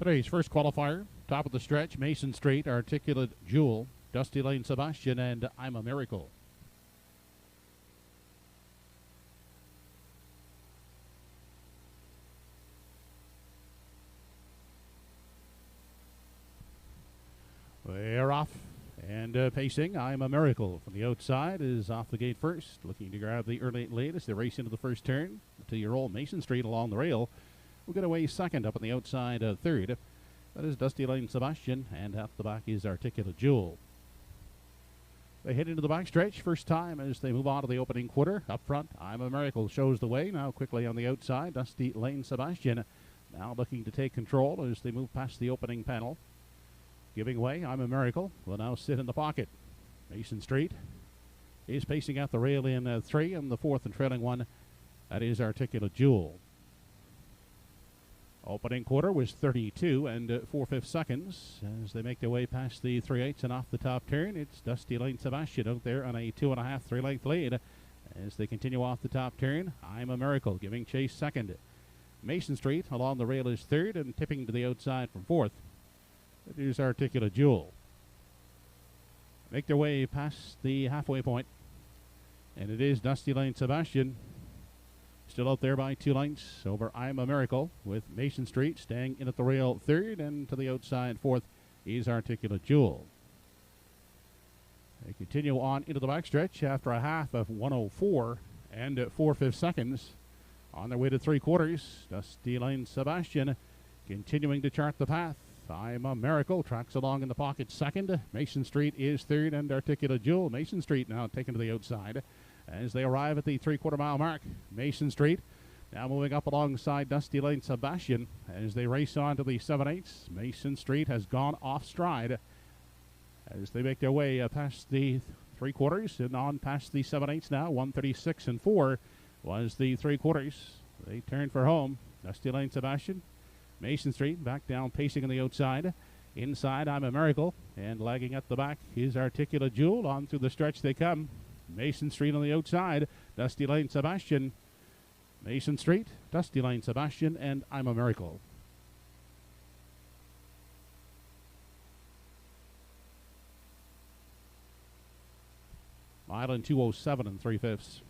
Today's first qualifier, top of the stretch, Mason Street, Articulate Jewel, Dusty Lane Sebastian, and I'm a Miracle. They're off and pacing. I'm a Miracle from the outside is off the gate first, looking to grab the early lead as they race into the first turn. The 2-year-old Mason Street along the rail will get away second up on the outside third. That is Dusty Lane Sebastian, and at the back is Articulate Jewel. They head into the backstretch first time as they move on to the opening quarter. Up front, I'm a Miracle shows the way. Now quickly on the outside, Dusty Lane Sebastian now looking to take control as they move past the opening panel. Giving way, I'm a Miracle will now sit in the pocket. Mason Street is pacing out the rail in 3, and the fourth and trailing one, that is Articulate Jewel. Opening quarter was 32 and 4/5 seconds as they make their way past the 3/8 and off the top turn. It's Dusty Lane Sebastian out there on a 2.5, 3-length lead as they continue off the top turn. I'm a Miracle giving chase second. Mason Street along the rail is third and tipping to the outside from fourth. It is Articulate Jewel. Make their way past the halfway point, and it is Dusty Lane Sebastian still out there by 2 lengths over I'm a Miracle, with Mason Street staying in at the rail third, and to the outside fourth is Articulate Jewel. They continue on into the backstretch after a half of 104 and 4/5 seconds. On their way to 3/4, Dusty Lane Sebastian continuing to chart the path. I'm a Miracle tracks along in the pocket second. Mason Street is third, and Articulate Jewel. Mason Street now taken to the outside as they arrive at the 3/4 mile mark. Mason Street now moving up alongside Dusty Lane Sebastian as they race on to the 7/8. Mason Street has gone off stride as they make their way past the 3/4 and on past the 7/8 now. 136 and 4 was the 3/4. They turn for home. Dusty Lane Sebastian, Mason Street back down pacing on the outside. Inside, I'm a Miracle, and lagging at the back is Articulate Jewel. On through the stretch they come. Mason Street on the outside, Dusty Lane Sebastian. Mason Street, Dusty Lane Sebastian, and I'm a Miracle. Mile in 2:07 and 3/5.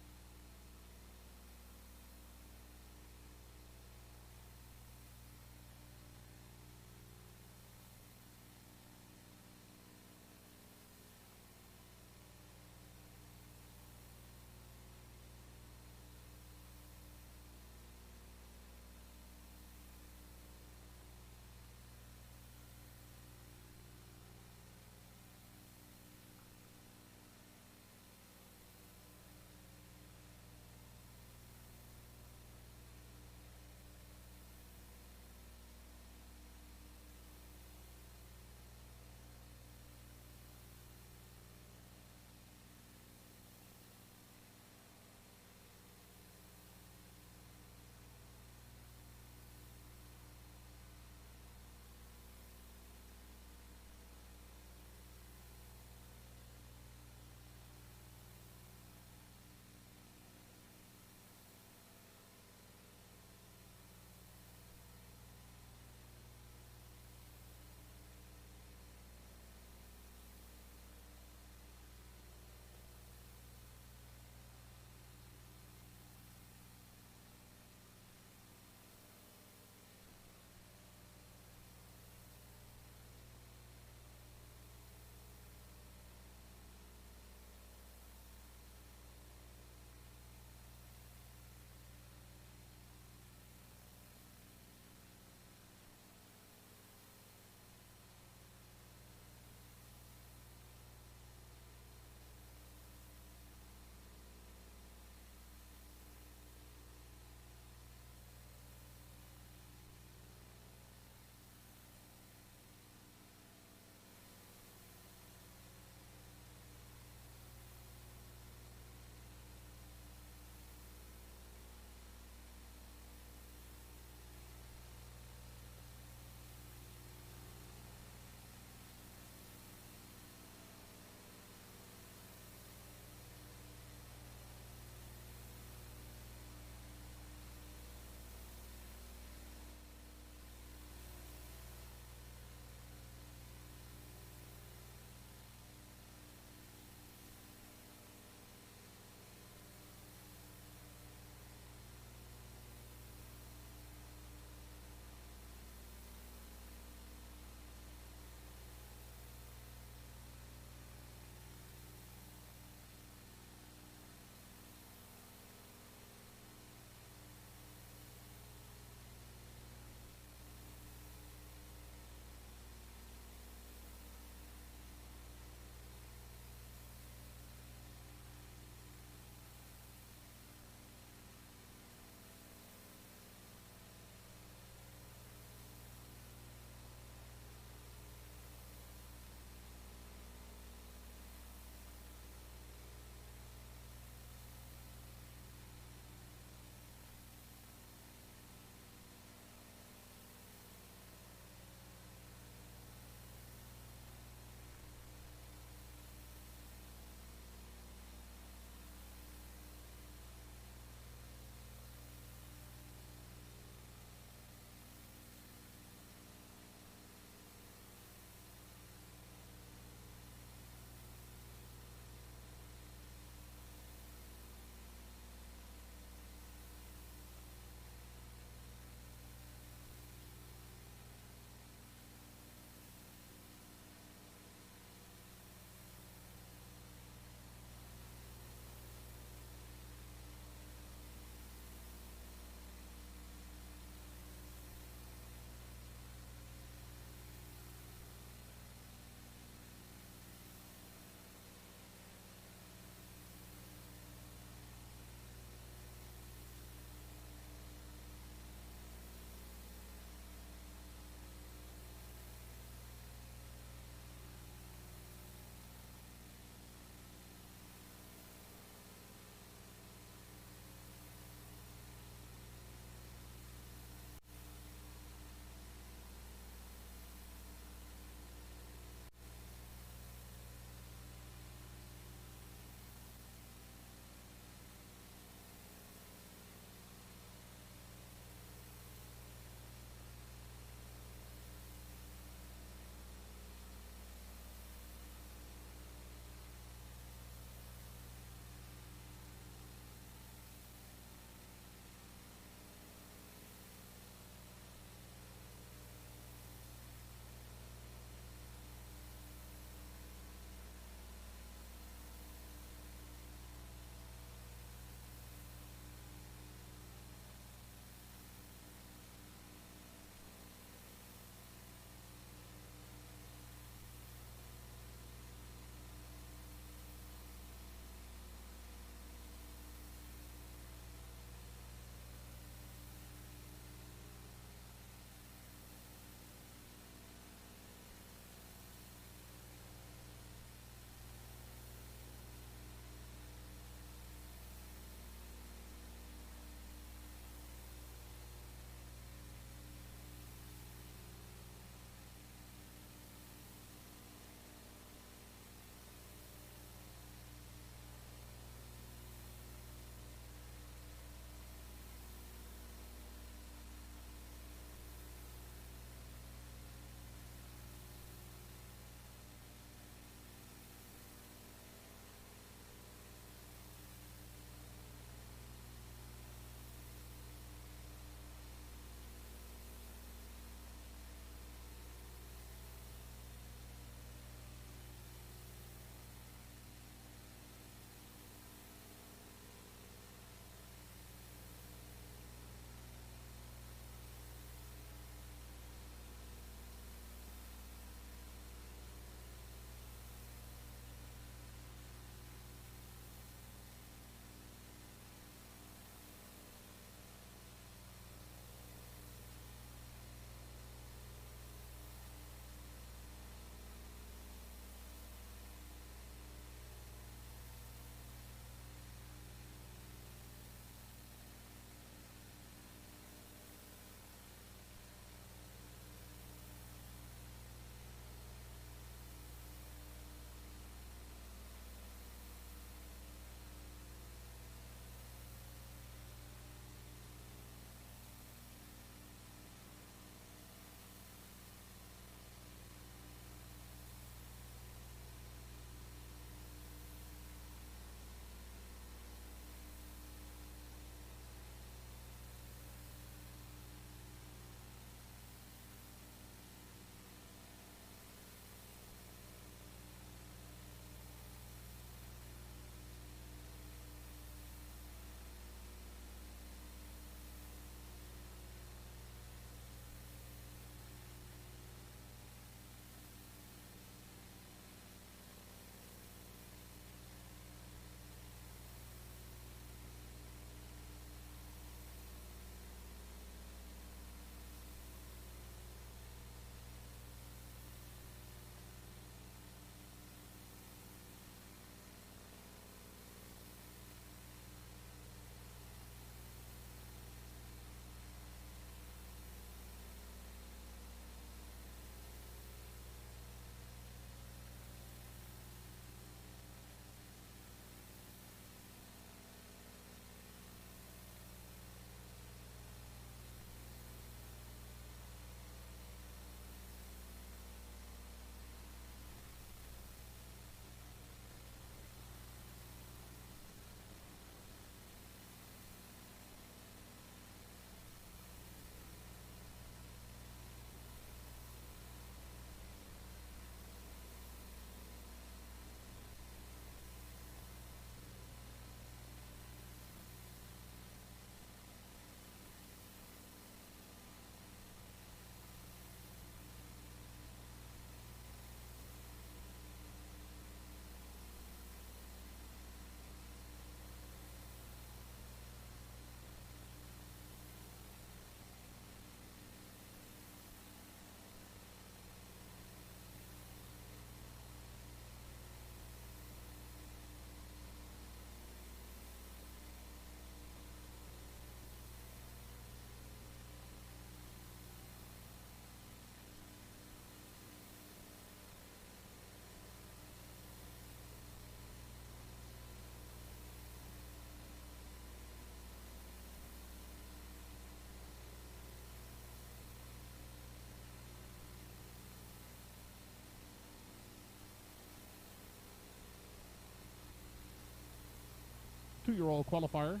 2-year-old qualifier.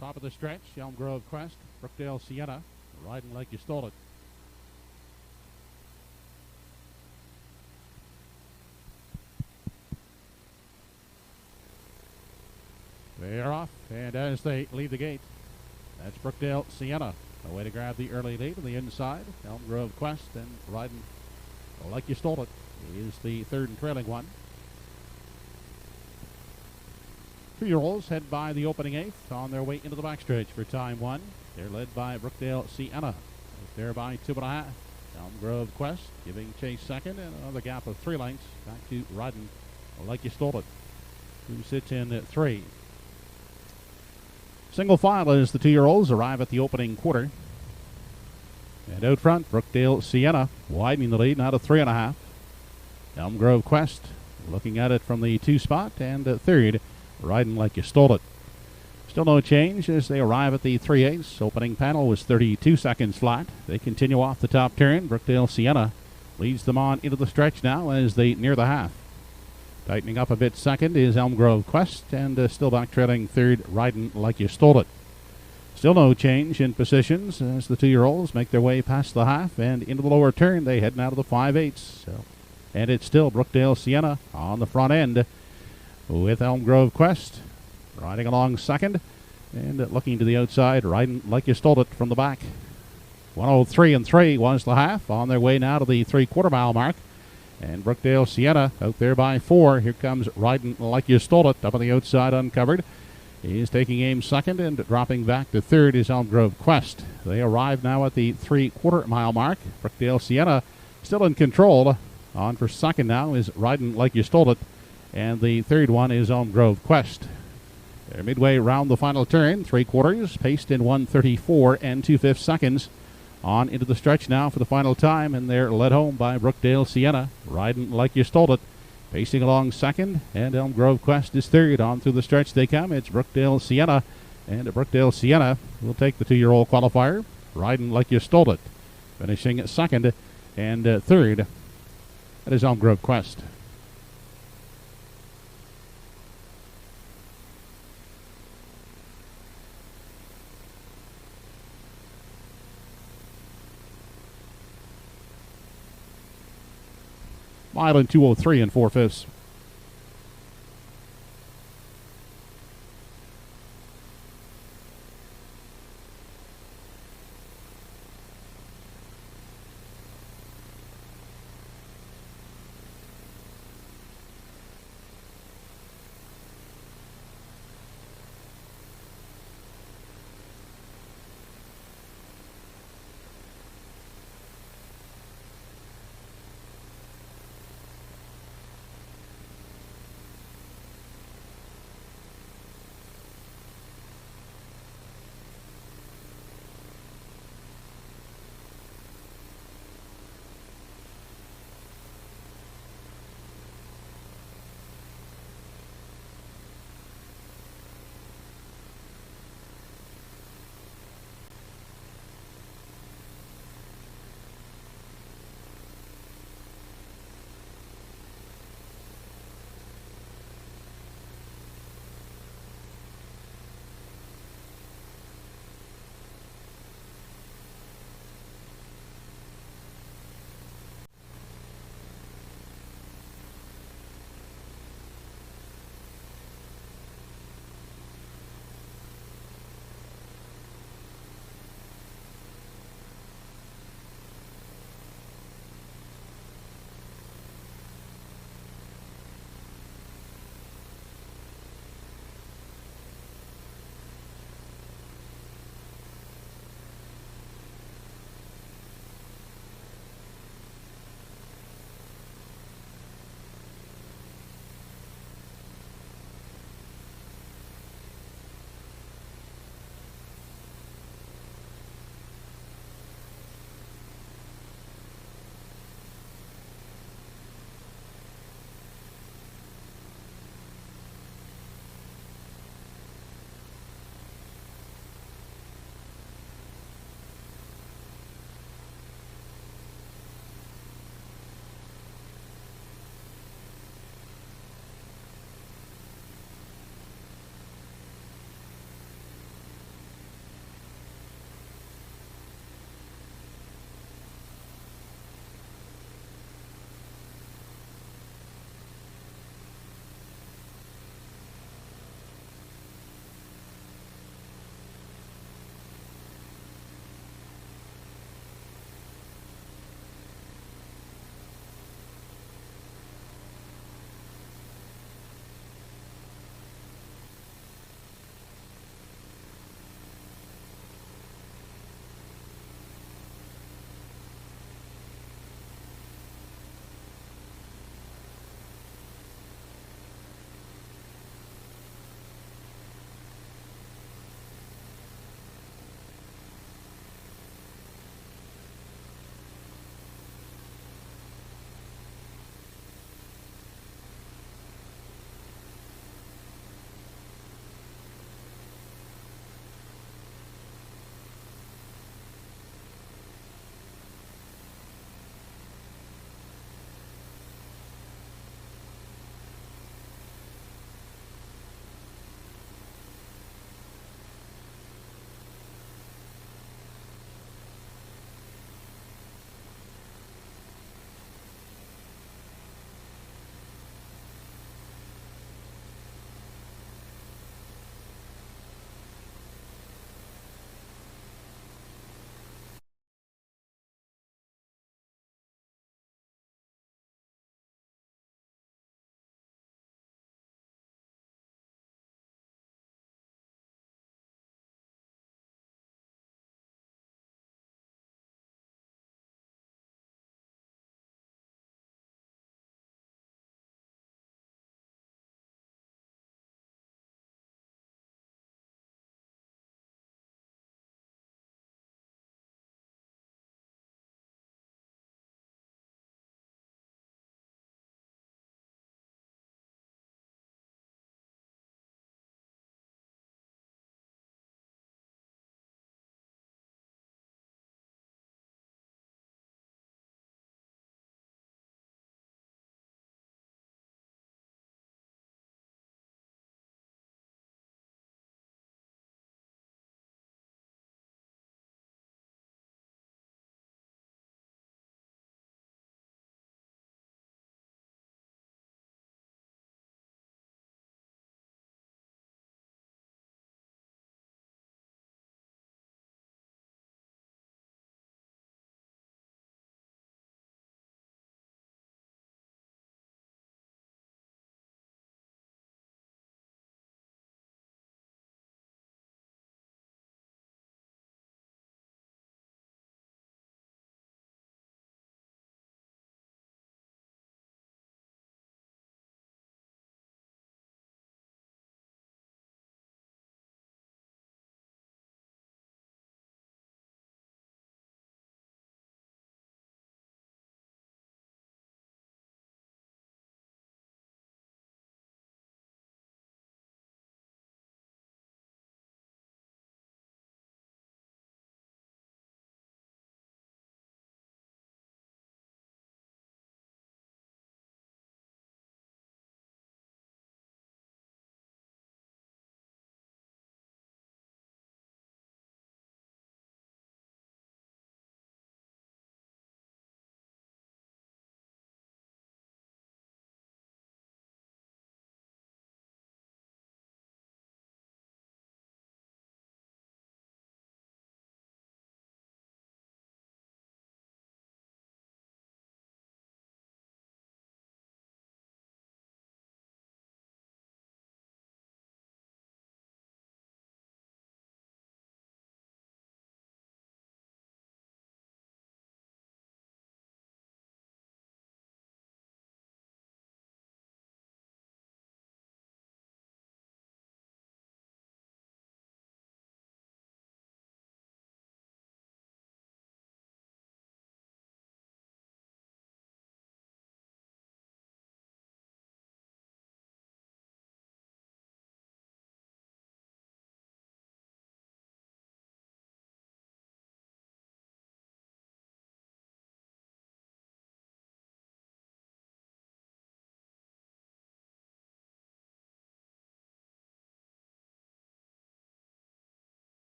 Top of the stretch, Elm Grove Quest, Brookdale Sienna, riding like you stole it. They are off, and as they leave the gate, that's Brookdale Sienna. A way to grab the early lead on the inside. Elm Grove Quest and riding like you stole it is the third and trailing one. 2-year-olds head by the opening eighth on their way into the backstretch for time one. They're led by Brookdale Sienna. There by 2.5. Elm Grove Quest giving chase second, and another gap of 3 lengths back to riding like you stole it, who sits in at 3. Single file as the 2-year-olds arrive at the opening quarter. And out front, Brookdale Sienna widening the lead now to 3.5. Elm Grove Quest looking at it from the 2 spot, and third, riding like you stole it. Still no change as they arrive at the 3/8. Opening panel was 32 seconds flat. They continue off the top turn. Brookdale Sienna leads them on into the stretch now as they near the half. Tightening up a bit second is Elm Grove Quest, and still back trailing third, riding like you stole it. Still no change in positions as the 2-year-olds make their way past the half and into the lower turn. They head now to the 5/8. And it's still Brookdale Sienna on the front end with Elm Grove Quest riding along second and looking to the outside, riding like you stole it from the back. 1:03 3 was the half, on their way now to the 3/4 mile mark. And Brookdale Sienna out there by 4. Here comes riding like you stole it up on the outside uncovered. He's taking aim second, and dropping back to third is Elm Grove Quest. They arrive now at the 3/4 mile mark. Brookdale Sienna still in control. On for second now is riding like you stole it, and the third one is Elm Grove Quest. They're midway round the final turn, 3/4, paced in 1:34 2/5 seconds. On into the stretch now for the final time, and they're led home by Brookdale Sienna, riding like you stole it. Pacing along second, and Elm Grove Quest is third. On through the stretch they come. It's Brookdale Sienna, and Brookdale Sienna will take the 2-year-old qualifier, riding like you stole it. Finishing at second and third, that is Elm Grove Quest. Mile in 2:03 4/5.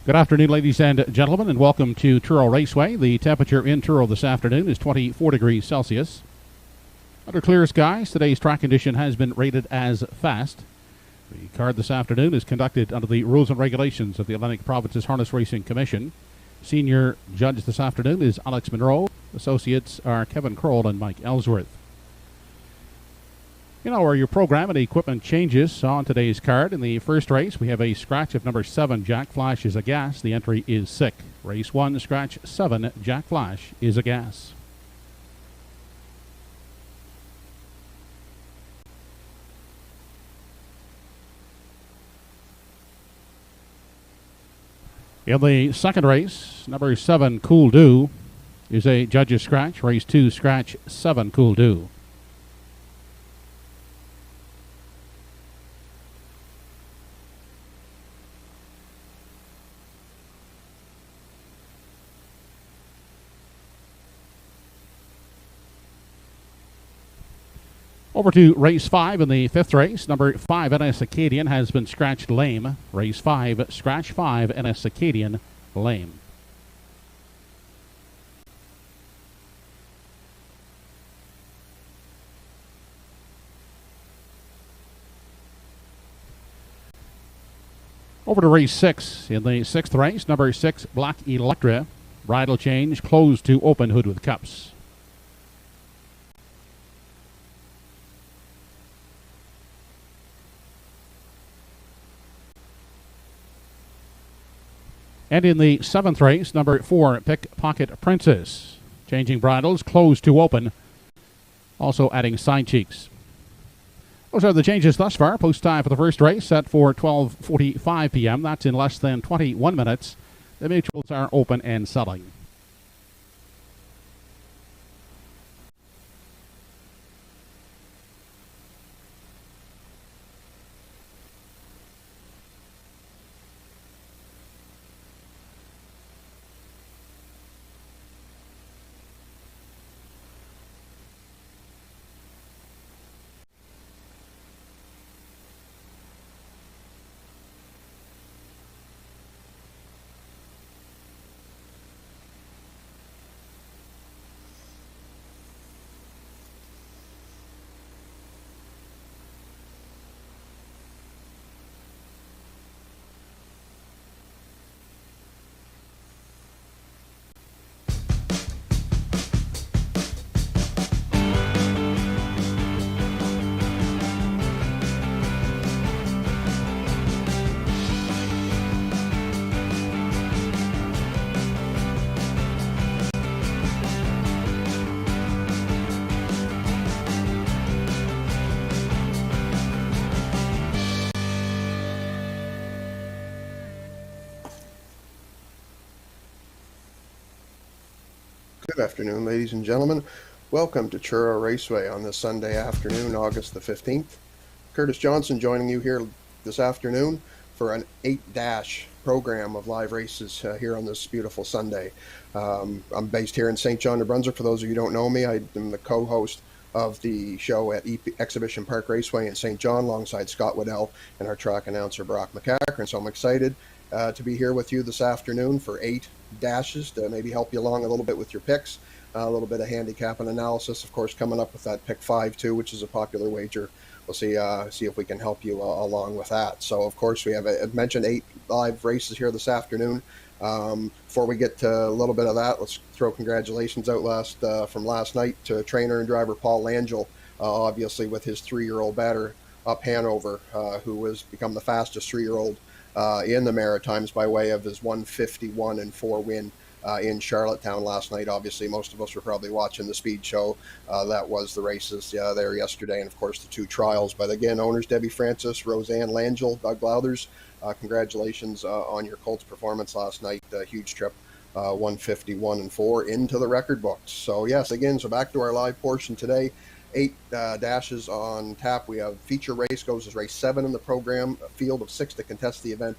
Good afternoon, ladies and gentlemen, and welcome to Truro Raceway. The temperature in Truro this afternoon is 24 degrees Celsius. Under clear skies, today's track condition has been rated as fast. The card this afternoon is conducted under the rules and regulations of the Atlantic Provinces Harness Racing Commission. Senior judge this afternoon is Alex Monroe. Associates are Kevin Kroll and Mike Ellsworth. You know, your program and equipment changes on today's card. In the first race, we have a scratch of number 7, Jack Flash is a gas. The entry is sick. Race 1, scratch 7, Jack Flash is a gas. In the second race, number 7, Cool Do is a judge's scratch. Race 2, scratch 7, Cool Do. Over to race 5 in the fifth race. Number 5, NS Acadian, has been scratched lame. Race 5, scratch 5, NS Acadian, lame. Over to race 6 in the sixth race. Number 6, Black Electra, bridle change, closed to open hood with cups. And in the seventh race, number 4, Pickpocket Princess, changing bridles, closed to open, also adding side cheeks. Those are the changes thus far. Post time for the first race set for 12:45 p.m. That's in less than 21 minutes. The mutuals are open and selling. Good afternoon, ladies and gentlemen. Welcome to Truro Raceway on this Sunday afternoon, August the 15th. Curtis Johnson joining you here this afternoon for an 8-dash program of live races here on this beautiful Sunday. I'm based here in St. John, New Brunswick. For those of you who don't know me, I am the co-host of the show at Exhibition Park Raceway in St. John alongside Scott Waddell and our track announcer Brock McCacker. So I'm excited to be here with you this afternoon for 8 dashes to maybe help you along a little bit with your picks, a little bit of handicap and analysis, of course, coming up with that pick 5 too, which is a popular wager. We'll see if we can help you along with that. So of course we have, I mentioned 8 live races here this afternoon. Before we get to a little bit of that, let's throw congratulations out from last night to trainer and driver Paul Langell, obviously with his 3-year-old batter up Hanover, who has become the fastest 3-year-old in the Maritimes by way of his 151-4 win in Charlottetown last night. Obviously, most of us were probably watching the speed show. That was the races there yesterday, and of course the 2 trials. But again, owners Debbie Francis, Roseanne Langell, Doug Lowthers, congratulations on your Colts performance last night. Huge trip, 151-4 into the record books. So yes, again, so back to our live portion today. 8 dashes on tap. We have feature race goes as race 7 in the program, a field of 6 to contest the event.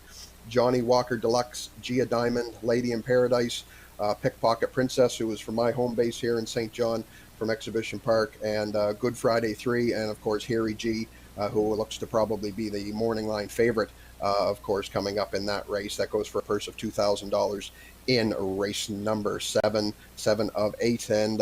Johnny Walker Deluxe, Gia Diamond, Lady in Paradise, Pickpocket Princess, who is from my home base here in St. John from Exhibition Park, and Good Friday 3, and of course Harry G, who looks to probably be the morning line favorite of course, coming up in that race. That goes for a purse of $2,000 in race number 7 of 8, and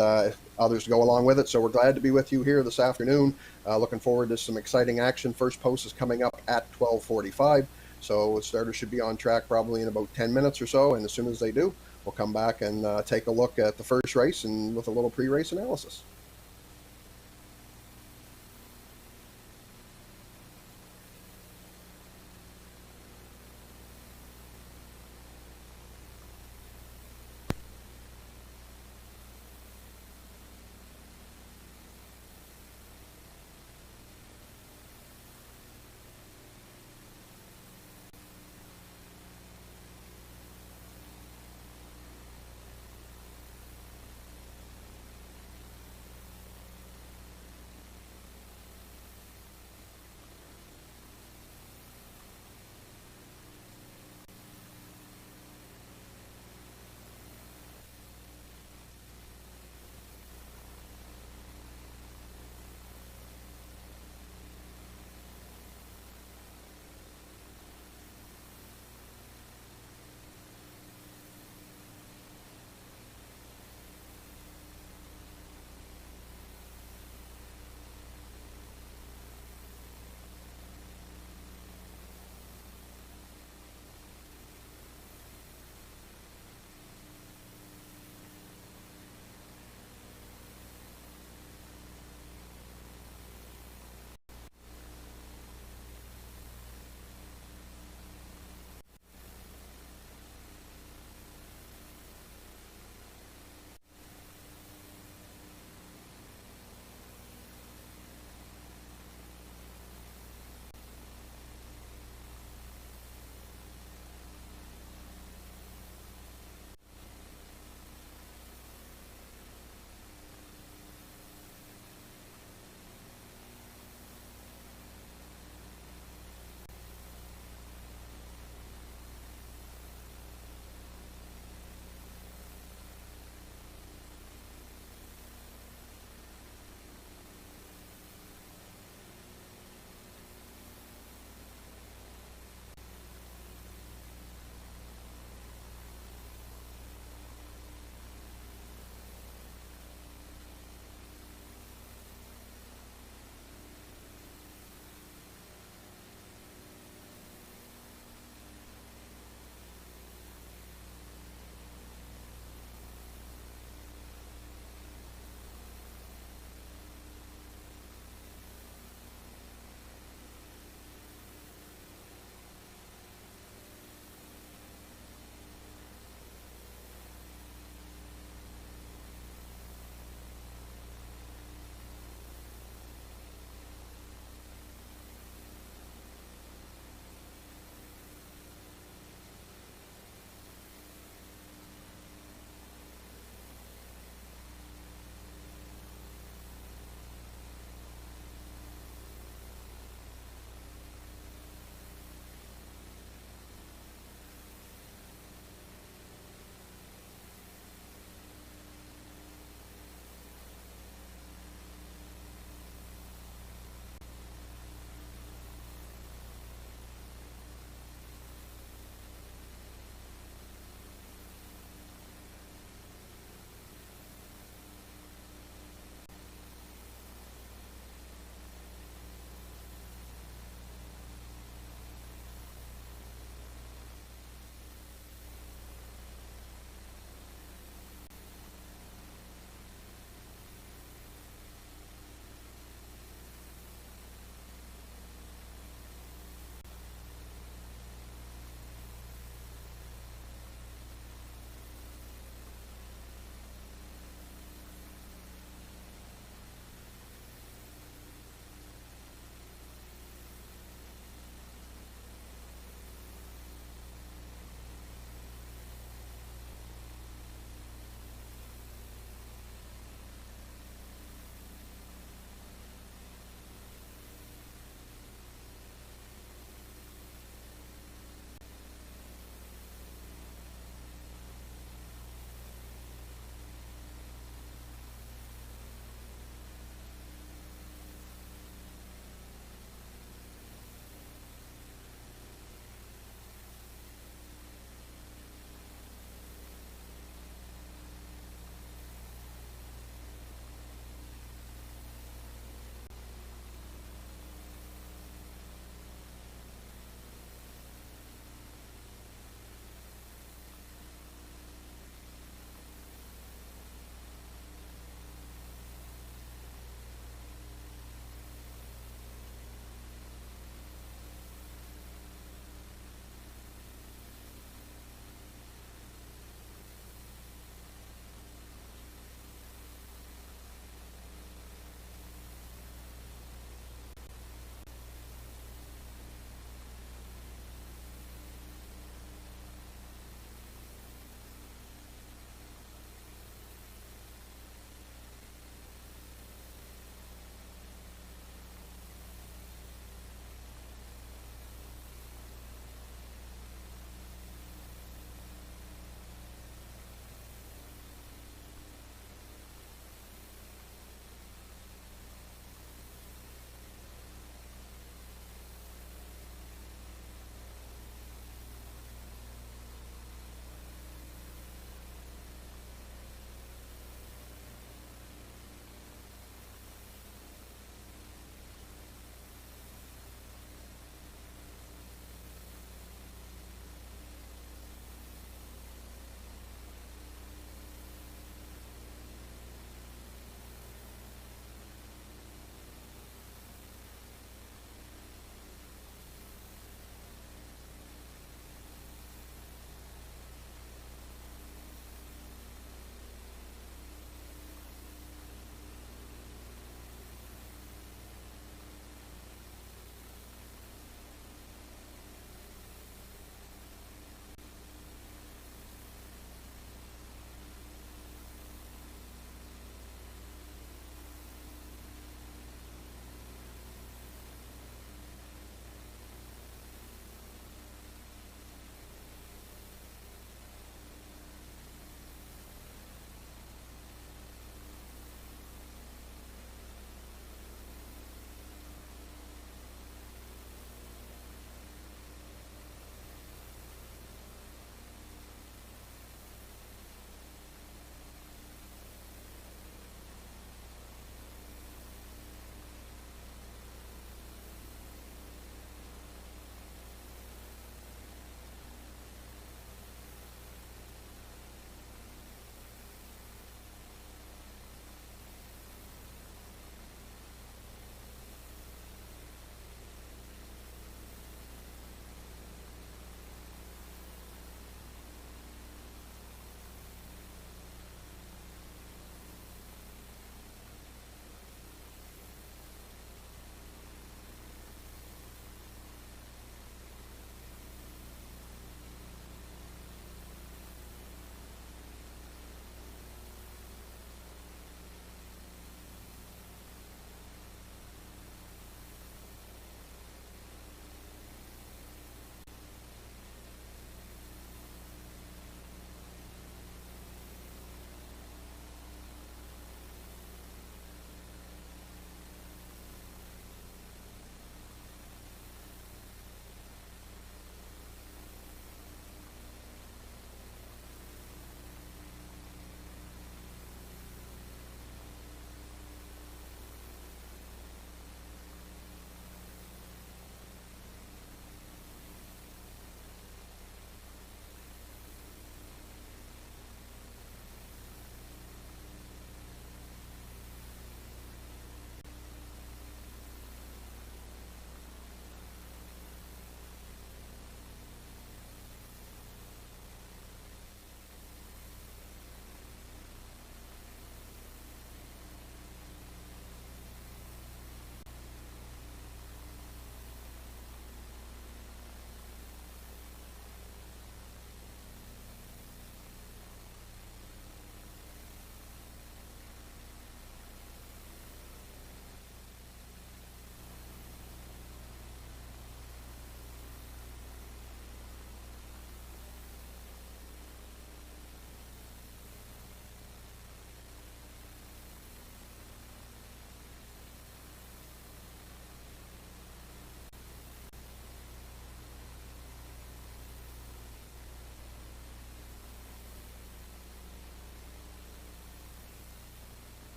others to go along with it. So we're glad to be with you here this afternoon. Looking forward to some exciting action. First post is coming up at 12:45. So starters should be on track probably in about 10 minutes or so. And as soon as they do, we'll come back and take a look at the first race and with a little pre-race analysis.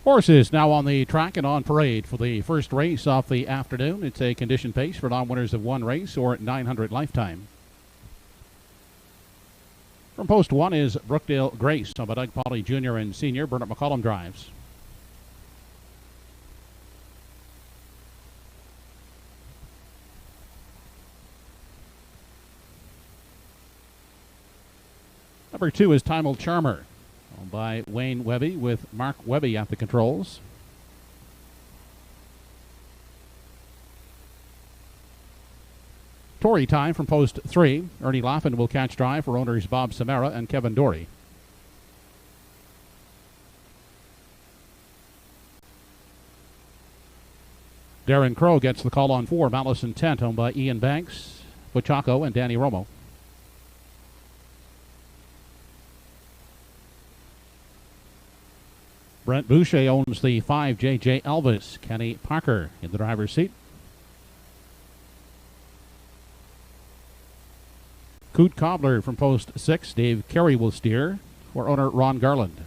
Horses now on the track and on parade for the first race of the afternoon. It's a condition pace for non-winners of one race or 900 lifetime. From post 1 is Brookdale Grace on by Doug Polly Jr. and Sr. Bernard McCollum drives. Number 2 is Time Will Charmer by Wayne Webby with Mark Webby at the controls. Tory Time from post 3. Ernie Laffin will catch drive for owners Bob Samara and Kevin Dory. Darren Crow gets the call on 4. Malice Intent owned by Ian Banks, Buchaco, and Danny Romo. Brent Boucher owns the 5. J.J. Elvis. Kenny Parker in the driver's seat. Coot Cobbler from post 6. Dave Carey will steer for owner Ron Garland.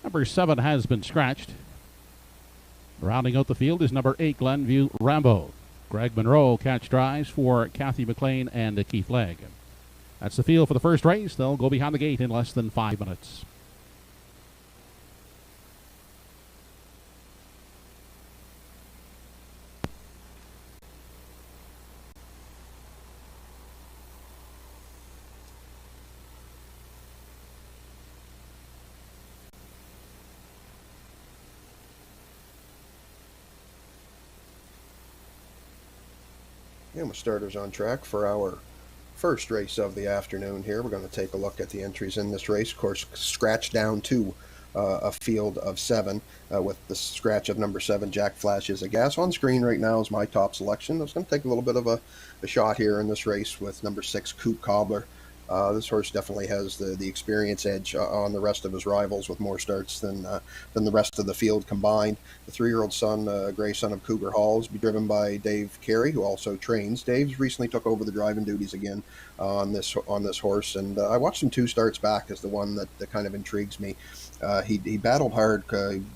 Number 7 has been scratched. Rounding out the field is number 8, Glenview Rambo. Greg Monroe catch drives for Kathy McLean and Keith Legg. That's the field for the first race. They'll go behind the gate in less than 5 minutes. And with starters on track for our first race of the afternoon here, we're going to take a look at the entries in this race. Of course, scratch down to a field of 7 with the scratch of number 7, Jack Flashes a Gas. On screen right now is my top selection. I was going to take a little bit of a shot here in this race with number 6, Coot Cobbler. This horse definitely has the experience edge on the rest of his rivals with more starts than the rest of the field combined. The 3-year-old son, Gray Son of Cougar Hall, will be driven by Dave Carey, who also trains. Dave recently took over the driving duties again on this horse, and I watched him 2 starts back as the one that kind of intrigues me. He battled hard,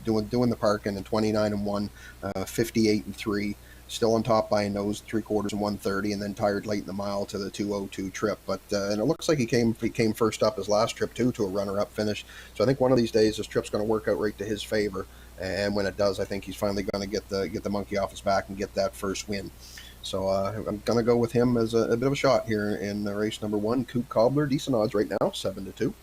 doing the parking in 29-1, 58-3. Still on top by a nose, 3/4 and 130, and then tired late in the mile to the 202 trip. But and it looks like he came first up his last trip too, to a runner-up finish. So I think one of these days this trip's going to work out right to his favor. And when it does, I think he's finally going to get the monkey off his back and get that first win. So I'm going to go with him as a bit of a shot here in race number 1. Coot Cobbler, decent odds right now, 7-2.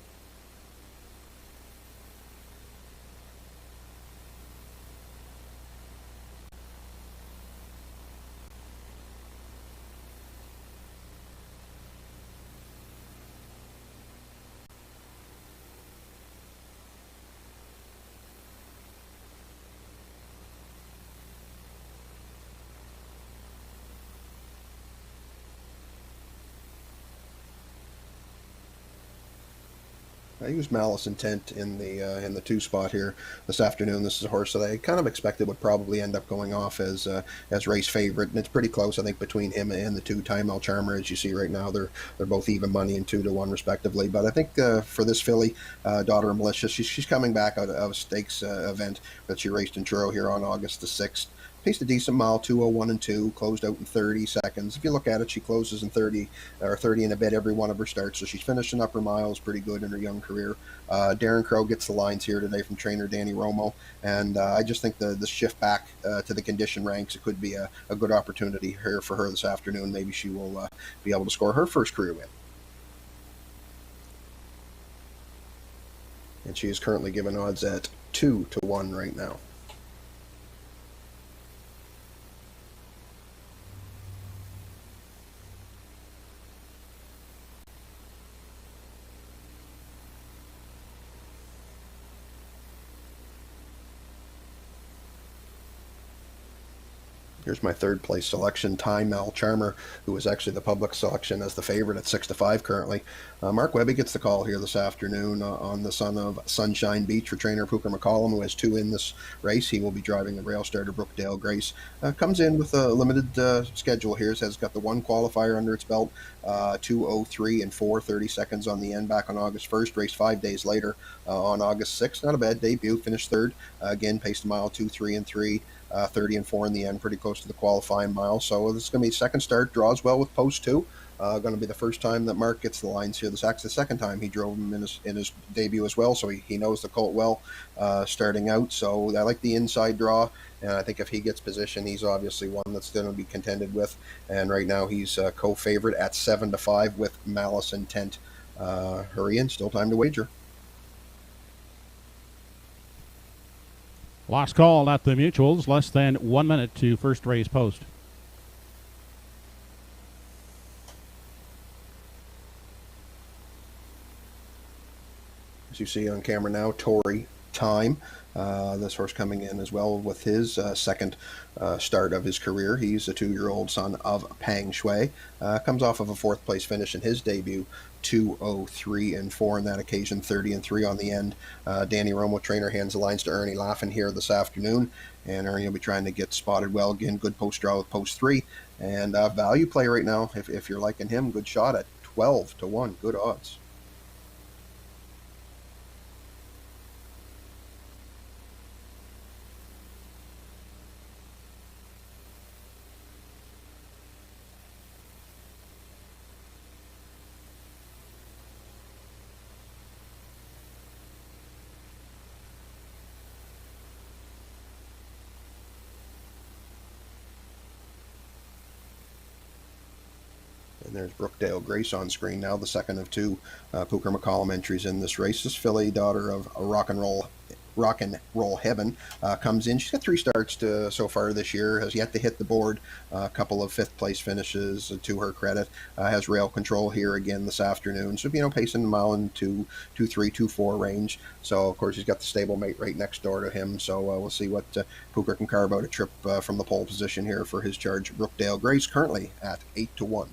I used Malice Intent in the 2 spot here this afternoon. This is a horse that I kind of expected would probably end up going off as race favorite, and it's pretty close, I think, between him and the 2 Time Will Charmer. As you see right now, they're both even money and 2-1 respectively. But I think for this filly, Daughter of Militia, she's coming back out of a stakes event that she raced in Truro here on August the 6th. Paced a decent mile, 2:01 and 2, closed out in 30 seconds. If you look at it, she closes in 30 and a bit every one of her starts, so she's finishing upper miles pretty good in her young career. Darren Crow gets the lines here today from trainer Danny Romo, and I just think the shift back to the condition ranks, it could be a good opportunity here for her this afternoon. Maybe she will be able to score her first career win. And she is currently given odds at 2-1 right now. Here's my third place selection, Time Mal Charmer, who was actually the public selection as the favorite at 6-5 currently. Mark Webby gets the call here this afternoon on the son of Sunshine Beach for trainer Pooker McCollum, who has 2 in this race. He will be driving the rail starter Brookdale Grace. Comes in with a limited schedule here. Has got the 1 qualifier under its belt, 2:03 and 4:30 seconds on the end back on August 1st. Raced 5 days later on August 6th. Not a bad debut. Finished third. Again, paced a mile 2, 3, and 3. 30 and 4 in the end, pretty close to the qualifying mile. So this is going to be second start, draws well with post 2. Going to be the first time that Mark gets the lines here. This is the second time he drove him in his debut as well, so he knows the colt well starting out. So I like the inside draw, and I think if he gets position, he's obviously one that's going to be contended with. And right now he's co-favorite at 7-5 with Malice Intent. Hurry in, still time to wager. Last call at the Mutuals, less than 1 minute to first race post. As you see on camera now, Tory Time. This horse coming in as well with his second start of his career. He's a 2-year-old son of Pang Shui. Comes off of a 4th place finish in his debut, 2:03 and 4 on that occasion, 30 and 3 on the end. Danny Romo, trainer, hands the lines to Ernie Laffin here this afternoon, and Ernie will be trying to get spotted well. Again, good post draw with post 3, and value play right now. If you're liking him, good shot at 12-1, good odds. And there's Brookdale Grace on screen now, the second of 2 Pooker McCollum entries in this race. This filly, daughter of rock and roll heaven, comes in. She's got 3 starts so far this year, has yet to hit the board. A couple of 5th place finishes to her credit. Has rail control here again this afternoon. So, pacing the mile in 2-3, 2-4 range. So, of course, he's got the stablemate right next door to him. So, we'll see what Pooker can carve out a trip from the pole position here for his charge. Brookdale Grace currently at 8-1.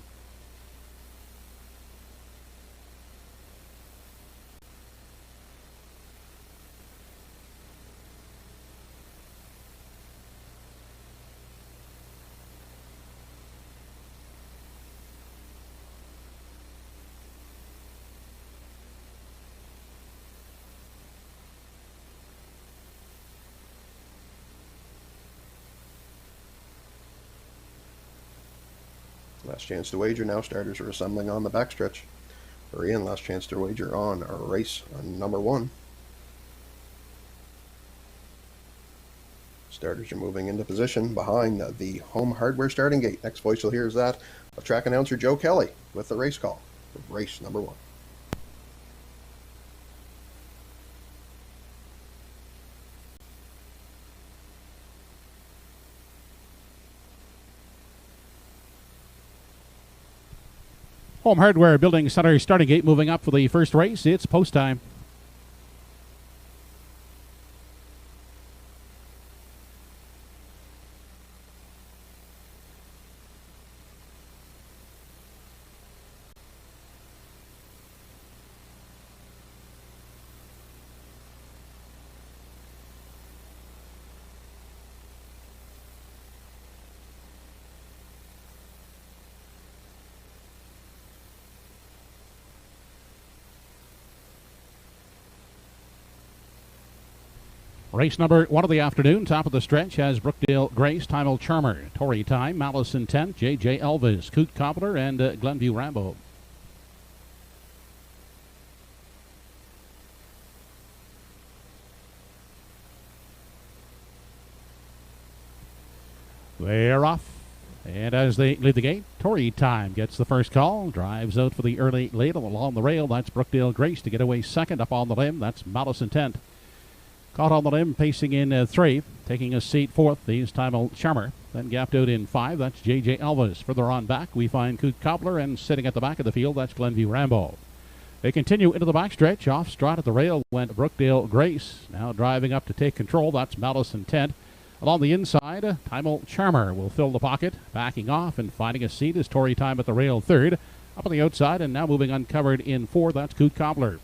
Last chance to wager now. Starters are assembling on the backstretch. Hurry in, last chance to wager on our race on number 1. Starters are moving into position behind the home hardware starting gate. Next voice you'll hear is that of track announcer Joe Kelly with the race call for race number 1. Home Hardware Building Center starting gate moving up for the first race. It's post time. Race number 1 of the afternoon, top of the stretch, has Brookdale Grace, Time Mal Charmer, Tory Time, Malice Intent, J.J. Elvis, Coot Cobbler, and Glenview Rambo. They're off. And as they leave the gate, Tory Time gets the first call, drives out for the early ladle along the rail. That's Brookdale Grace to get away second. Up on the limb, that's Malice Intent. Caught on the limb, pacing in 3, taking a seat 4th. He's Time Mal Charmer. Then gapped out in 5, that's J.J. Elvis. Further on back, we find Coot Cobbler, and sitting at the back of the field, that's Glenview Rambo. They continue into the backstretch. Off stride at the rail went Brookdale Grace. Now driving up to take control, that's Malice Intent. Along the inside, Timel Charmer will fill the pocket, backing off and finding a seat is Tory Time at the rail third. Up on the outside and now moving uncovered in four, that's Coot Cobbler.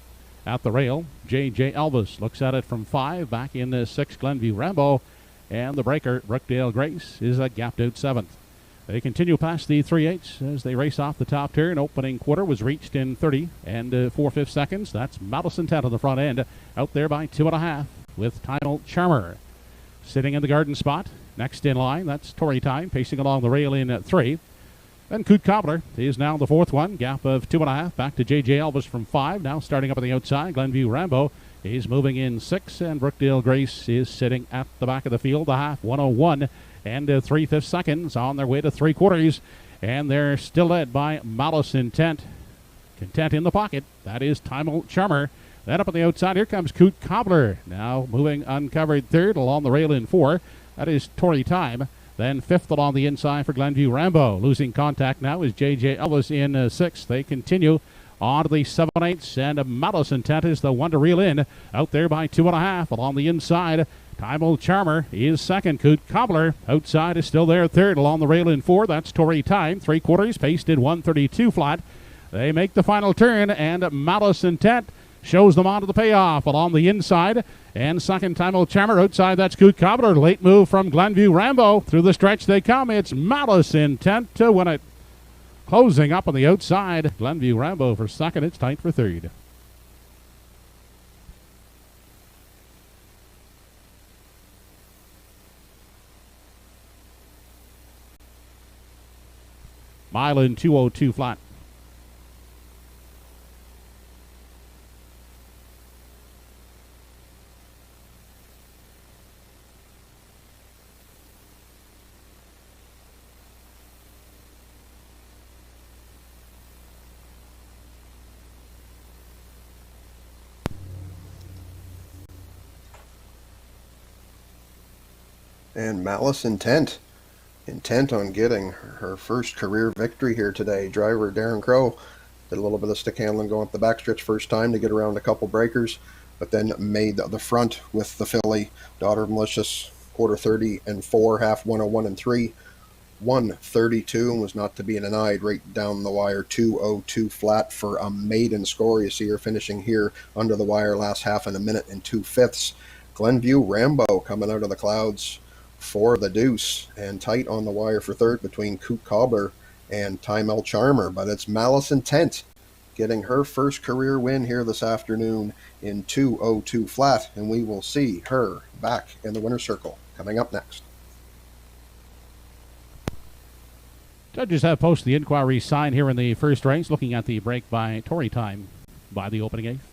At the rail, J.J. Elvis looks at it from 5, back in 6, Glenview Rambo. And the breaker, Brookdale Grace, is gapped out 7th. They continue past the 3/8 as they race off the top turn. Opening quarter was reached in 30 and 4/5 seconds. That's Madison Tent on the front end, out there by 2.5 with Timel Charmer. Sitting in the garden spot, next in line, that's Tory Time, pacing along the rail in 3. Then Coot Cobbler is now the 4th one, gap of 2.5, back to J.J. Elvis from 5. Now starting up on the outside, Glenview Rambo is moving in 6, and Brookdale Grace is sitting at the back of the field, the half, 1:01 and 3/5 seconds on their way to 3/4. And they're still led by Malice Intent. Content in the pocket, that is Timel Charmer. Then up on the outside, here comes Coot Cobbler. Now moving uncovered 3rd along the rail in 4. That is Tory Time. Then 5th along the inside for Glenview Rambo. Losing contact now is J.J. Ellis in 6th. They continue on to the 7/8, and Malice Intent is the one to reel in. Out there by 2.5 along the inside. Timel Charmer is 2nd. Coot Cobbler outside is still there 3rd along the rail in 4. That's Tory Time. 3/4 paced in 1:32 flat. They make the final turn, and Malice Intent shows them onto the payoff along the inside. And 2nd, Timel Charmer outside. That's Coot Cobbler. Late move from Glenview Rambo. Through the stretch they come. It's Malice Intent to win it. Closing up on the outside, Glenview Rambo for 2nd. It's tight for 3rd. Mile in 2:02 flat. And Malice Intent on getting her first career victory here today. Driver Darren Crow did a little bit of stick handling going up the backstretch first time to get around a couple breakers, but then made the front with the filly, Daughter of Malicious, quarter 30 and 4, half 1:01 and 3, 1:32, and was not to be denied right down the wire, 2:02 flat for a maiden score. You see her finishing here under the wire last half in 1 minute and 2/5. Glenview Rambo coming out of the clouds for the deuce, and tight on the wire for 3rd between Coot Cobbler and Timel Charmer. But it's Malice Intent getting her first career win here this afternoon in 2:02 flat, and we will see her back in the winner's circle coming up next. Judges have posted the inquiry sign here in the first race, looking at the break by Tory Time by the opening 8th.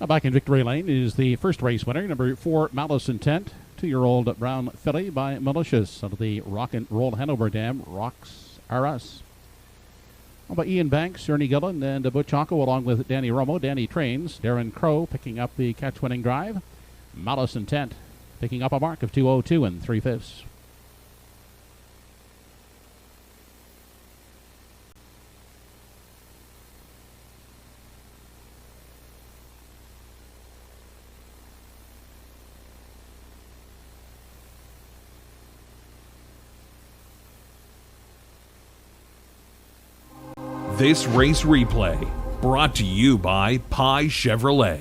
Now back in victory lane is the first race winner, number 4, Malice Intent, 2-year-old brown filly by Malicious, out of the Rock and Roll Hanover Dam, Rocks R Us. By Ian Banks, Ernie Gillen, and Butch Honko, along with Danny Romo. Danny trains. Darren Crow picking up the catch-winning drive. Malice Intent picking up a mark of 2:02 and 3/5. This race replay brought to you by Pye Chevrolet.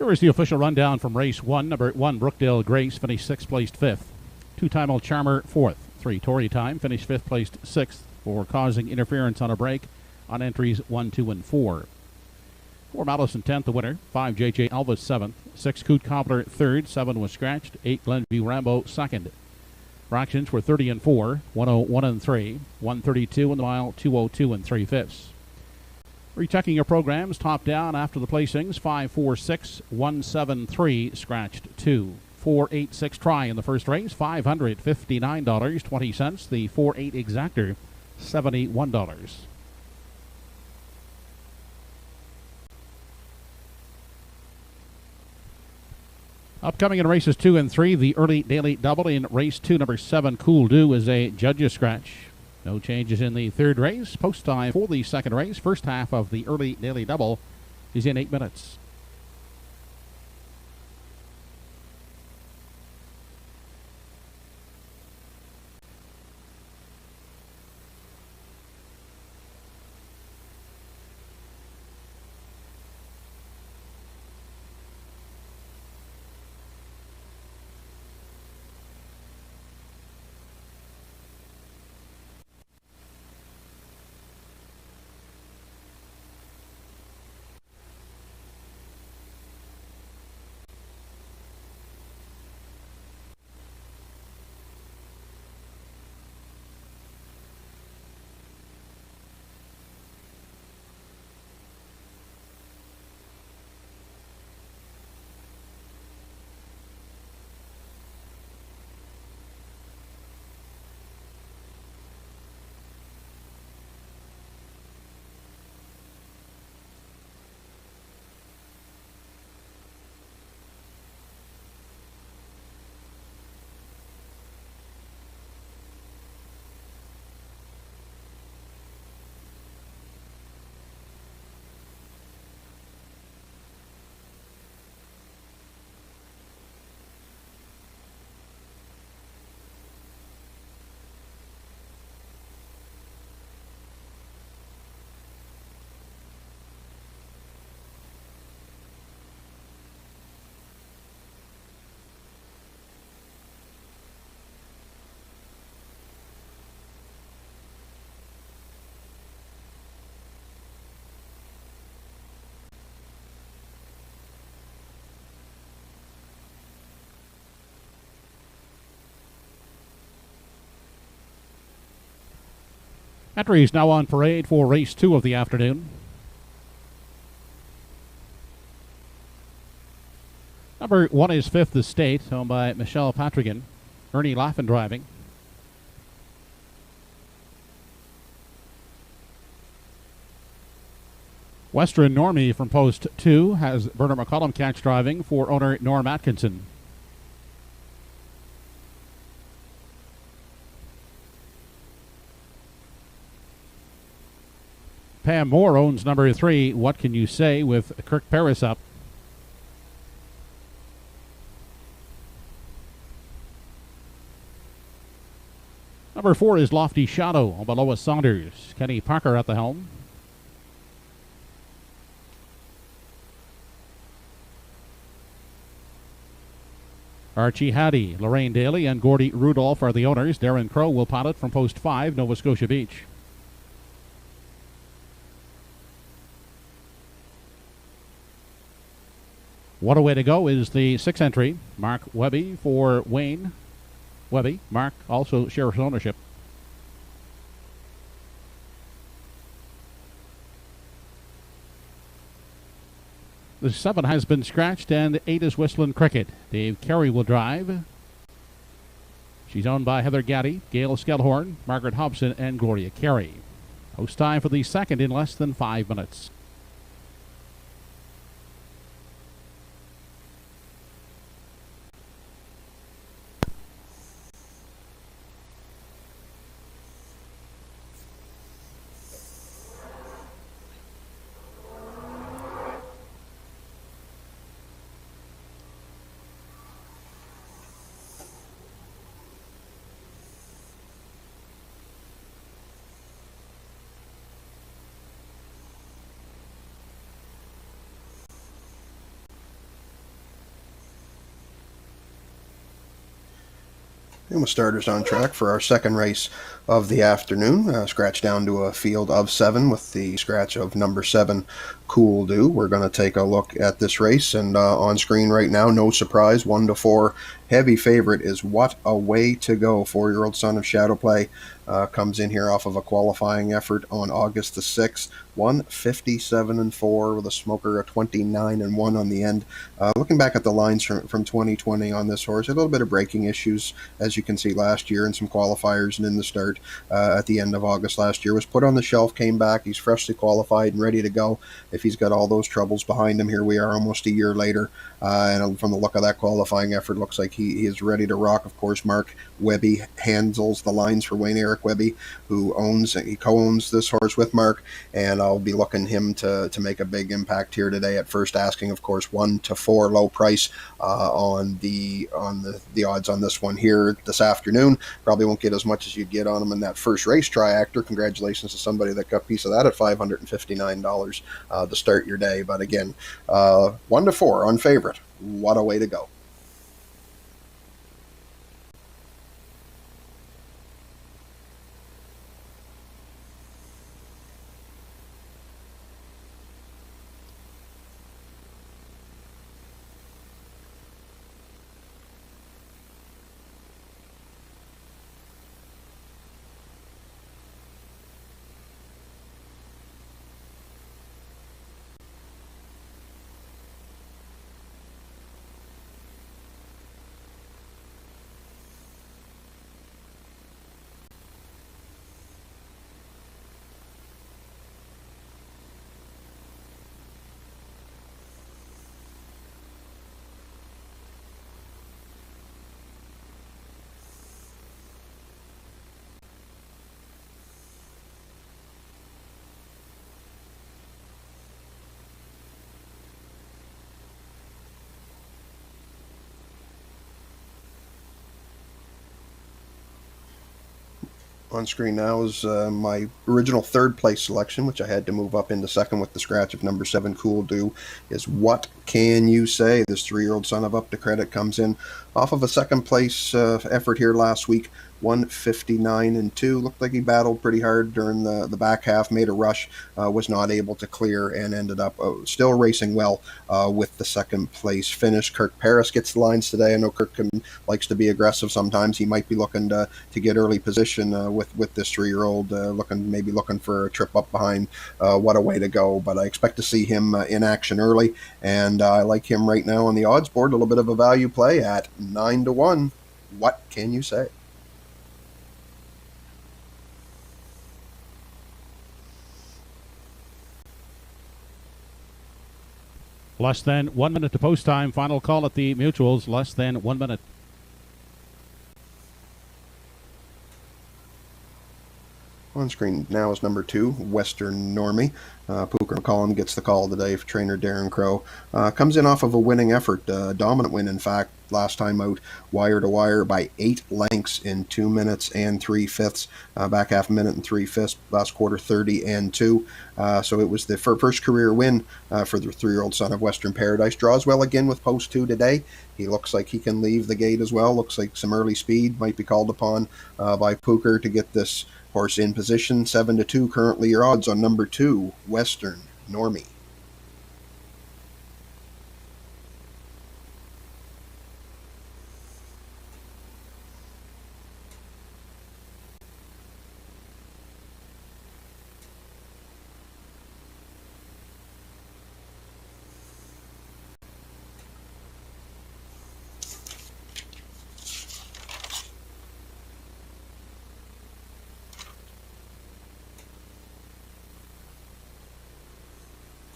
Here is the official rundown from race 1. Number 1, Brookdale Grace, finished 6th, placed 5th. 2-time Old Charmer, 4th. 3, Tory Time, finished 5th, placed 6th for causing interference on a break on entries 1, 2, and 4. 4, Madison, 10th, the winner. 5, J.J. Elvis, 7th. 6, Coot Cobbler, 3rd. 7 was scratched. 8, Glenview Rambo, 2nd. Fractions were 30 and 4, 101 and 3, 132 in the mile, 202 and 3/5. Rechecking your programs, top down after the placings. 5, 4, 6, 1, 7, 3, scratched 2. 4, 8, 6 try in the first race, $559.20. The 4, 8 exactor, $71. Upcoming in races 2 and 3, the early daily double in race 2, number 7, Cool Do, is a judge's scratch. No changes in the third race. Post time for the second race. First half of the early daily double is in 8 minutes. Entries now on parade for race 2 of the afternoon. Number 1 is Fifth Estate, owned by Michelle Patrigan. Ernie Laffin driving. Western Normie from post 2 has Bernard McCollum catch driving for owner Norm Atkinson. Pam Moore owns number 3, What Can You Say, with Kirk Paris up. Number 4 is Lofty Shadow, on below Saunders. Kenny Parker at the helm. Archie Hattie, Lorraine Daly, and Gordy Rudolph are the owners. Darren Crow will pilot from post 5, Nova Scotia Beach. What a way to go is the 6th entry. Mark Webby for Wayne Webby. Mark also shares ownership. The 7 has been scratched, and 8 is Whistling Cricket. Dave Carey will drive. She's owned by Heather Gaddy, Gail Skellhorn, Margaret Hobson, and Gloria Carey. Post time for the 2nd in less than 5 minutes. And with starters on track for our second race of the afternoon, scratch down to a field of 7 with the scratch of number 7, Cool Do. We're going to take a look at this race, and on screen right now, no surprise, 1-4. Heavy favorite is What a Way to Go. 4-year-old son of Shadowplay comes in here off of a qualifying effort on August the 6th. 157-4 with a smoker of 29-1 on the end. Looking back at the lines from 2020 on this horse, a little bit of braking issues, as you can see last year, and some qualifiers and in the start at the end of August last year. Was put on the shelf, came back. He's freshly qualified and ready to go. If he's got all those troubles behind him, here we are almost a year later. And from the look of that qualifying effort, looks like he is ready to rock. Of course, Mark Webby handles the lines for Wayne Eric Webby, who co-owns this horse with Mark, and I'll be looking him to make a big impact here today. At first asking, of course, 1-4 low price on the odds on this one here this afternoon. Probably won't get as much as you'd get on him in that first race triactor. Congratulations to somebody that got a piece of that at $559 to start your day. But again, 1-4 on favorite. What a way to go. On screen now is my original third place selection, which I had to move up into second with the scratch of number 7, Cool Do, is What Can You Say? This 3-year-old son of Up to Credit comes in off of a second place effort here last week, 159-2. Looked like he battled pretty hard during the back half, made a rush, was not able to clear, and ended up still racing well with the second place finish. Kirk Paris gets the lines today. I know Kirk likes to be aggressive sometimes. He might be looking to get early position with this 3-year-old, looking for a trip up behind. What a way to go. But I expect to see him in action early, and I like him right now on the odds board. A little bit of a value play at 9-1. What can you say? Less than 1 minute to post time. Final call at the Mutuals. Less than 1 minute. On screen now is number 2, Western Normie. Pooker McCollum gets the call today for trainer Darren Crow. Comes in off of a winning effort, dominant win, in fact, last time out, wire to wire by 8 lengths in 2 minutes and 3/5. Back half a minute and 3/5. Last quarter 30-2. So it was the first career win for the 3-year-old son of Western Paradise. Draws well again with post 2 today. He looks like he can leave the gate as well. Looks like some early speed might be called upon by Pooker to get this horse in position. 7-2 currently your odds on number 2, Western Normie.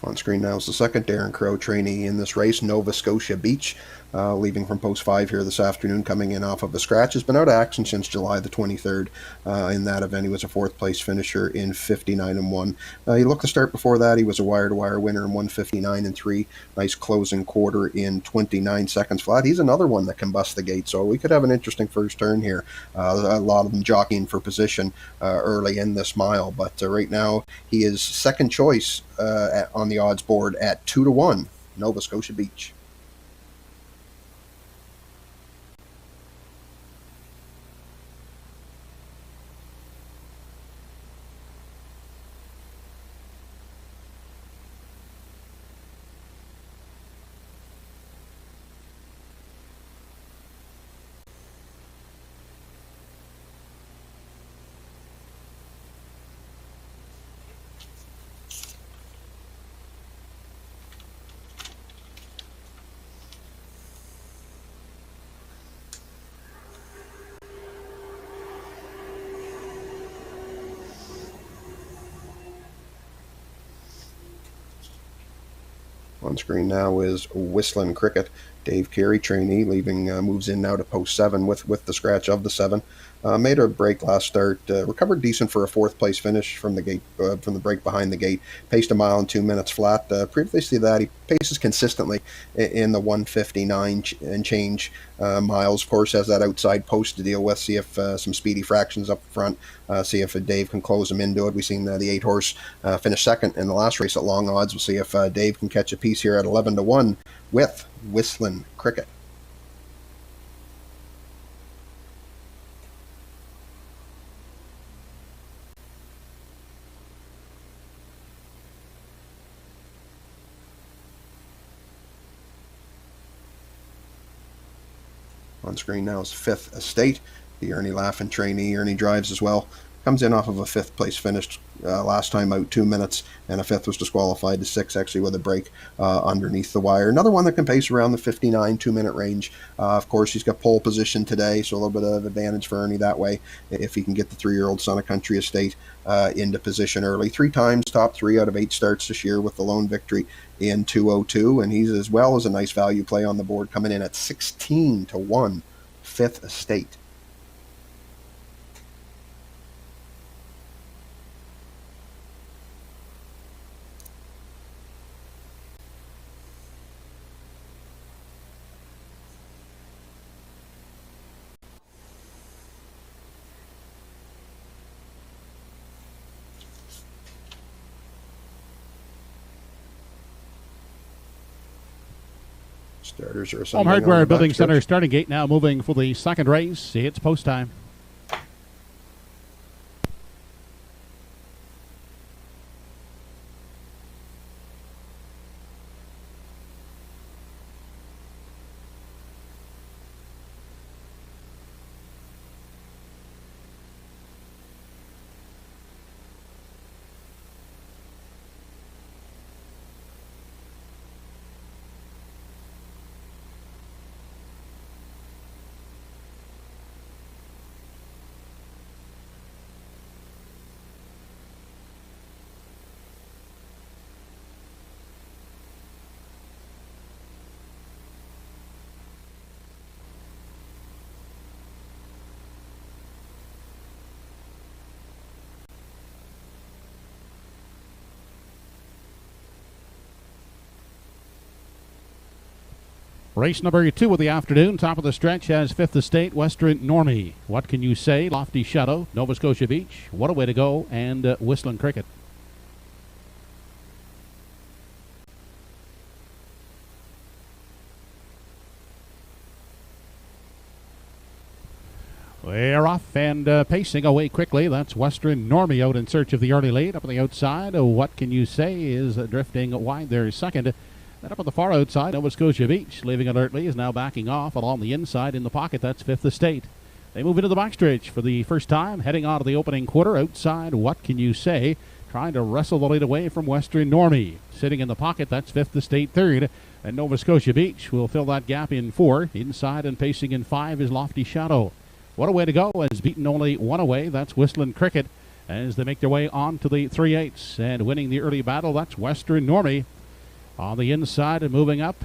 On screen now is the second Darren Crow trainee in this race, Nova Scotia Beach, leaving from post 5 here this afternoon, coming in off of a scratch. Has been out of action since July the 23rd. In that event, he was a 4th place finisher in 59-1. He looked the start before that. He was a wire-to-wire winner in 159-3. Nice closing quarter in 29 seconds flat. He's another one that can bust the gate, so we could have an interesting first turn here. A lot of them jockeying for position early in this mile, but right now he is second choice on the odds board at 2-1, Nova Scotia Beach. On screen now is Whistling Cricket. Dave Carey, trainee, moves in now to post 7 with the scratch of the 7. Made a break last start, recovered decent for a 4th place finish from the gate, from the break behind the gate. Paced a mile in 2 minutes flat. Previously to that, he paces consistently in the 1:59 and change miles. Of course, has that outside post to deal with. See if some speedy fractions up front. See if Dave can close him into it. We've seen the 8-horse finish second in the last race at long odds. We'll see if Dave can catch a piece here at 11-1 with Whistling Cricket. On screen now is Fifth Estate, the Ernie Laffin trainee. Ernie drives as well. Comes in off of a 5th place finish last time out, 2 minutes, and a 5th was disqualified to 6, actually, with a break underneath the wire. Another one that can pace around the 59 2-minute range. Of course, he's got pole position today, so a little bit of advantage for Ernie that way if he can get the 3-year-old Son of Country Estate into position early. 3 times top 3 out of 8 starts this year with the lone victory in 202, and he's as well as a nice value play on the board, coming in at 16-1, Fifth Estate. Starters are Home Hardware Building Center starting gate now moving for the second race. It's post time. Race number 2 of the afternoon. Top of the stretch has Fifth Estate, Western Normie. What Can You Say? Lofty Shadow, Nova Scotia Beach, What a Way to Go, and Whistling Cricket. They're off and pacing away quickly. That's Western Normie out in search of the early lead. Up on the outside, What Can You Say is drifting wide there second. And up on the far outside, Nova Scotia Beach, leaving alertly, is now backing off along the inside in the pocket. That's Fifth Estate. They move into the backstretch for the first time, heading on to the opening quarter. Outside, What Can You Say? Trying to wrestle the lead away from Western Normie. Sitting in the pocket, that's Fifth Estate third. And Nova Scotia Beach will fill that gap in 4. Inside and pacing in 5 is Lofty Shadow. What a Way to Go has beaten only one away. That's Whistling Cricket as they make their way on to the 3/8. And winning the early battle, that's Western Normie. On the inside and moving up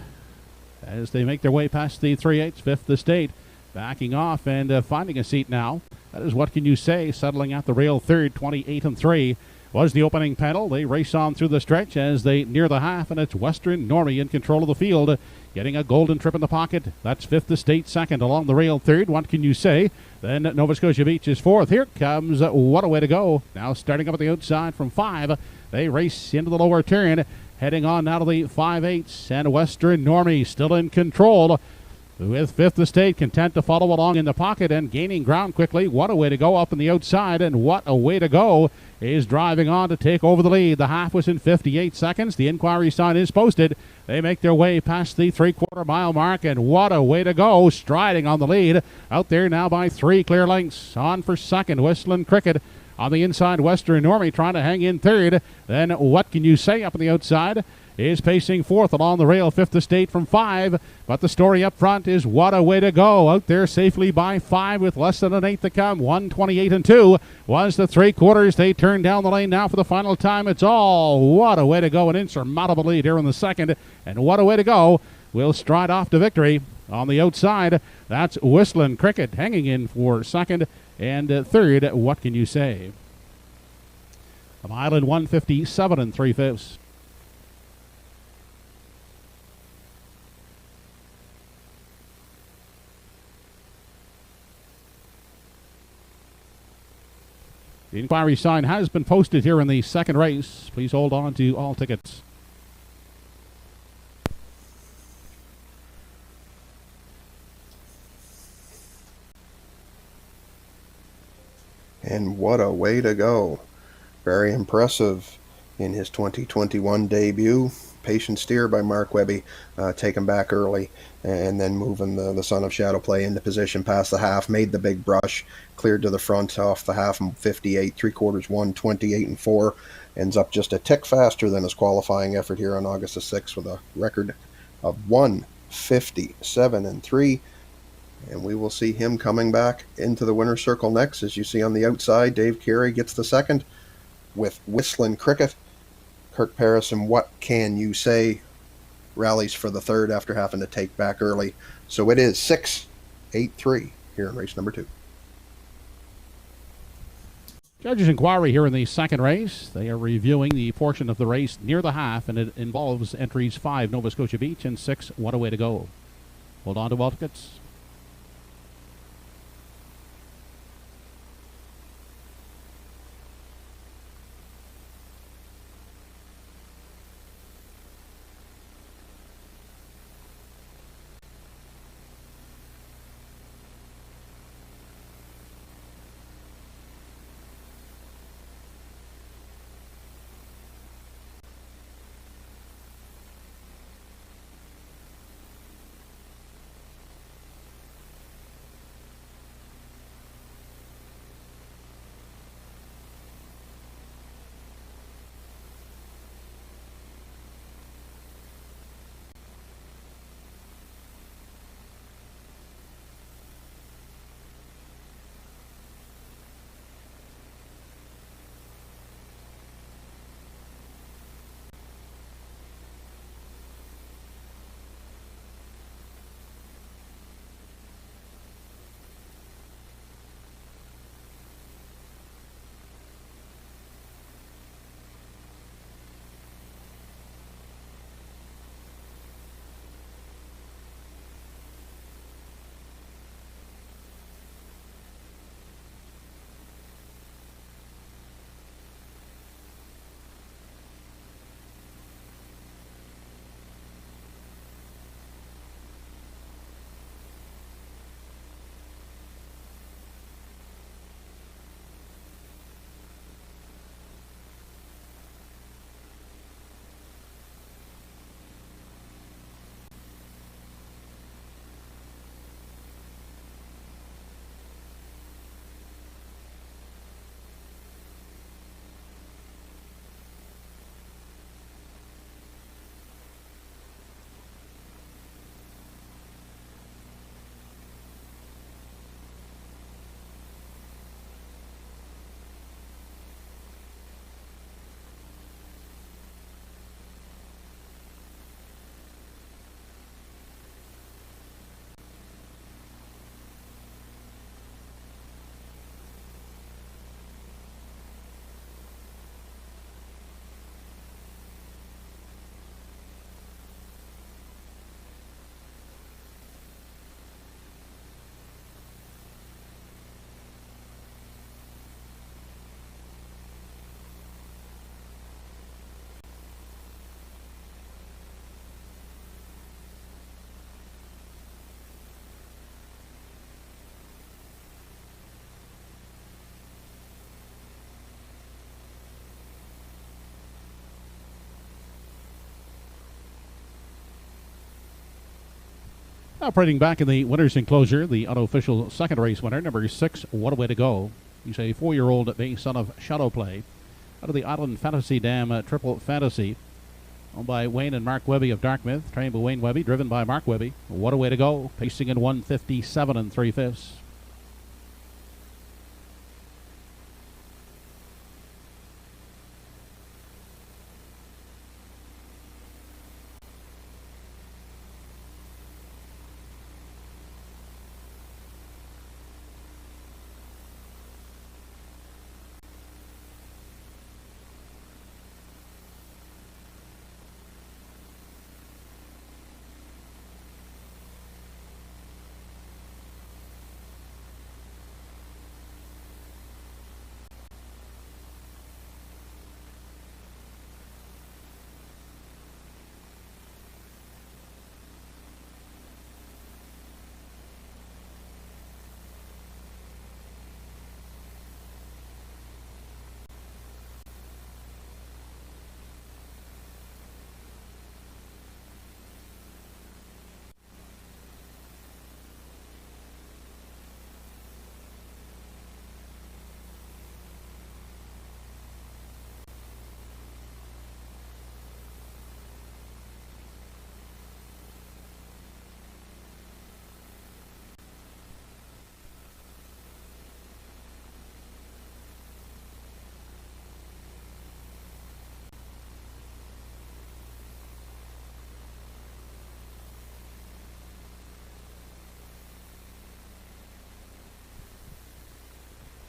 as they make their way past the 3/8, Fifth Estate backing off and finding a seat now. That is What Can You Say, settling at the rail third, 28-3. Was the opening pedal. They race on through the stretch as they near the half, and it's Western Normie in control of the field, getting a golden trip in the pocket. That's Fifth Estate second along the rail third. What Can You Say? Then Nova Scotia Beach is fourth. Here comes What a Way to Go. Now starting up at the outside from 5. They race into the lower turn. Heading on now to the 5/8, and Western Normie still in control with Fifth Estate content to follow along in the pocket and gaining ground quickly. What a Way to Go up on the outside, and What a Way to Go is driving on to take over the lead. The half was in 58 seconds. The inquiry sign is posted. They make their way past the 3/4 mile mark, and What a Way to Go striding on the lead. Out there now by 3 clear lengths. On for second, Whistling Cricket. On the inside, Western Normie trying to hang in third. Then What Can You Say up on the outside is pacing fourth along the rail, Fifth Estate from 5. But the story up front is What a Way to Go. Out there safely by 5 with less than an eighth to come. 1:28 and 2 was the 3/4. They turn down the lane now for the final time. It's all What a Way to Go. An insurmountable lead here in the second. And What a Way to Go will stride off to victory. On the outside, that's Whistling Cricket hanging in for second. And third, What Can You Say? A mile in 1:57 and 3/5. The inquiry sign has been posted here in the second race. Please hold on to all tickets. And what a way to go. Very impressive in his 2021 debut. Patient steer by Mark Webby, taken back early and then moving the Son of Shadow Play into position past the half, made the big brush, cleared to the front off the half, 58, 3/4, 1:28 and 4, ends up just a tick faster than his qualifying effort here on August the 6th with a record of 1:57 and 3. And we will see him coming back into the winner's circle next. As you see on the outside, Dave Carey gets the second with Whistling Cricket. Kirk Paris and What Can You Say rallies for the third after having to take back early. So it is 6-8-3 here in race number 2. Judges' inquiry here in the second race. They are reviewing the portion of the race near the half, and it involves entries 5 Nova Scotia Beach and 6 What a Way to Go. Hold on to all tickets. Operating back in the winner's enclosure, the unofficial second race winner, number 6, What a Way to Go. He's a 4-year-old bay son of Shadow Play out of the Island Fantasy Dam Triple Fantasy. Owned by Wayne and Mark Webby of Dartmouth. Trained by Wayne Webby, driven by Mark Webby. What a way to go. Pacing in 157 3/5.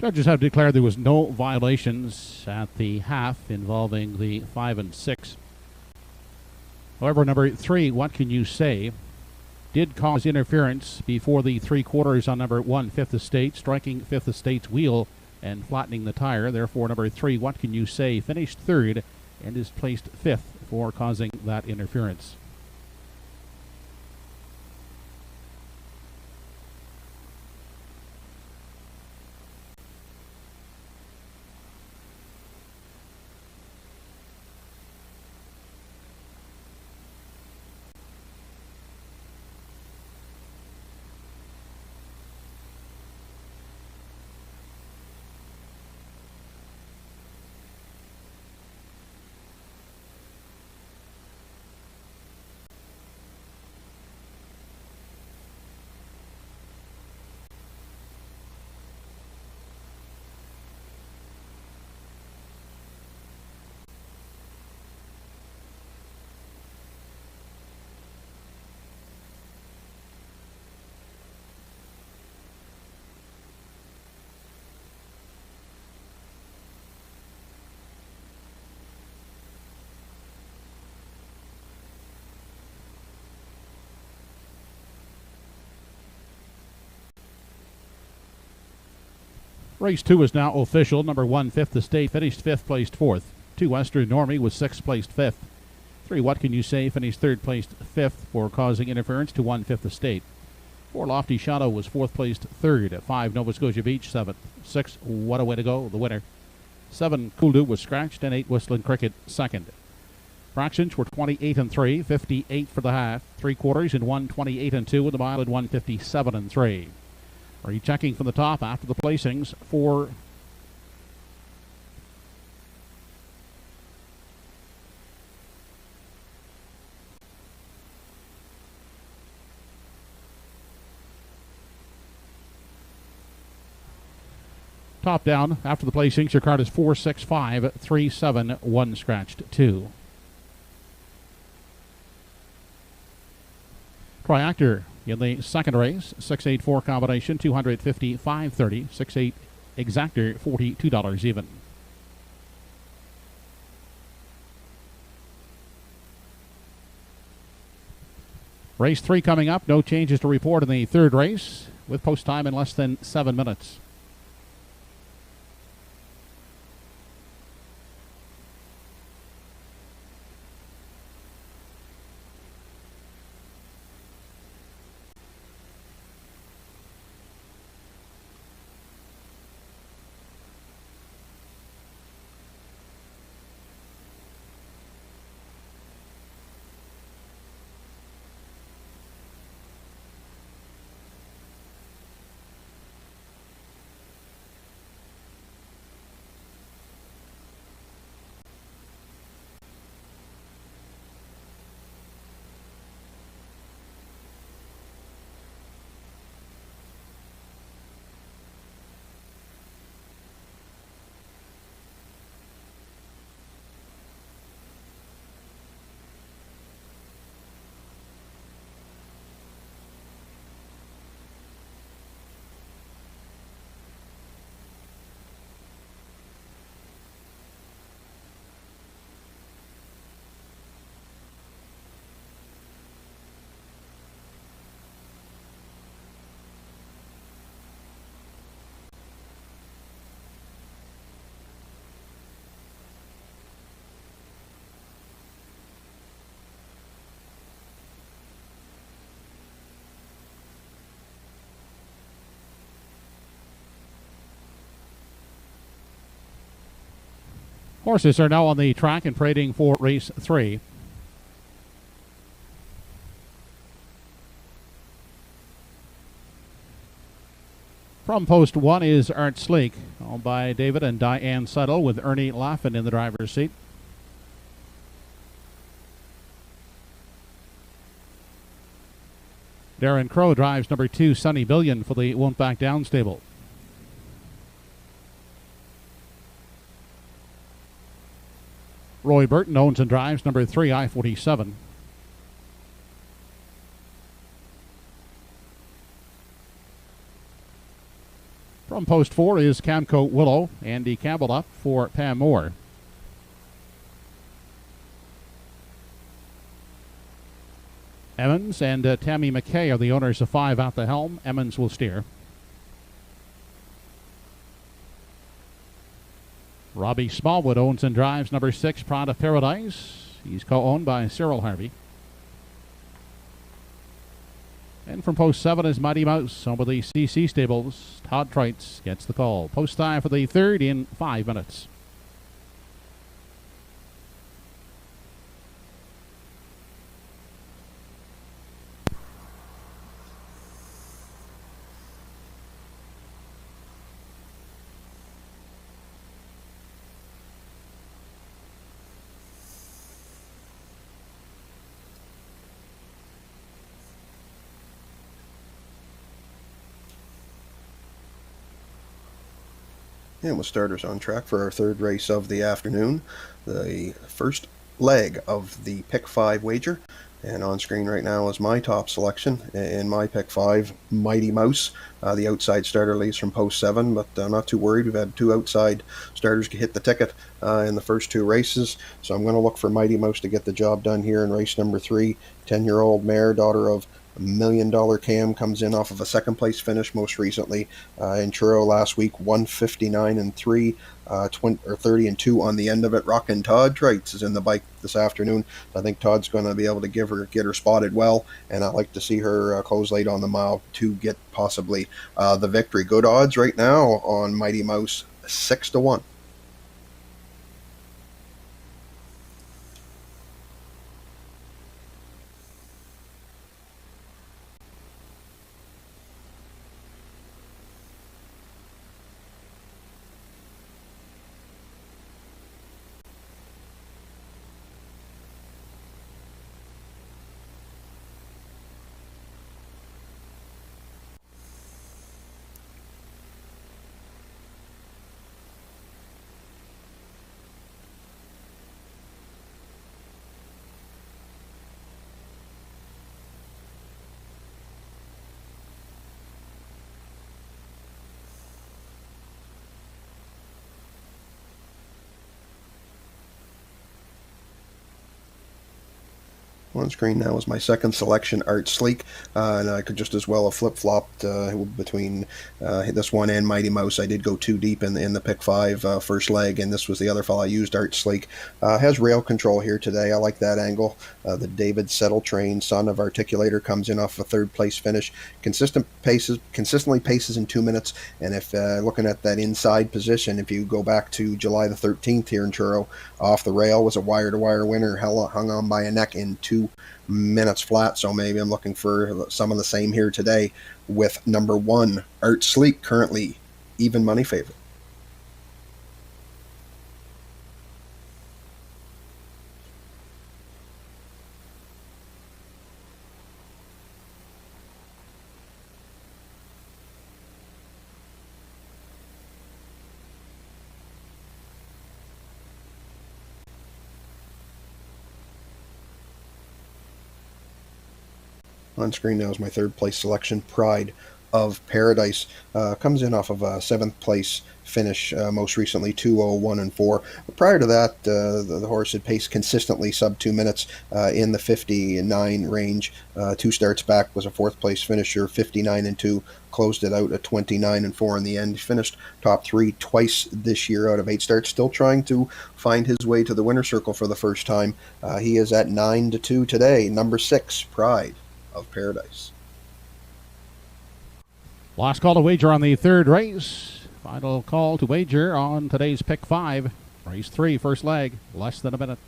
Judges have declared there was no violations at the half involving the 5 and 6. However, number 3, What Can You Say, did cause interference before the 3 quarters on number 1, Fifth Estate, striking Fifth Estate's wheel and flattening the tire. Therefore, number 3, What Can You Say, finished 3rd and is placed 5th for causing that interference. Race 2 is now official. Number 1, Fifth Estate, finished 5th, placed 4th. 2, Western Normie was 6th, placed 5th. 3, What Can You Say, finished 3rd, placed 5th for causing interference to 1, Fifth Estate. 4, Lofty Shadow was 4th, placed 3rd. 5, Nova Scotia Beach, 7th. 6, What a Way to Go, the winner. 7, Cooldo was scratched, and 8, Whistling Cricket, 2nd. Fractions were 28 and 3, 58 for the half, 3 quarters in 128 and 2, and the mile in 157 and 3. Rechecking from the top after the placings for top down after the placings. Your card is 4, 6, 5, 3, 7, 1 scratched 2. Triactor in the second race, 684 combination, 255.30, 68 exactor, $42 even. Race 3 coming up. No changes to report in the third race, with post time in less than 7 minutes. Horses are now on the track and parading for race 3. From post 1 is Art Sleek, owned by David and Diane Settle, with Ernie Laffin in the driver's seat. Darren Crow drives number 2, Sunny Billion, for the Won't Back Down stable. Roy Burton owns and drives number 3, I-47. From post 4 is Camco Willow, Andy Campbell up for Pam Moore. Emmons and Tammy McKay are the owners of 5 at the helm. Emmons will steer. Robbie Smallwood owns and drives number 6, Pride of Paradise. He's co-owned by Cyril Harvey. And from post 7 is Mighty Mouse, over the CC stables. Todd Treitz gets the call. Post time for the 3rd in 5 minutes. And with starters on track for our 3rd race of the afternoon, the first leg of the pick 5 wager. And on screen right now is my top selection in my pick 5, Mighty Mouse. The outside starter leaves from post 7, but I'm not too worried. We've had 2 outside starters hit the ticket in the first 2 races. So I'm going to look for Mighty Mouse to get the job done here in race number 3. 10-year-old mare, daughter of $1 million Cam, comes in off of a 2nd place finish most recently in Truro last week, 159-3, 30-2 on the end of it. Rockin' Todd Treitz is in the bike this afternoon. I think Todd's going to be able to get her spotted well, and I'd like to see her close late on the mile to get possibly the victory. Good odds right now on Mighty Mouse, 6-1. On screen now is my 2nd selection, Art Sleek, and I could just as well have flip-flopped between this one and Mighty Mouse. I did go too deep in the pick 5 first leg, and this was the other fella I used, Art Sleek. Has rail control here today. I like that angle. The David Settle train, son of Articulator, comes in off a 3rd place finish. Consistently paces in 2 minutes, and if looking at that inside position, if you go back to July the 13th here in Truro, off the rail was a wire-to-wire winner, hung on by a neck in 2 minutes flat. So maybe I'm looking for some of the same here today with number 1, Art Sleek, currently even money favorite. On screen now is my 3rd place selection, Pride of Paradise. Comes in off of a 7th place finish most recently, 2:01-4. Prior to that, the horse had paced consistently sub 2 minutes in the 59 range. 2 starts back was a 4th place finisher, 59-2. Closed it out at 29-4 in the end. He finished top 3 twice this year out of 8 starts. Still trying to find his way to the winner's circle for the first time. He is at 9-2 today. Number 6, Pride of Paradise. Last call to wager on the 3rd race. Final call to wager on today's pick 5. Race 3, first leg, less than a minute.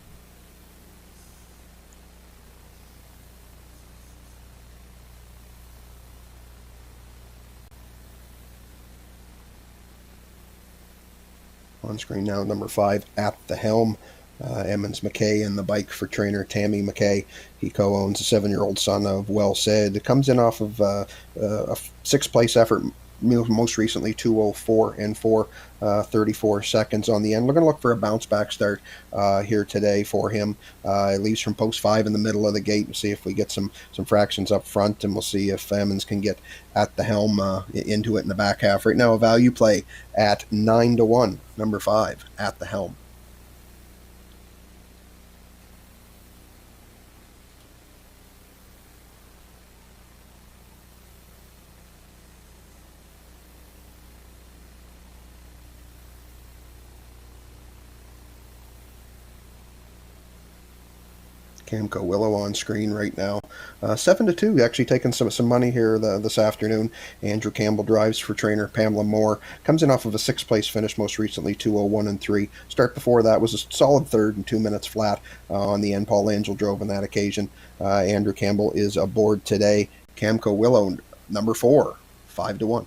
On screen now, number 5, At the Helm. Emmons McKay in the bike for trainer Tammy McKay. He co-owns a 7-year-old son of Well Said. It comes in off of a 6th place effort, most recently 2:04 and 34 seconds on the end. We're going to look for a bounce back start here today for him. It leaves from post 5 in the middle of the gate. We'll see if we get some fractions up front, and we'll see if Emmons can get At the Helm into it in the back half. Right now, a value play at 9-1, number 5, At the Helm. Camco Willow on screen right now. 7-2, actually taking some money here this afternoon. Andrew Campbell drives for trainer Pamela Moore. Comes in off of a 6th place finish, most recently 2:01 and 3. Start before that was a solid third and 2 minutes flat on the end. Paul Angel drove on that occasion. Andrew Campbell is aboard today. Camco Willow, number 4, 5-1.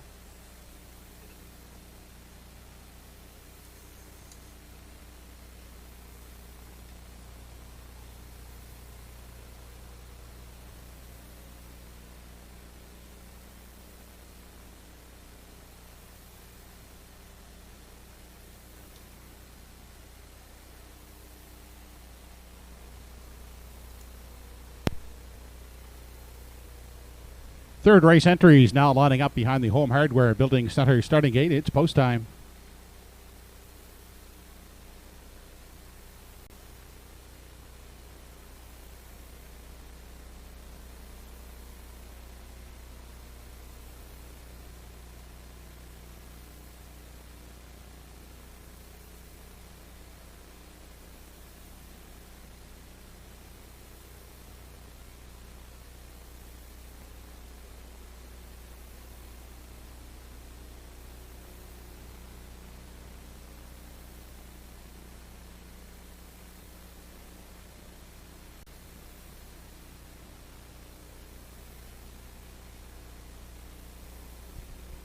Third race entries now lining up behind the Home Hardware Building Center starting gate. It's post time.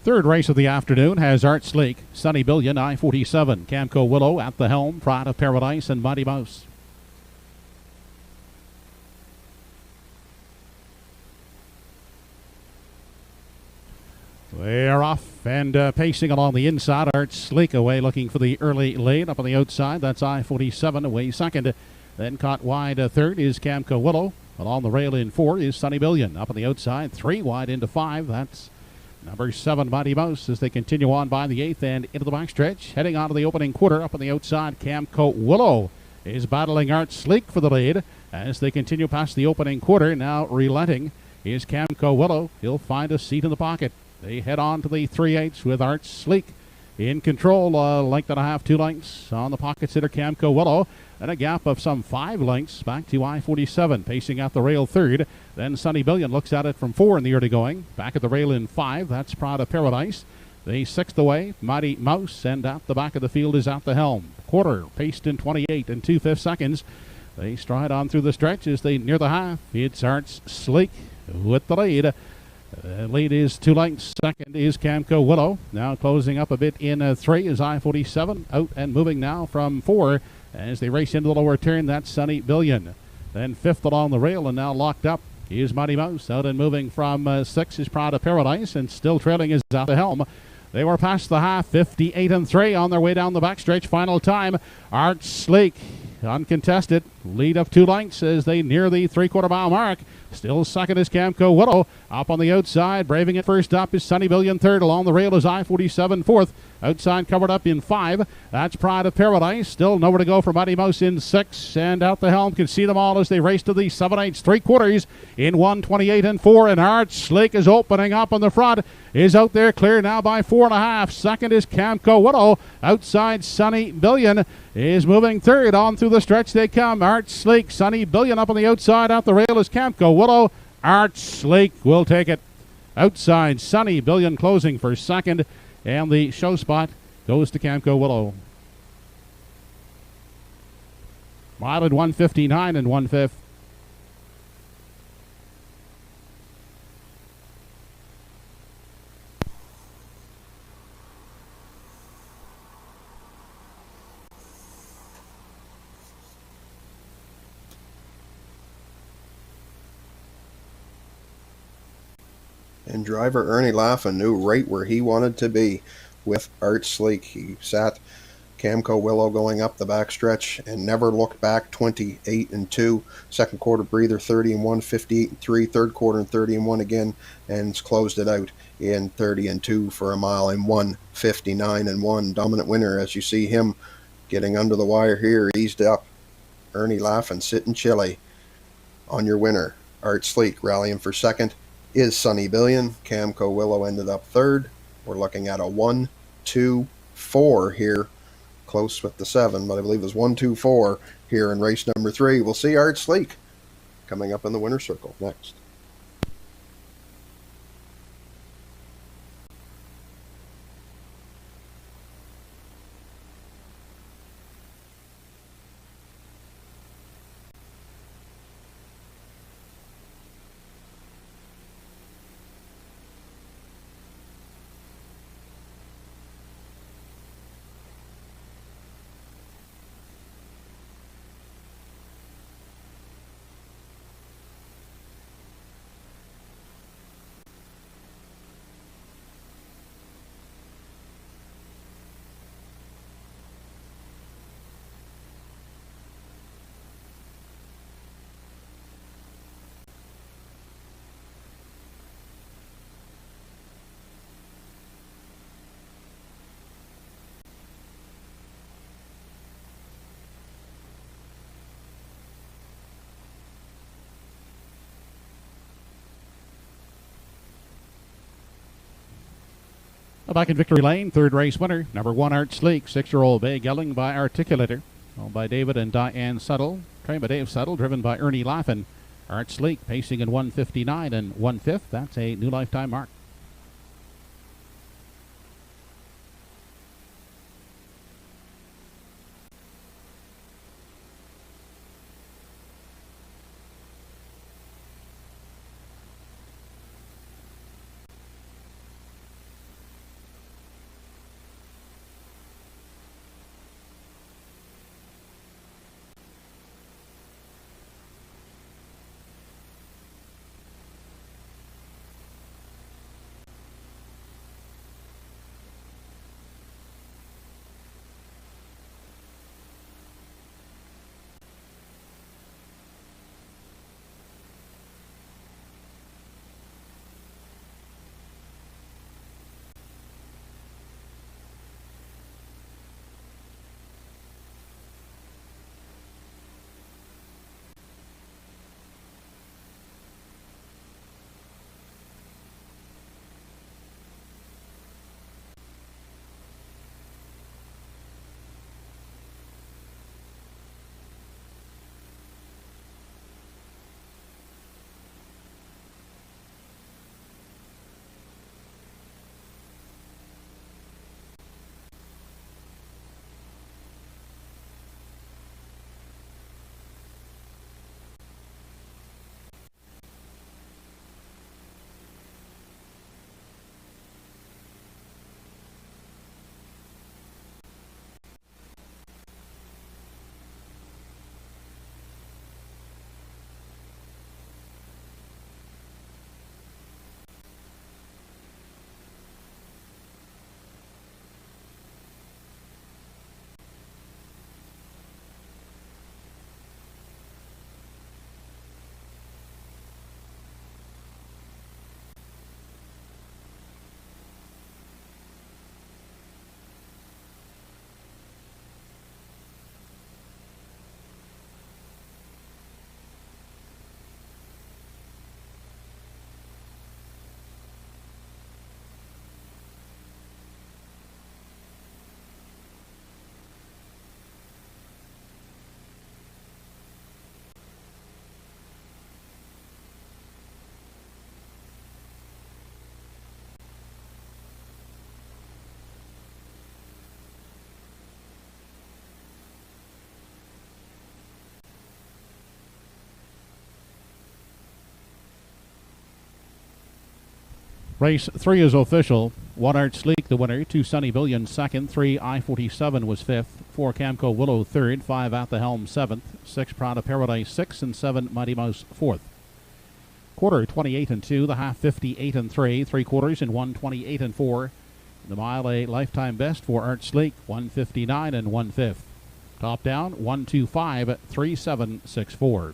Third race of the afternoon has Art Sleek, Sunny Billion, I-47, Camco Willow, At the Helm, Pride of Paradise, and Mighty Mouse. They are off and pacing along the inside. Art Sleek away looking for the early lead. Up on the outside, that's I-47 away second. Then caught wide third is Camco Willow. Along the rail in 4 is Sunny Billion. Up on the outside, 3 wide into 5. That's number 7, Mighty Mouse, as they continue on by the 8th and into the backstretch. Heading on to the opening quarter. Up on the outside, Camco Willow is battling Art Sleek for the lead as they continue past the opening quarter. Now relenting is Camco Willow. He'll find a seat in the pocket. They head on to the 3/8 with Art Sleek in control. Length and a half, 2 lengths on the pocket sitter Camco Willow, and a gap of some 5 lengths back to I-47, pacing out the rail third. Then Sunny Billion looks at it from 4 in the early going. Back at the rail in 5, that's Pride of Paradise. The 6th away, Mighty Mouse, and at the back of the field is At the Helm. Quarter paced in 28 and 2/5 seconds. They stride on through the stretch as they near the half. It's Art Sleek with the lead. Lead is 2 lengths. Second is Camco Willow. Now closing up a bit in 3 is I-47. Out and moving now from 4 as they race into the lower turn. That's Sunny Billion. Then 5th along the rail and now locked up is Mighty Mouse. Out and moving from 6 is Pride of Paradise, and still trailing is At the Helm. They were past the half, 58 and 3 on their way down the backstretch. Final time, Art Sleek uncontested. Lead of 2 lengths as they near the 3/4 mile mark. Still second is Camco Willow. Up on the outside, braving it first up is Sunny Billion. Third along the rail is I-47 fourth. Outside covered up in 5. That's Pride of Paradise. Still nowhere to go for Mighty Mouse in 6. And At the Helm can see them all as they race to the 7/8 3/4 in 1:28 and 4. And Art Sleek is opening up on the front. Is out there clear now by 4.5. Second is Camco Willow. Outside Sunny Billion is moving third. On through the stretch they come. Art Sleek, Sunny Billion up on the outside. Out the rail is Camco Willow. Art Sleek will take it. Outside Sunny Billion closing for second. And the show spot goes to Camco Willow. Mile at 1:59 and 1/5. And driver Ernie Laffin knew right where he wanted to be with Art Sleek. He sat Camco Willow going up the backstretch and never looked back. 28 and 2. Second quarter breather 30 and 1, 58 and 3. Third quarter and 30 and 1 again, and closed it out in 30 and 2 for a mile in 1:59 and 1. Dominant winner as you see him getting under the wire here, eased up. Ernie Laffin sitting chilly. On your winner, Art Sleek. Rallying for second is Sonny Billion. Camco Willow ended up third. We're looking at a 1-2-4 here. Close with the 7, but I believe it was 1-2-4 here in race number 3. We'll see Art Sleek coming up in the winner's circle next. Back in victory lane, third race winner, number 1 Art Sleek, 6-year-old bay gelding by Articulator, owned by David and Diane Settle, trained by Dave Settle, driven by Ernie Laffin. Art Sleek pacing in 1:59 and 1/5. That's a new lifetime mark. Race 3 is official. 1 Art Sleek, the winner. 2 Sunny Billion, second. 3 I-47 was fifth. 4 Camco Willow, third. 5 At the Helm, seventh. 6 Prada Paradise, sixth. And 7 Mighty Mouse, fourth. Quarter, 28 and 2. The half, 58 and 3. 3 quarters and 1, 28 and 4. The mile, a lifetime best for Art Sleek, 159 and 1/5. Top down, 125, 3764.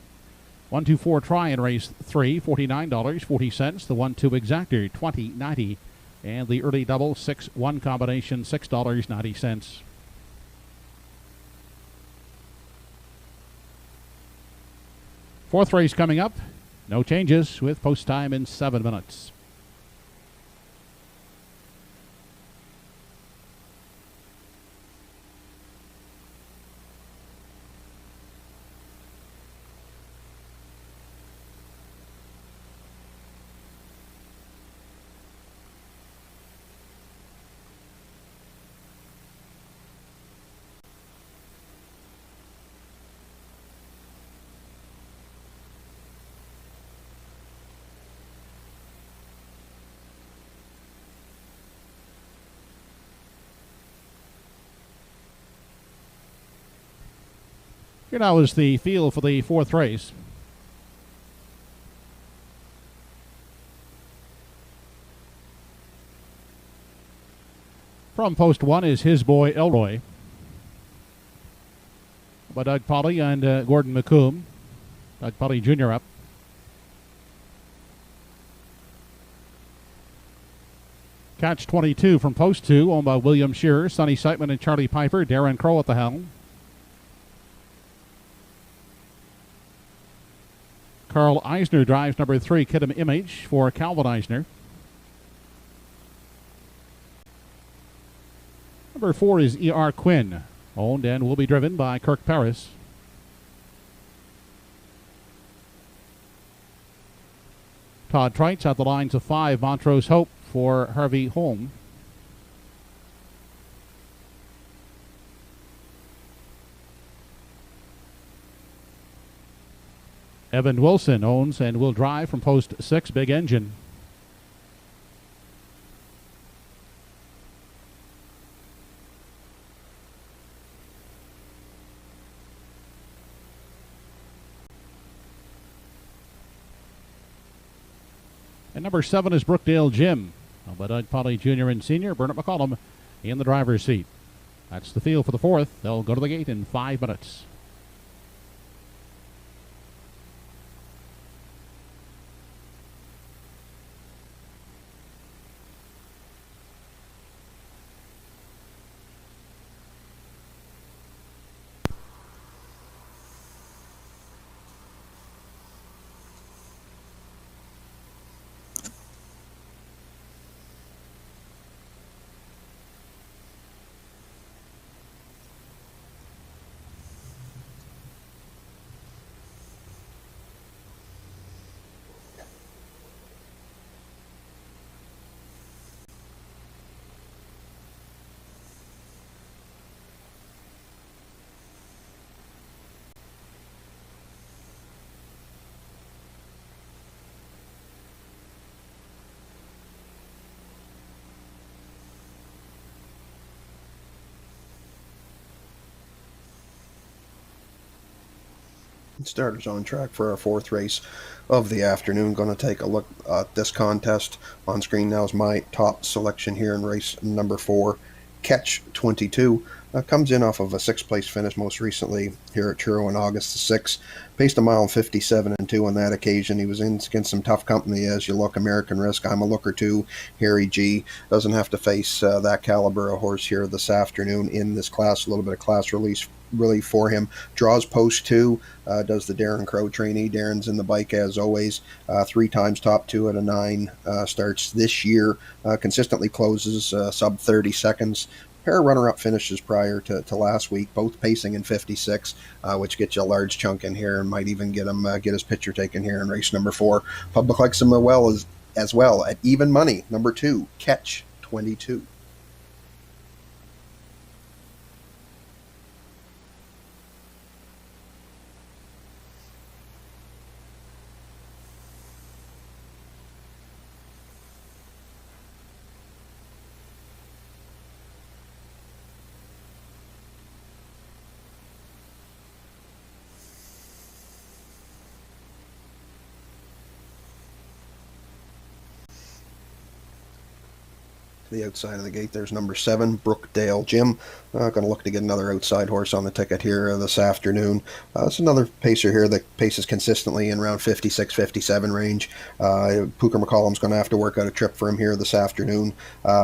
124 try in race 3, $49.40. The 1-2 exactor, $20.90. And the early double 6-1 combination, $6.90. Fourth race coming up. No changes with post time in 7 minutes. Here now is the field for the fourth race. From post 1 is His Boy Elroy by Doug Polly and Gordon McComb. Doug Polly Jr. up. Catch 22 from post 2, owned by William Shearer, Sonny Siteman and Charlie Piper. Darren Crow at the helm. Carl Eisner drives number 3, Kidam Image, for Calvin Eisner. Number 4 is E.R. Quinn, owned and will be driven by Kirk Paris. Todd Treitz at the lines of 5, Montrose Hope for Harvey Holm. Evan Wilson owns and will drive from post 6, Big Engine. And number 7 is Brookdale Jim, by Doug Polly Jr. and Sr., Bernard McCollum in the driver's seat. That's the field for the fourth. They'll go to the gate in 5 minutes. Starters on track for our fourth race of the afternoon. Going to take a look at this contest. On screen now is my top selection here in race number 4, Catch 22. Comes in off of a 6th place finish most recently here at Truro on August the 6th. Paced a mile 57 and 2 on that occasion. He was in against some tough company as you look. American Risk, I'm a Looker Too, Harry G. Doesn't have to face that caliber of horse here this afternoon in this class. A little bit of class release really for him. Draws post 2, does the Darren Crow trainee. Darren's in the bike as always. 3 times top 2 at a 9. Starts this year. Consistently closes sub 30 seconds. Pair of runner-up finishes prior to last week, both pacing in 56, which gets you a large chunk in here and might even get him get his picture taken here in race number 4. Public likes him as well at even money. Number 2, Catch 22. The outside of the gate, there's number 7, Brookdale Jim. Going to look to get another outside horse on the ticket here this afternoon. It's another pacer here that paces consistently in around 56, 57 range. Pooker McCollum's going to have to work out a trip for him here this afternoon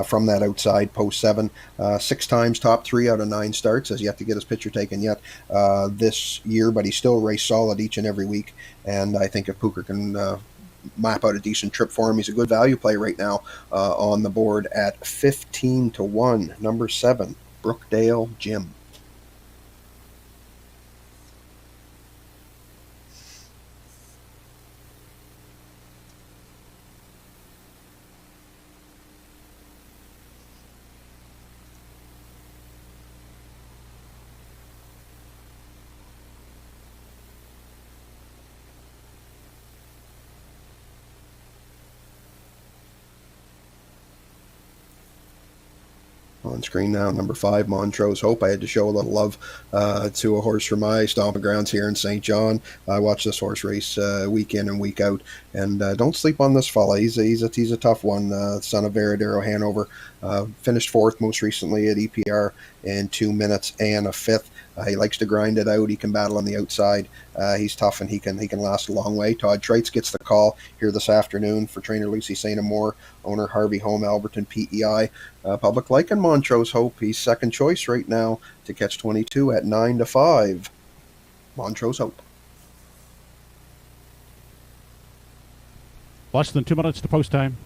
from that outside, post 7. 6 times top 3 out of 9 starts. Has yet to get his picture taken yet this year, but he's still race solid each and every week. And I think if Pooker can map out a decent trip for him, he's a good value play right now on the board at 15 to 1. Number 7, Brookdale Jim. On screen now, number 5, Montrose Hope. I had to show a little love to a horse from my stomping grounds here in St. John. I watch this horse race week in and week out, and don't sleep on this fella. He's a tough one. Son of Veradero Hanover. Finished 4th most recently at EPR in 2 minutes and a 5th. He likes to grind it out. He can battle on the outside. He's tough, and he can last a long way. Todd Treitz gets the call here this afternoon for trainer Lucy St. Amour, owner Harvey Home, Alberton PEI. Public liking Montrose Hope. He's second choice right now to catch 22 at 9 to 5. Montrose Hope. Less than 2 minutes to post time.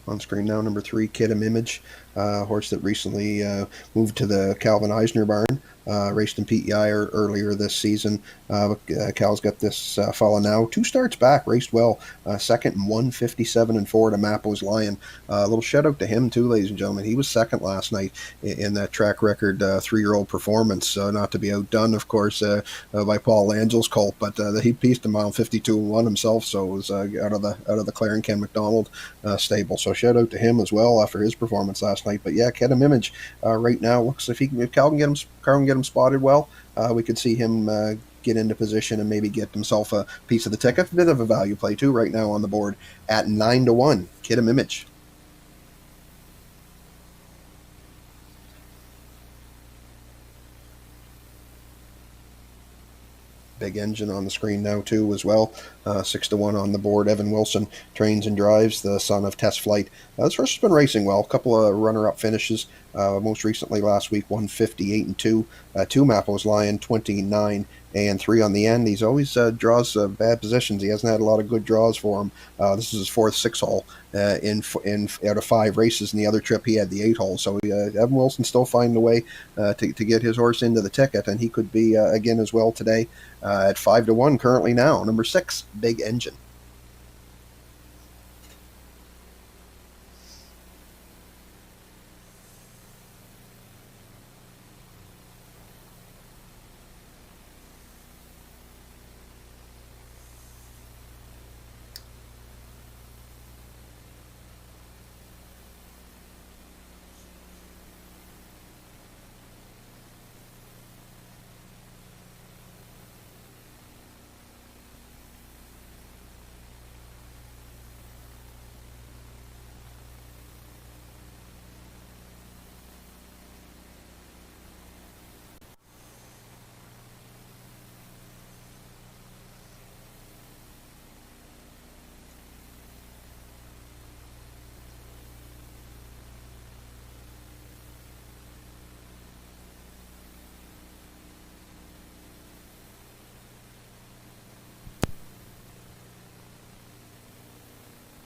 On screen now, number 3, Kidam Image, horse that recently moved to the Calvin Eisner barn, raced in PEI earlier this season. Cal's got this fella now 2 starts back, raced well, second in 157 and 4 to Mappo's Lion. A little shout out to him too, ladies and gentlemen. He was second last night in that track record 3-year-old performance, not to be outdone, of course, by Paul Langel's colt, but he pieced him on 52 and 1 himself, so it was out of the Clare and Ken McDonald stable. So shout out to him as well after his performance last night. But yeah, Kidam Image right now looks if Cal can get him spotted well, we could see him get into position and maybe get himself a piece of the ticket. A bit of a value play too right now on the board at 9 to 1. Kidam Image. Big Engine on the screen now too as well. 6 to 1 on the board. Evan Wilson trains and drives, the son of Test Flight. This horse has been racing well. A couple of runner-up finishes. Most recently last week, 158 and 2. 2 Mappo's Lion, 29 and 3 on the end. He's always draws bad positions. He hasn't had a lot of good draws for him. This is his 4th 6-hole in out of 5 races. In the other trip, he had the 8-hole. So Evan Wilson still finding a way to get his horse into the ticket, and he could be again as well today at 5 to 1 currently now. Number 6, Big Engine.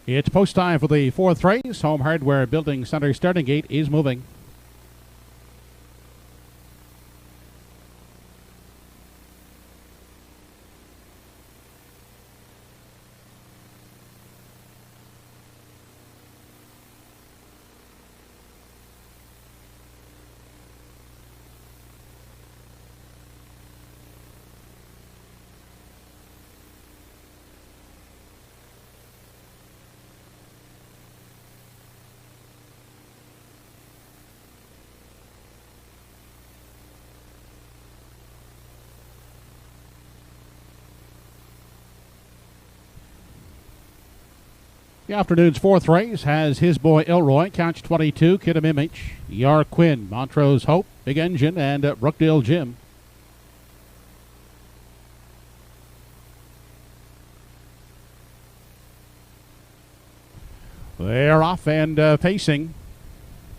It's post time for the 4th race. Home Hardware Building Center starting gate is moving. The afternoon's fourth race has His Boy Elroy, Catch 22, Kid Image, Yar Quinn, Montrose Hope, Big Engine, and Brookdale Jim. They're off and pacing.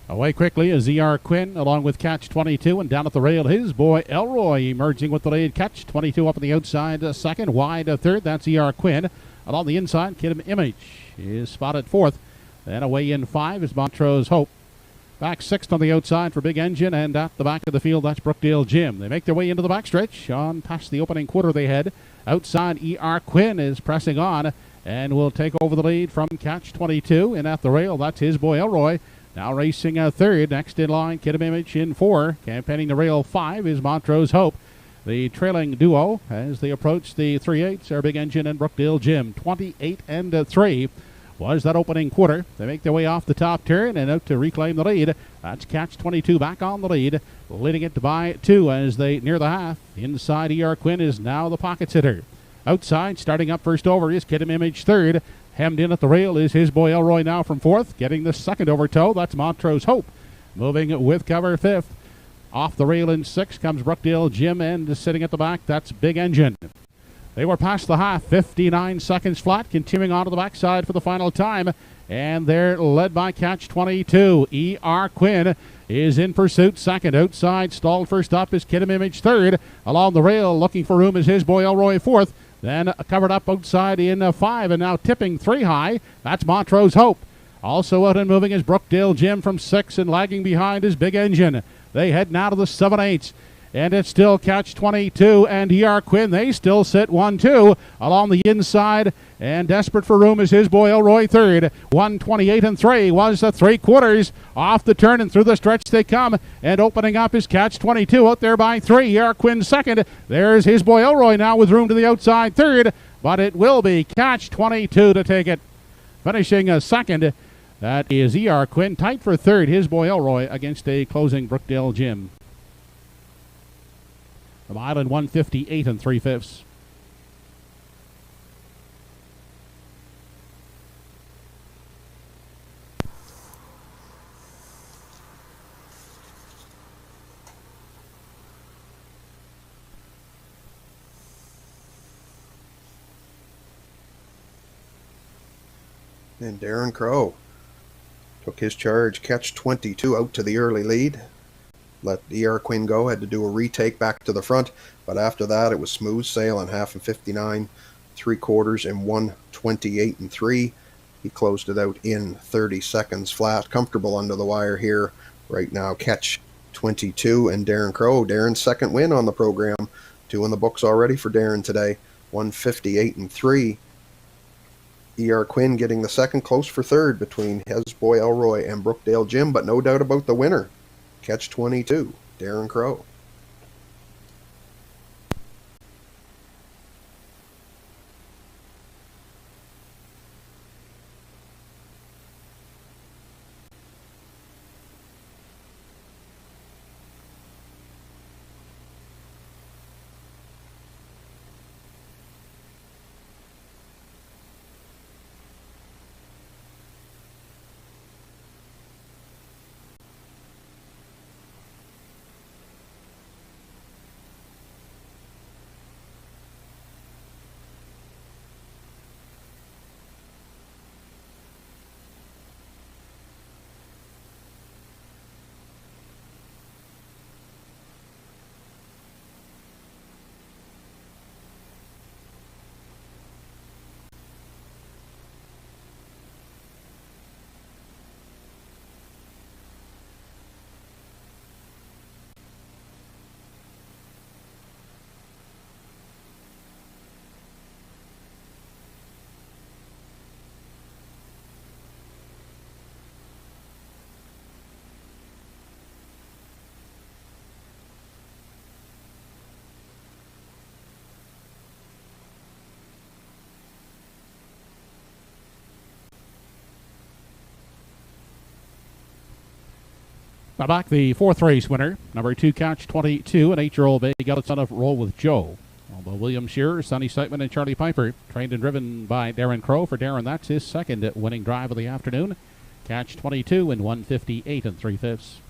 Away quickly is ZR Quinn along with Catch 22, and down at the rail, His Boy Elroy emerging with the lead. Catch 22 up on the outside, second, wide third. That's ZR Quinn. Along the inside, Kid Image is spotted fourth. Then away in five is Montrose Hope. Back sixth on the outside for Big Engine, and at the back of the field, that's Brookdale Jim. They make their way into the backstretch. On past the opening quarter they head. Outside, ER Quinn is pressing on and will take over the lead from Catch 22. And at the rail, that's His Boy Elroy. Now racing third. Next in line, Kid Image in four. Campaigning the rail five is Montrose Hope. The trailing duo as they approach the 3/8 are Big Engine and Brookdale Jim. 28 and 3 was that opening quarter. They make their way off the top turn and out to reclaim the lead. That's Catch 22 back on the lead, leading it by 2 as they near the half. Inside, ER Quinn is now the pocket sitter. Outside, starting up first over is Kid Image third. Hemmed in at the rail is His Boy Elroy now from fourth. Getting the second over toe, that's Montrose Hope. Moving with cover fifth. Off the rail in sixth comes Brookdale Jim, and sitting at the back, that's Big Engine. They were past the half, 59 seconds flat, continuing on to the backside for the final time, and they're led by Catch 22. ER Quinn is in pursuit second. Outside, stalled first up is Kid Image third. Along the rail, looking for room is His Boy Elroy fourth. Then covered up outside in five, and now tipping three high, that's Montrose Hope. Also out and moving is Brookdale Jim from six, and lagging behind is Big Engine. They head now to the 7/8, and it's still Catch 22 and ER Quinn. They still sit 1-2 along the inside, and desperate for room is His Boy Elroy third. 1:28 and 3 was the 3/4. Off the turn and through the stretch they come, and opening up is Catch 22 out there by 3. ER Quinn second. There's His Boy Elroy now with room to the outside third, but it will be Catch 22 to take it. Finishing second, that is ER Quinn. Tight for third, His Boy Elroy against a closing Brookdale Jim. The mile in 1:58 and 3/5. And Darren Crow took his charge. Catch 22 out to the early lead. Let ER Quinn go. Had to do a retake back to the front. But after that, it was smooth sailing. Half and 59, 3/4 in 1:28 and 3. He closed it out in 30 seconds flat. Comfortable under the wire here right now. Catch 22 and Darren Crow. Darren's second win on the program. 2 in the books already for Darren today. 1:58 and 3. ER Quinn getting the second, close for third between His Boy Elroy and Brookdale Jim, but no doubt about the winner. Catch 22, Darren Crow. Now back the fourth race winner, number 2 Catch 22, an 8-year-old bay gelded son of Roll with Joe. Although William Shearer, Sonny Siteman, and Charlie Piper, trained and driven by Darren Crow. For Darren, that's his second winning drive of the afternoon. Catch 22 in 1:58 3/5.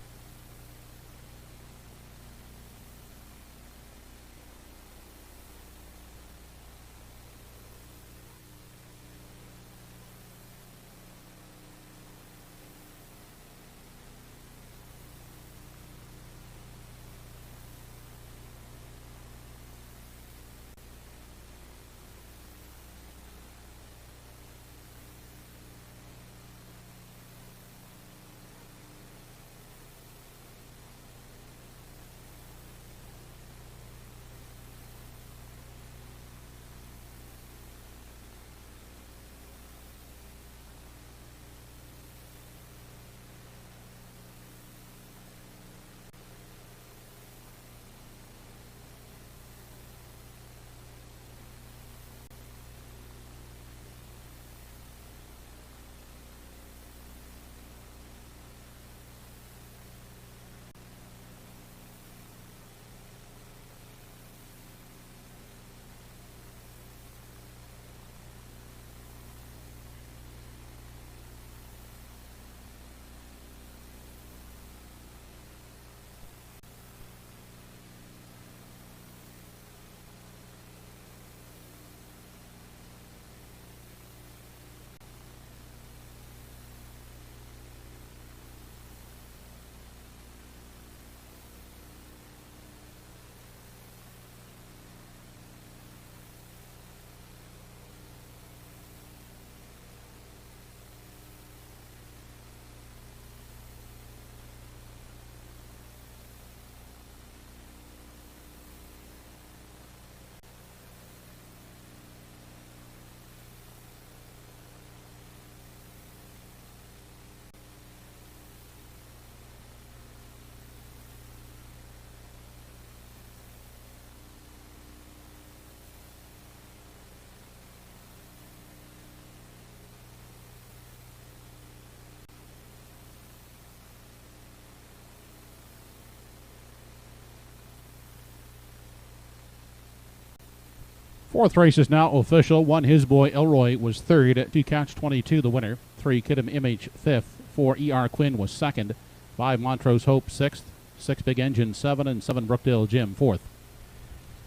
Fourth race is now official. 1 His Boy Elroy was third. 2 Catch 22 the winner. 3 Kidham Image fifth. 4 ER Quinn was second. 5 Montrose Hope sixth. 6 Big Engine 7 and 7 Brookdale Jim fourth.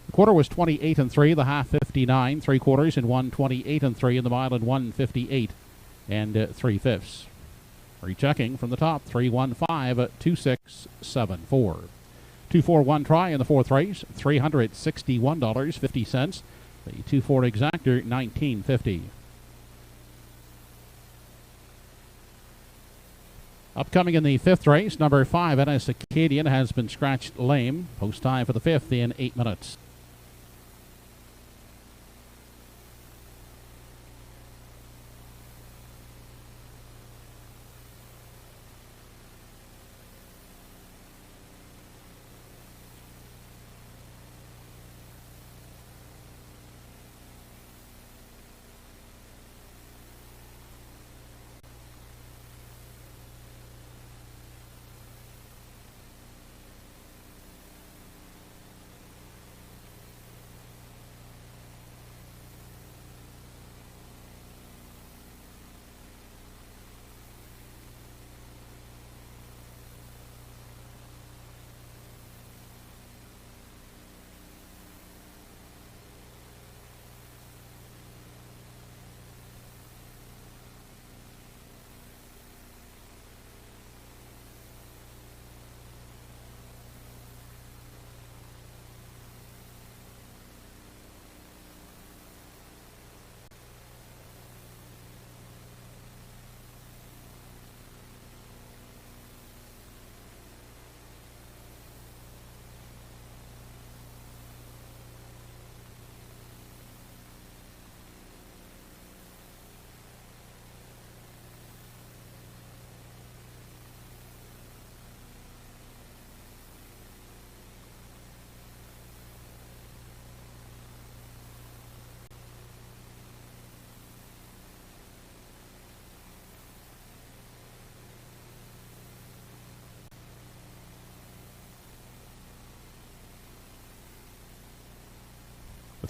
The quarter was 28 3. The half 59. 3 quarters in 1:28 3. In the mile in 1:58 3/5. Rechecking from the top. 3:15 2674. 2-4-1 try in the fourth race. $361.50. The 2-4 exactor, $19.50. Upcoming in the fifth race, number 5, NS Acadian, has been scratched lame. Post time for the fifth in 8 minutes.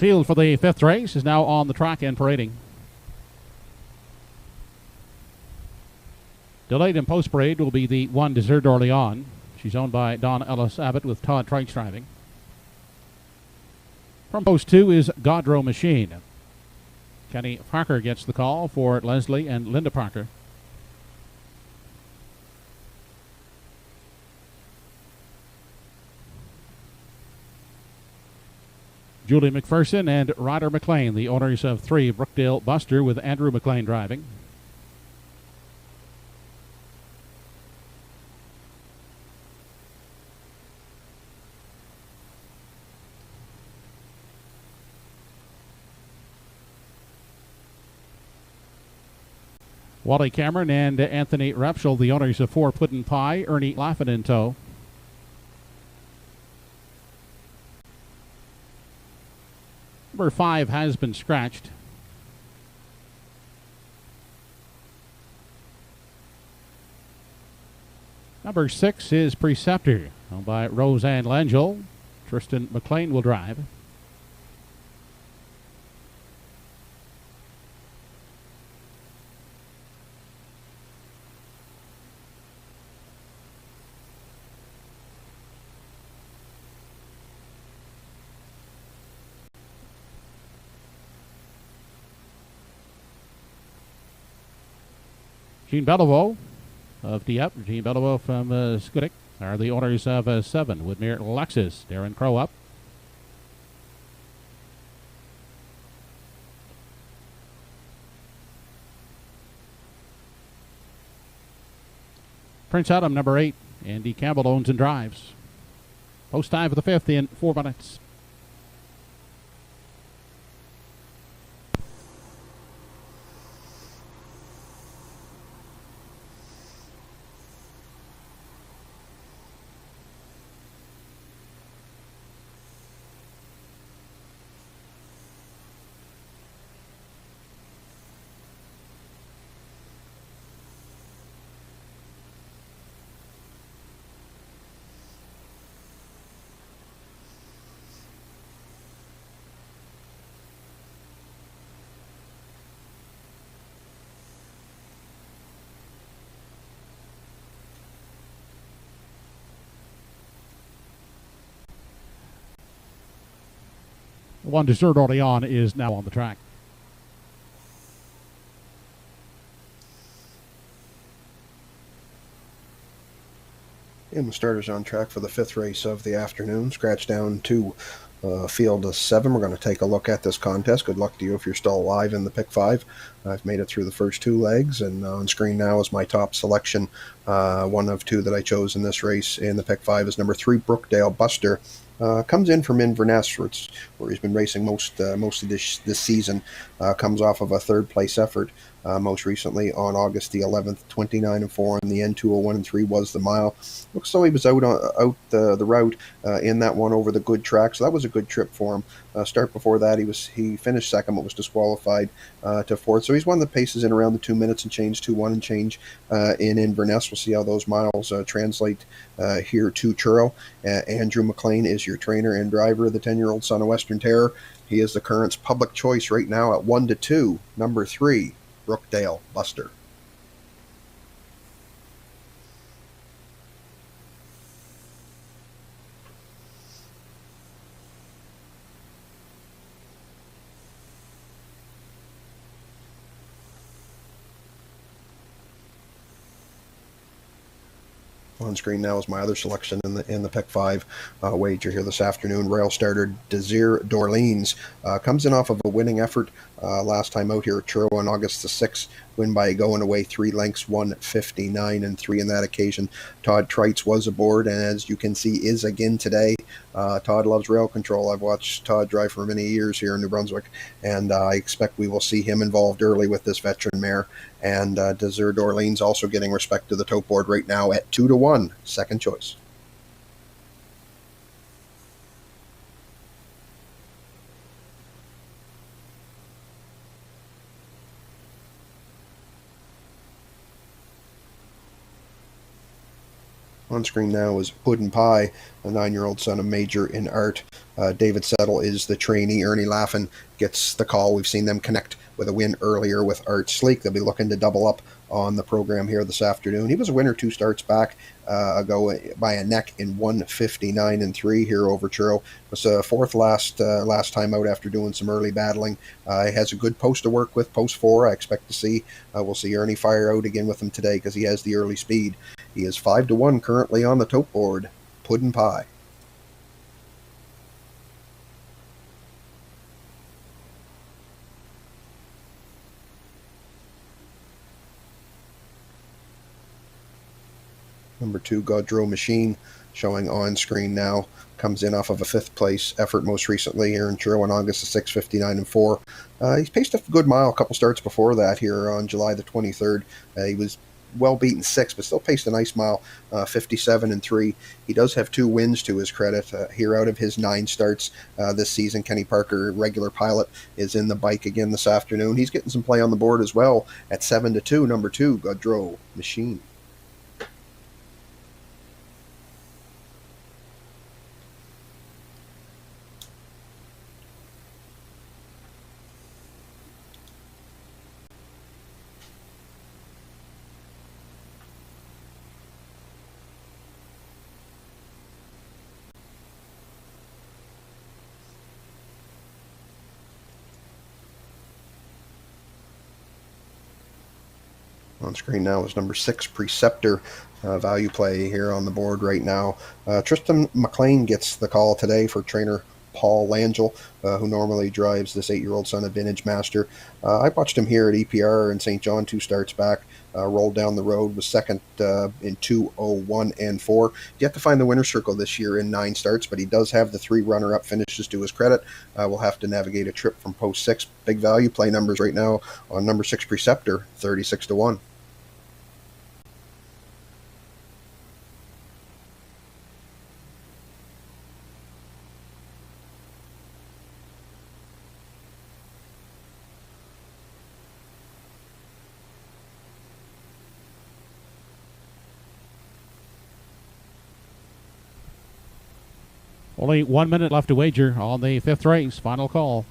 field for the 5th race is now on the track and parading. Delayed in post parade will be the 1 Desert d'Orléans. She's owned by Don Ellis Abbott with Todd Trites driving. From post 2 is Gaudreau Machine. Kenny Parker gets the call for Leslie and Linda Parker. Julie McPherson and Ryder McLean, the owners of 3 Brookdale Buster with Andrew McLean driving. Wally Cameron and Anthony Repschel, the owners of 4 Puddin' Pie, Ernie Laffin in tow. Number 5 has been scratched. Number 6 is Preceptor, owned by Roseanne Langell. Tristan McLean will drive. Gene Bellevaux of Dieppe, Gene Bellevaux from Scudic are the owners of 7 Woodmere Lexus. Darren Crow up. Prince Adam, number 8. Andy Campbell owns and drives. Post time for the 5th in 4 minutes. One Desert Orleans is now on the track. And the starters on track for the 5th race of the afternoon. Scratch down to field of 7. We're going to take a look at this contest. Good luck to you if you're still alive in the pick 5. I've made it through the first 2 legs, and on screen now is my top selection. One of 2 that I chose in this race in the pick 5 is number 3 Brookdale Buster. Comes in from Inverness, where he's been racing most of this season. Comes off of a 3rd place effort, most recently on August the 11th, 29-4, and the N201-3 was the mile. Looks though he was out the route in that one over the good track, so that was a good trip for him. Start before that, he finished 2nd, but was disqualified to 4th. So he's won the paces in around the 2 minutes and change, 2-1 and change in Inverness. We'll see how those miles translate here to Truro. Andrew McLean is your trainer and driver of the 10-year-old son of Western Terror. He is the current public choice right now at 1-2, number 3, Brookdale Buster. On screen now is my other selection in the pick 5 wager here this afternoon. Rail starter Desert d'Orléans comes in off of a winning effort last time out here at Truro on August the 6th. Win by going away 3 lengths, 1:59.3 in that occasion. Todd Trites was aboard, and as you can see, is again today. Todd loves rail control. I've watched Todd drive for many years here in New Brunswick, and I expect we will see him involved early with this veteran mare. And Desert d'Orléans also getting respect to the tote board right now at 2-1, second choice. On screen now is Puddin' Pie, a 9-year-old son of Major in Art. David Settle is the trainee. Ernie Laffin gets the call. We've seen them connect with a win earlier with Art Sleek. They'll be looking to double up on the program here this afternoon. He was a winner 2 starts back ago by a neck in 1:59.3 here over Truro. Was fourth last time out after doing some early battling. He has a good post to work with, post 4. I expect to see. We'll see Ernie fire out again with him today because he has the early speed. He is 5-1 currently on the tote board. Puddin' Pie. Number 2, Godreau Machine, showing on screen now. Comes in off of a 5th place effort most recently here in Truro in August of 6:59.4. He's paced a good mile a couple starts before that here on July the 23rd. He was well beaten 6th, but still paced a nice mile, 57.3. He does have 2 wins to his credit here out of his 9 starts this season. Kenny Parker, regular pilot, is in the bike again this afternoon. He's getting some play on the board as well at 7-2. Number 2, Godreau Machine. On screen now is number 6, Preceptor. Value play here on the board right now. Tristan McLean gets the call today for trainer Paul Langell, who normally drives this 8-year-old son of Vintage Master. I watched him here at EPR in St. John 2 starts back. Rolled down the road, was second in 2:01 and 4. Yet to find the winner's circle this year in 9 starts, but he does have the 3 runner-up finishes to his credit. We'll have to navigate a trip from post 6. Big value play numbers right now on number 6, Preceptor, 36-1. Only 1 minute left to wager on the 5th race. Final call.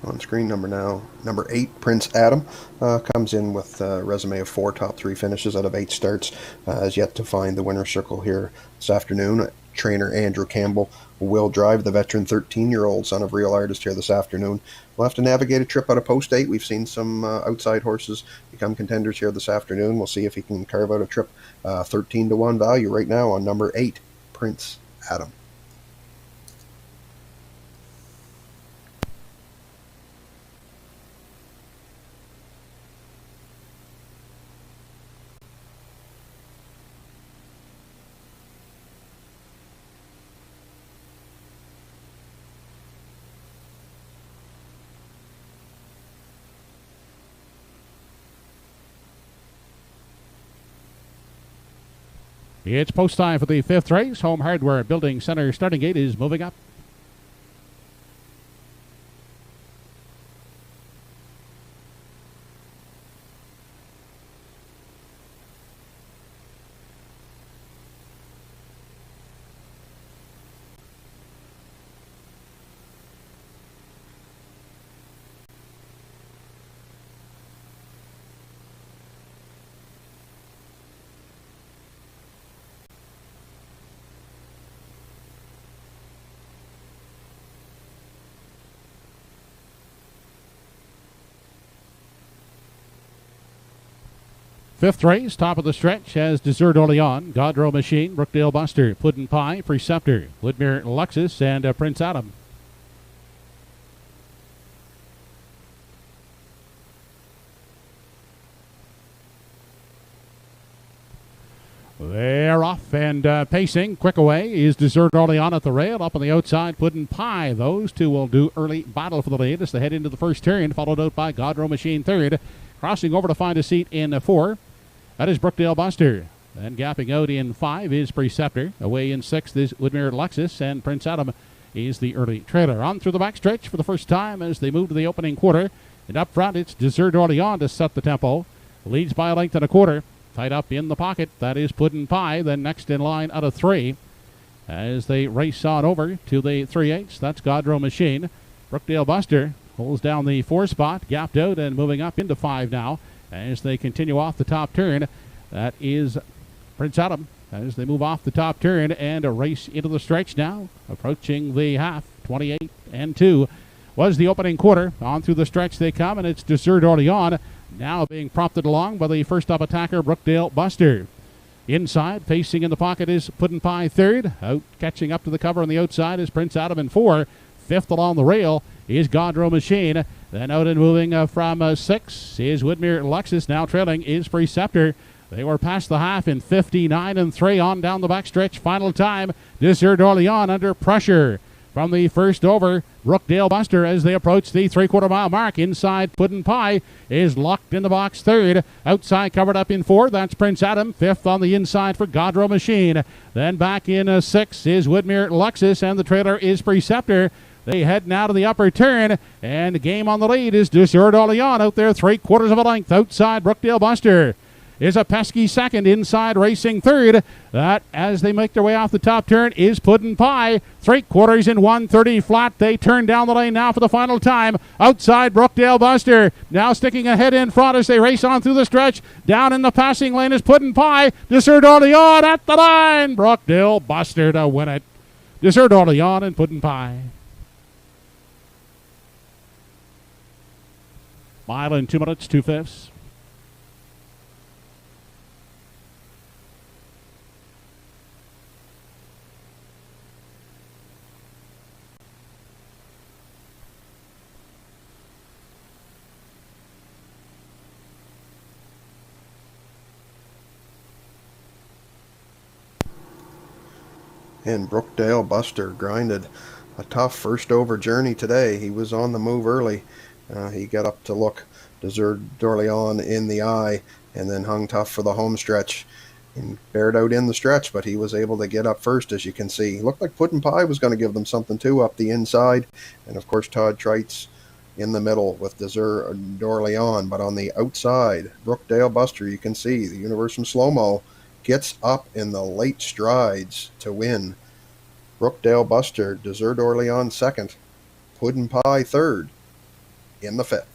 On screen number 8, Prince Adam, comes in with a resume of 4 top 3 finishes out of 8 starts. Has yet to find the winner's circle here this afternoon. Trainer Andrew Campbell will drive the veteran 13-year-old son of Real Artist here this afternoon. We'll have to navigate a trip out of post 8. We've seen some outside horses become contenders here this afternoon. We'll see if he can carve out a trip. 13-1 value right now on number 8, Prince Adam. It's post time for the 5th race. Home Hardware Building Center starting gate is moving up. Fifth race, top of the stretch, has Desert Orleans, Gaudreau Machine, Brookdale Buster, Puddin' Pie, Preceptor, Woodmere Luxus, and Prince Adam. They're off and pacing. Quick away is Desert Orleans at the rail. Up on the outside, Puddin' Pie. Those two will do early battle for the lead as they head into the first turn, followed out by Gaudreau Machine third. Crossing over to find a seat in 4. That is Brookdale Buster. Then gapping out in 5 is Preceptor. Away in 6th is Woodmere Luxus, and Prince Adam is the early trailer. On through the backstretch for the first time as they move to the opening quarter. And up front, it's Desert Orleans to set the tempo. Leads by a length and a quarter. Tied up in the pocket, that is Puddin' Pie. Then next in line out of 3. As they race on over to the 3/8, that's Gaudreau Machine. Brookdale Buster holds down the 4 spot, gapped out and moving up into 5 now. As they continue off the top turn, that is Prince Adam. As they move off the top turn and a race into the stretch now, approaching the half, 28 and 2 was the opening quarter. On through the stretch they come, and it's Desert Orleans now being prompted along by the first up attacker, Brookdale Buster. Inside, facing in the pocket is Puddin' Pie third. Out catching up to the cover on the outside is Prince Adam in 4. Fifth along the rail is Gaudreau Machine. Then out and moving from 6 is Woodmere Luxus. Now trailing is Preceptor. They were past the half in 59 and 3 on down the backstretch. Final time, Desert Orleans under pressure from the first over, Brookdale Buster as they approach the 3/4 mile mark. Inside, Puddin' Pie is locked in the box third. Outside, covered up in 4, that's Prince Adam. Fifth on the inside for Gaudreau Machine. Then back in 6 is Woodmere Luxus, and the trailer is Preceptor. They head now to the upper turn, and the game on the lead is Desert Orleans out there 3/4 of a length. Outside, Brookdale Buster is a pesky second. Inside, racing third. That, as they make their way off the top turn, is Puddin' Pie. 3/4 in 1:30 flat. They turn down the lane now for the final time. Outside, Brookdale Buster. Now sticking ahead in front as they race on through the stretch. Down in the passing lane is Puddin' Pie. Desert Orleans at the line. Brookdale Buster to win it. Desert Orleans and Puddin' Pie. Mile in 2 minutes, 2/5. And Brookdale Buster grinded a tough first over journey today. He was on the move early. He got up to look Desert Orleans in the eye and then hung tough for the home stretch and bared out in the stretch, but he was able to get up first, as you can see. Looked like Puddin' Pie was going to give them something too up the inside. And of course, Todd Treitz in the middle with Desert Orleans, but on the outside, Brookdale Buster, you can see the Universal Slow-Mo gets up in the late strides to win. Brookdale Buster, Desert Orleans second, Puddin' Pie third in the 5th.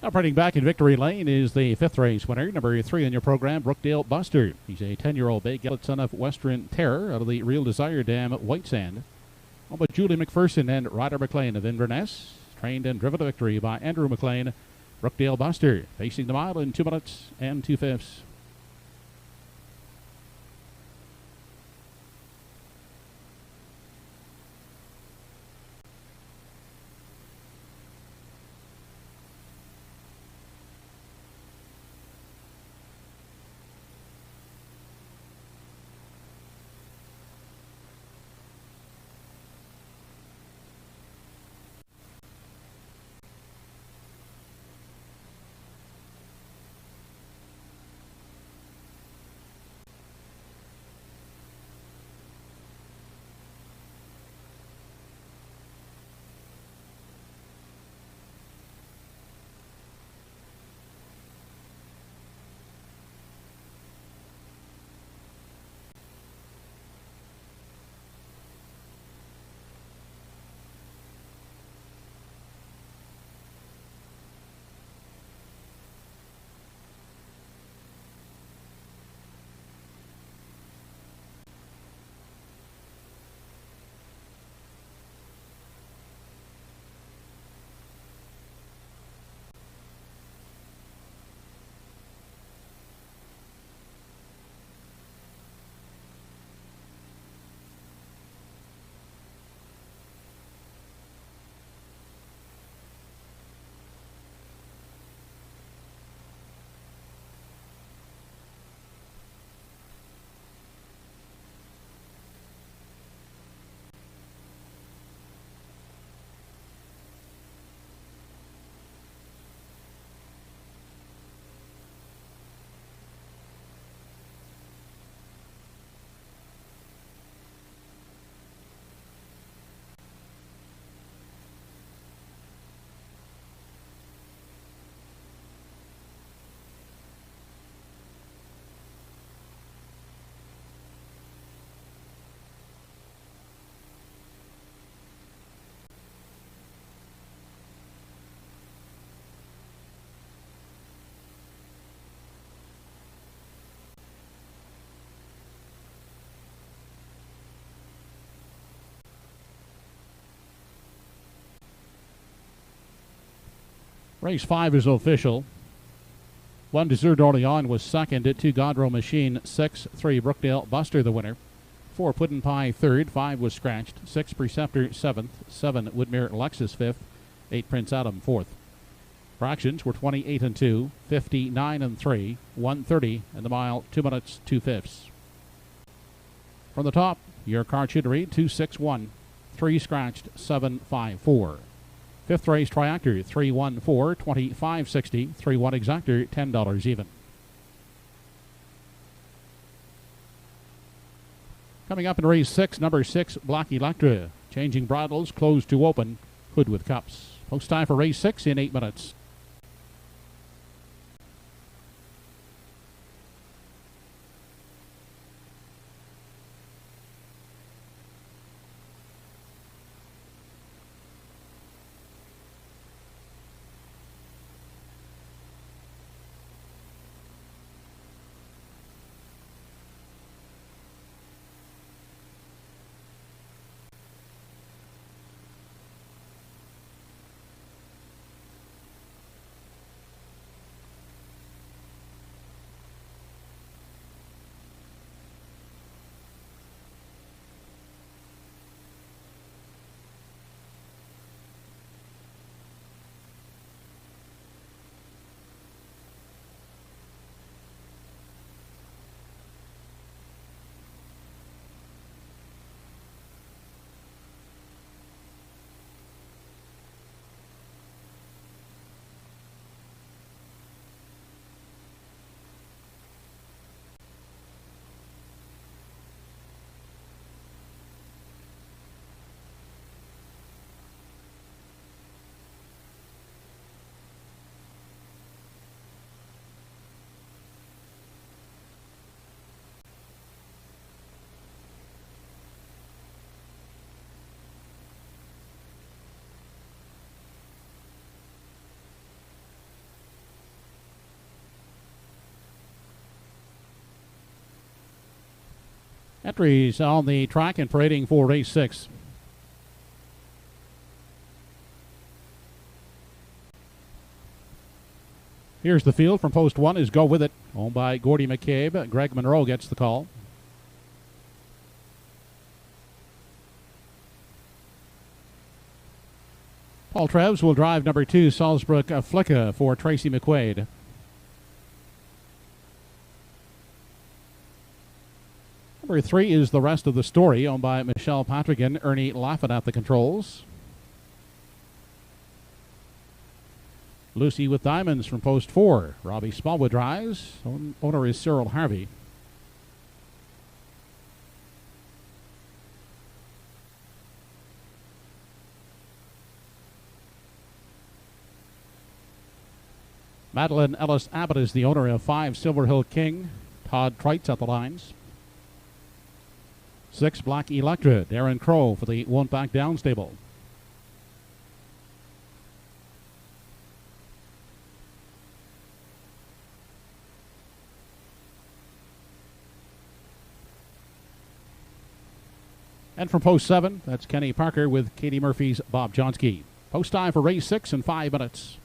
Operating back in victory lane is the 5th race winner, number 3 in your program, Brookdale Buster. He's a 10-year-old bay gelded son of Western Terror out of the Real Desire Dam at White Sand. Owned by Julie McPherson and Ryder McLean of Inverness. Trained and driven to victory by Andrew McLean Brookdale Buster facing the mile in 2 minutes and 2/5. Race 5 is official. 1 Desert Orleans was second at 2 Godrow Machine, 6-3 Brookdale Buster the winner. 4 Puddin' Pie third, 5 was scratched, 6 Preceptor 7th, 7 Woodmere Lexus 5th, 8 Prince Adam 4th. Fractions were 28 and 2, 59 and 3, 130 and the mile, 2 minutes 2/5. From the top, your card should read 261, 3 scratched, 754. 5th race Triactor 314, 2560, 3-1 exactor, $10 even. Coming up in race 6, number 6 Black Electra, changing bridles, closed to open, hood with cups. Post time for race 6 in 8 minutes. Entries on the track and parading for race 6. Here's the field from post 1 is Go With It, owned by Gordy McCabe. Greg Monroe gets the call. Paul Treves will drive number 2, Salzburg Flicka, for Tracy McQuaid. Number 3 is The Rest of the Story, owned by Michelle Patrick and Ernie Laffin at the controls. Lucy with Diamonds from post 4. Robbie Smallwood drives. Owner is Cyril Harvey. Madeline Ellis Abbott is the owner of 5, Silver Hill King. Todd Treitz at the lines. 6, Black Electra. Darren Crow for the Won't Back Down stable. And from post 7, that's Kenny Parker with Katie Murphy's Bob Johnsky. Post time for race 6 in 5 minutes.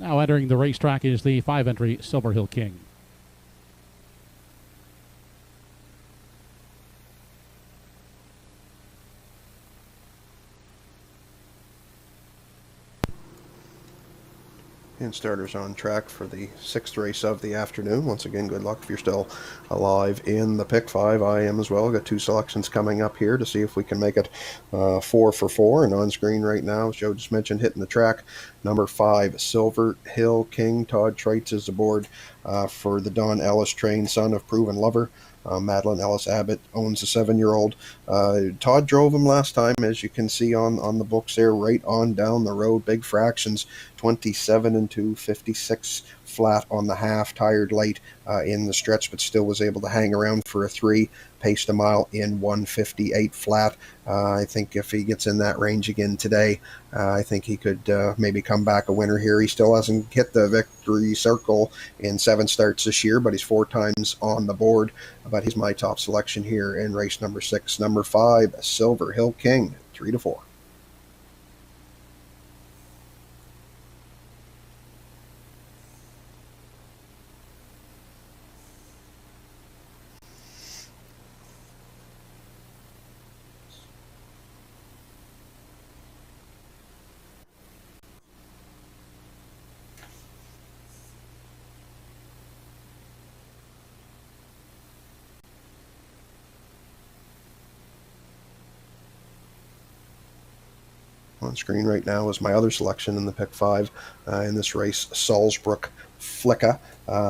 Now entering the racetrack is the 5-entry Silver Hill King. And starters on track for the 6th race of the afternoon. Once again, good luck if you're still alive in the pick 5. I am as well. Got 2 selections coming up here to see if we can make it 4 for 4. And on screen right now, as Joe just mentioned, hitting the track, number 5, Silver Hill King. Todd Treitz is aboard for the Don Ellis train, son of Proven Lover. Madeline Ellis Abbott owns a 7-year-old. Todd drove him last time, as you can see on the books there, right on down the road. Big fractions, 27 and 2, 56 flat on the half, tired late in the stretch, but still was able to hang around for a 3. Paced a mile in 1:58 flat. I think if he gets in that range again today, I think he could maybe come back a winner here. He still hasn't hit the victory circle in 7 starts this year, but he's 4 times on the board. But he's my top selection here in race number 6. Number 5, Silver Hill King, 3 to 4. On screen right now is my other selection in the pick 5 in this race, Salzburg Flicka.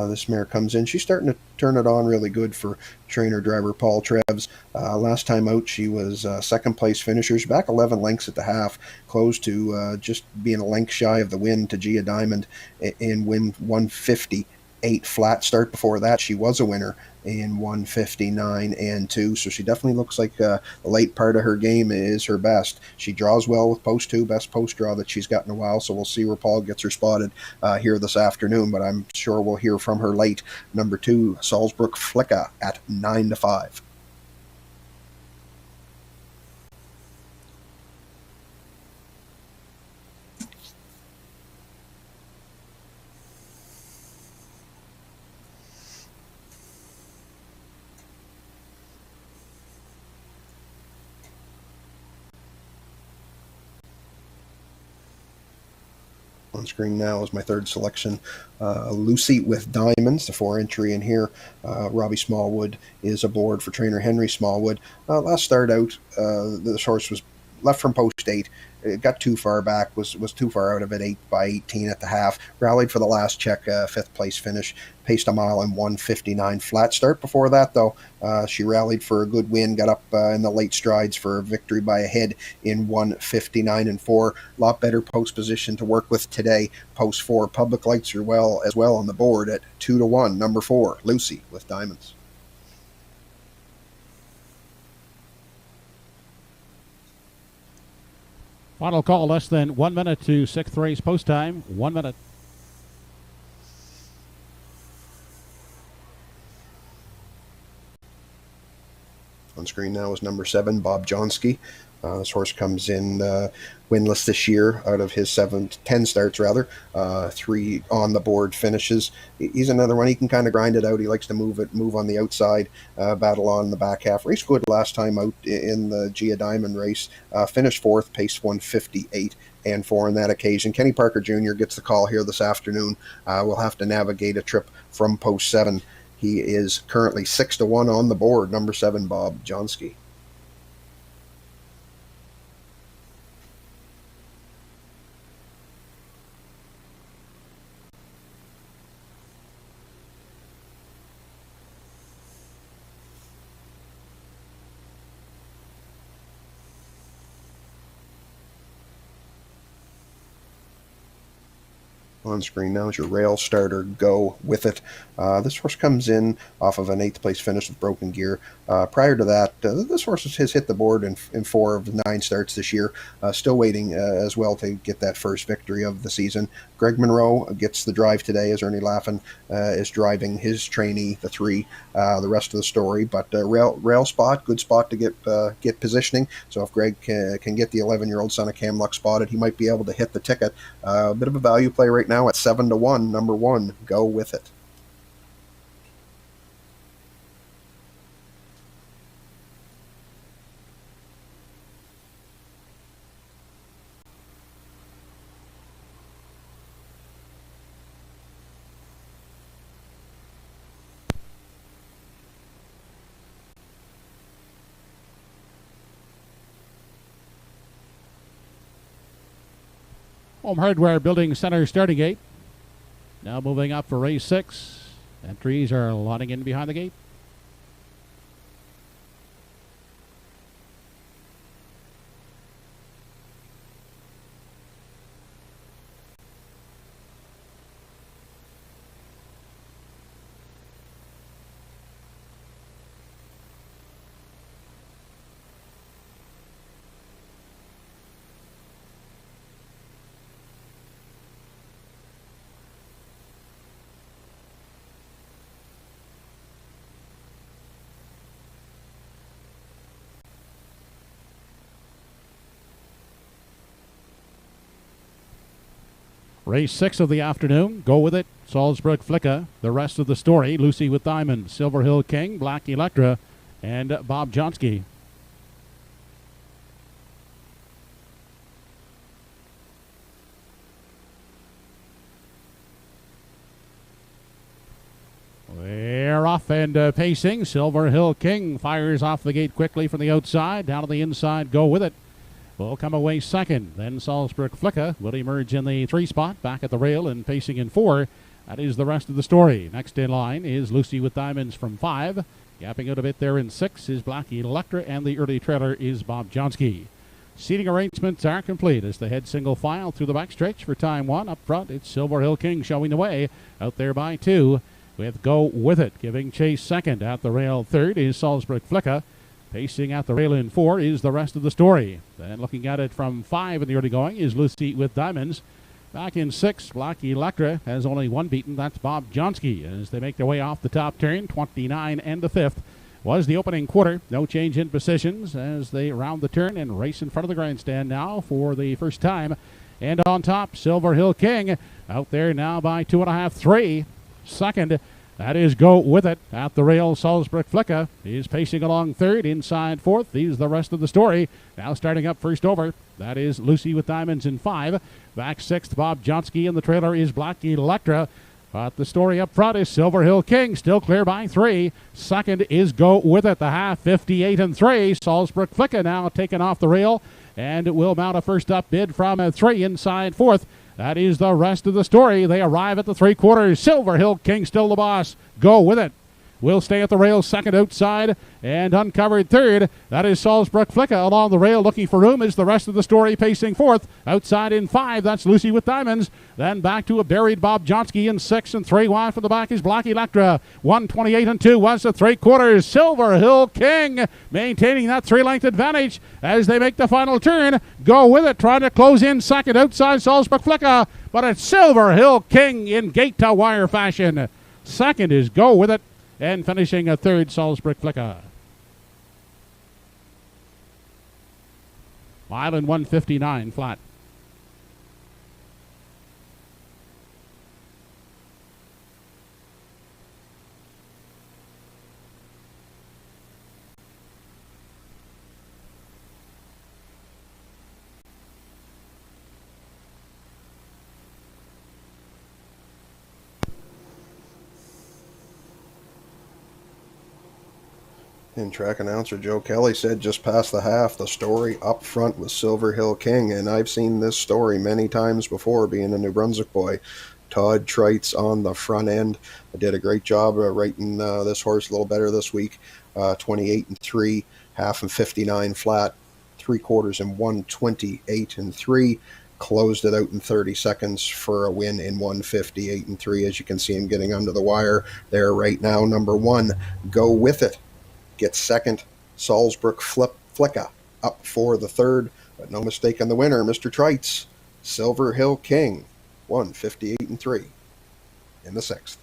This mare comes in. She's starting to turn it on really good for trainer driver Paul Treves. Last time out, she was second place finisher. She's back 11 lengths at the half, close to just being a length shy of the win to Gia Diamond in win 158 flat. Start before that, she was a winner in 159 and 2, so she definitely looks like the late part of her game is her best. She draws well with post 2, best post draw that she's got in a while, so we'll see where Paul gets her spotted here this afternoon, but I'm sure we'll hear from her late. Number 2, Salzburg Flicka at 9 to 5. On screen now is my third selection, Lucy with Diamonds, the 4-entry in here. Robbie Smallwood is aboard for trainer Henry Smallwood. Last start out, this horse was left from post 8. It got too far back, was too far out of it, 8 by 18 at the half. Rallied for the last check, 5th place finish. Paced a mile in 1:59 flat. Start before that, though, she rallied for a good win, got up in the late strides for a victory by a head in 1:59 and 4. A lot better post position to work with today. Post 4. Public lights are as well on the board at 2 to 1. Number 4, Lucy with Diamonds. Final call, less than 1 minute to 6th race post time. 1 minute. On screen now is number 7, Bob Johnsky. This horse comes in winless this year out of his 10 starts, rather. 3 on the board finishes. He's another one. He can kind of grind it out. He likes to move on the outside, battle on the back half. Race good last time out in the Gia Diamond race. Finished 4th, pace 158 and 4 on that occasion. Kenny Parker Jr. gets the call here this afternoon. We'll have to navigate a trip from post 7. He is currently 6-1 on the board, number 7, Bob Johnsky. On screen now is your rail starter, Go With It. This horse comes in off of an 8th place finish with broken gear. Prior to that, this horse has hit the board in 4 of the 9 starts this year. Still waiting as well to get that first victory of the season. Greg Monroe gets the drive today as Ernie Laffin is driving his trainee, the 3. The rest of the story, but rail spot, good spot to get positioning. So if Greg can get the 11-year-old son of Cam Luck spotted, he might be able to hit the ticket. A bit of a value play right now at 7-1. Number 1, Go With It. Home Hardware Building Center starting gate. Now moving up for race 6. Entries are lining in behind the gate. Race 6 of the afternoon. Go With It, Salzburg Flicka. The rest of the story, Lucy with Diamond, Silver Hill King, Black Electra, and Bob Johnsky. They're off and pacing. Silver Hill King fires off the gate quickly from the outside. Down to the inside, Go With It will come away second. Then Salzburg Flicka will emerge in the 3 spot, back at the rail and pacing in 4. That is the rest of the story. Next in line is Lucy with Diamonds from 5. Gapping out a bit there in 6 is Black Electra, and the early trailer is Bob Johnsky. Seating arrangements are complete as they head single file through the backstretch for time 1. Up front, it's Silver Hill King showing the way. Out there by 2 with Go With It. Giving chase second. At the rail third is Salzburg Flicka. Pacing at the rail in 4 is the rest of the story. Then looking at it from 5 in the early going is Lucy with Diamonds. Back in 6, Black Electra has only 1 beaten. That's Bob Johnsky as they make their way off the top turn. 29 and the 5th was the opening quarter. No change in positions as they round the turn and race in front of the grandstand now for the first time. And on top, Silver Hill King out there now by 2.5, 3. Second, that is Go With It. At the rail, Salzburg Flicka is pacing along 3rd. Inside 4th. These the rest of the story. Now starting up first over. That is Lucy with Diamonds in 5. Back 6th, Bob Johnsky, and the trailer is Black Electra. But the story up front is Silver Hill King, still clear by 3. Second is Go With It, the half, 58 and 3. Salzburg Flicka now taken off the rail and will mount a first up bid from 3 inside 4th. That is the rest of the story. They arrive at the 3/4. Silver Hill King still the boss. Go With It will stay at the rail, second outside, and uncovered third. That is Salzburg Flicka along the rail, looking for room. Is the rest of the story pacing fourth. Outside in 5, that's Lucy with Diamonds. Then back to a buried Bob Johnsky in 6, and 3 wide from the back is Black Electra. 1:28 and 2 was the 3/4. Silver Hill King maintaining that 3-length advantage as they make the final turn. Go with it, trying to close in second outside Salzburg Flicka, but it's Silver Hill King in gate-to-wire fashion. Second is Go With It, and finishing a third, Salzburg Flicka. Mile and 1:59 flat. And track announcer Joe Kelly said just past the half, the story up front was Silver Hill King. And I've seen this story many times before, being a New Brunswick boy. Todd Treitz on the front end. I did a great job writing this horse a little better this week. 28 and 3, half and 59 flat, 3/4 in 1:28 and 3. Closed it out in 30 seconds for a win in 1:58 and 3. As you can see him getting under the wire there right now. Number 1, Go With It gets second. Salzburg Flicka up for the third, but no mistake on the winner, Mr. Treitz. Silver Hill King, 1:58 and 3 in the 6th.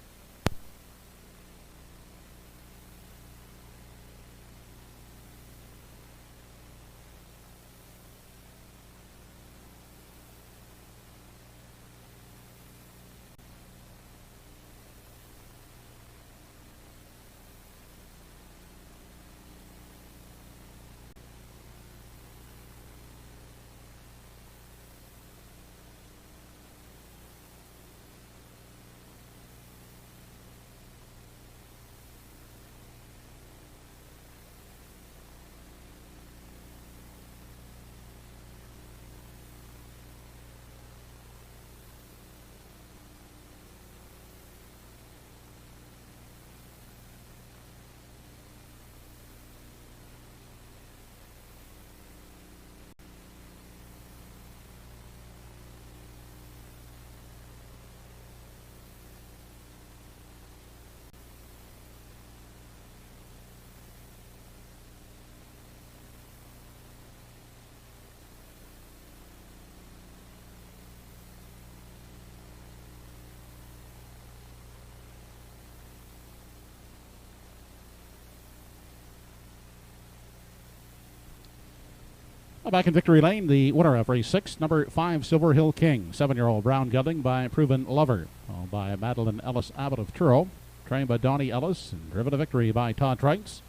Back in Victory Lane, the winner of race 6, number 5, Silver Hill King. 7-year-old brown gelding by Proven Lover, owned by Madeline Ellis Abbott of Truro, trained by Donnie Ellis, and driven to victory by Todd Treitz.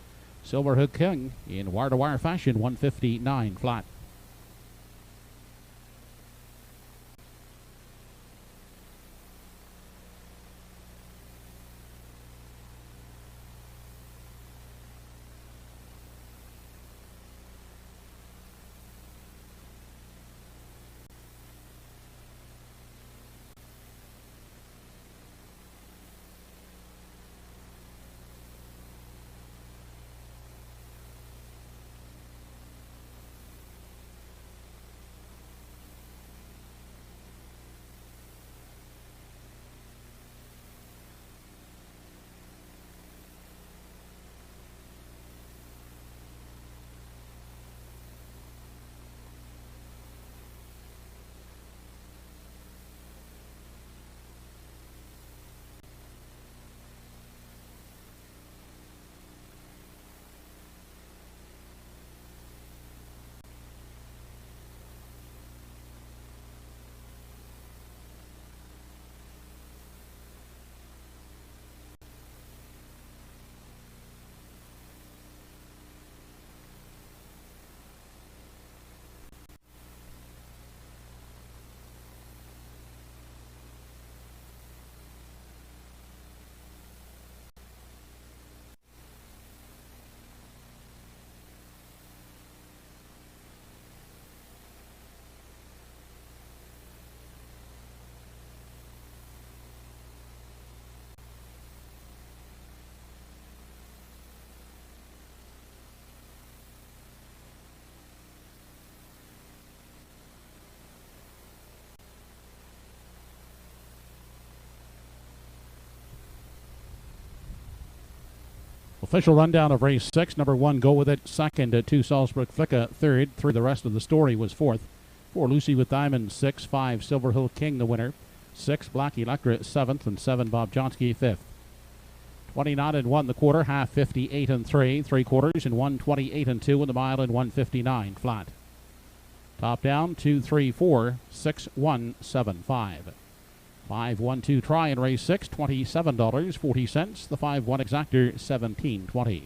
Silver Hill King in wire-to-wire fashion, 1:59 flat. Official rundown of race 6. Number 1, Go With It, second. 2, Salzburg Flicka, third. 3, The Rest of the Story was fourth. 4, Lucy with Diamond, 6. 5, Silver Hill King, the winner. 6, Black Electra, 7th. And 7, Bob Johnsky, 5th. 29 and 1 the quarter, half 58 and 3, 3 quarters and 128 and 2 in the mile and 159 flat. Top down 2, 3, 4, 6, 1, 7, 5. 5, 1, 2 try in race 6, $27.40. The 5, 1 exactor, $17.20.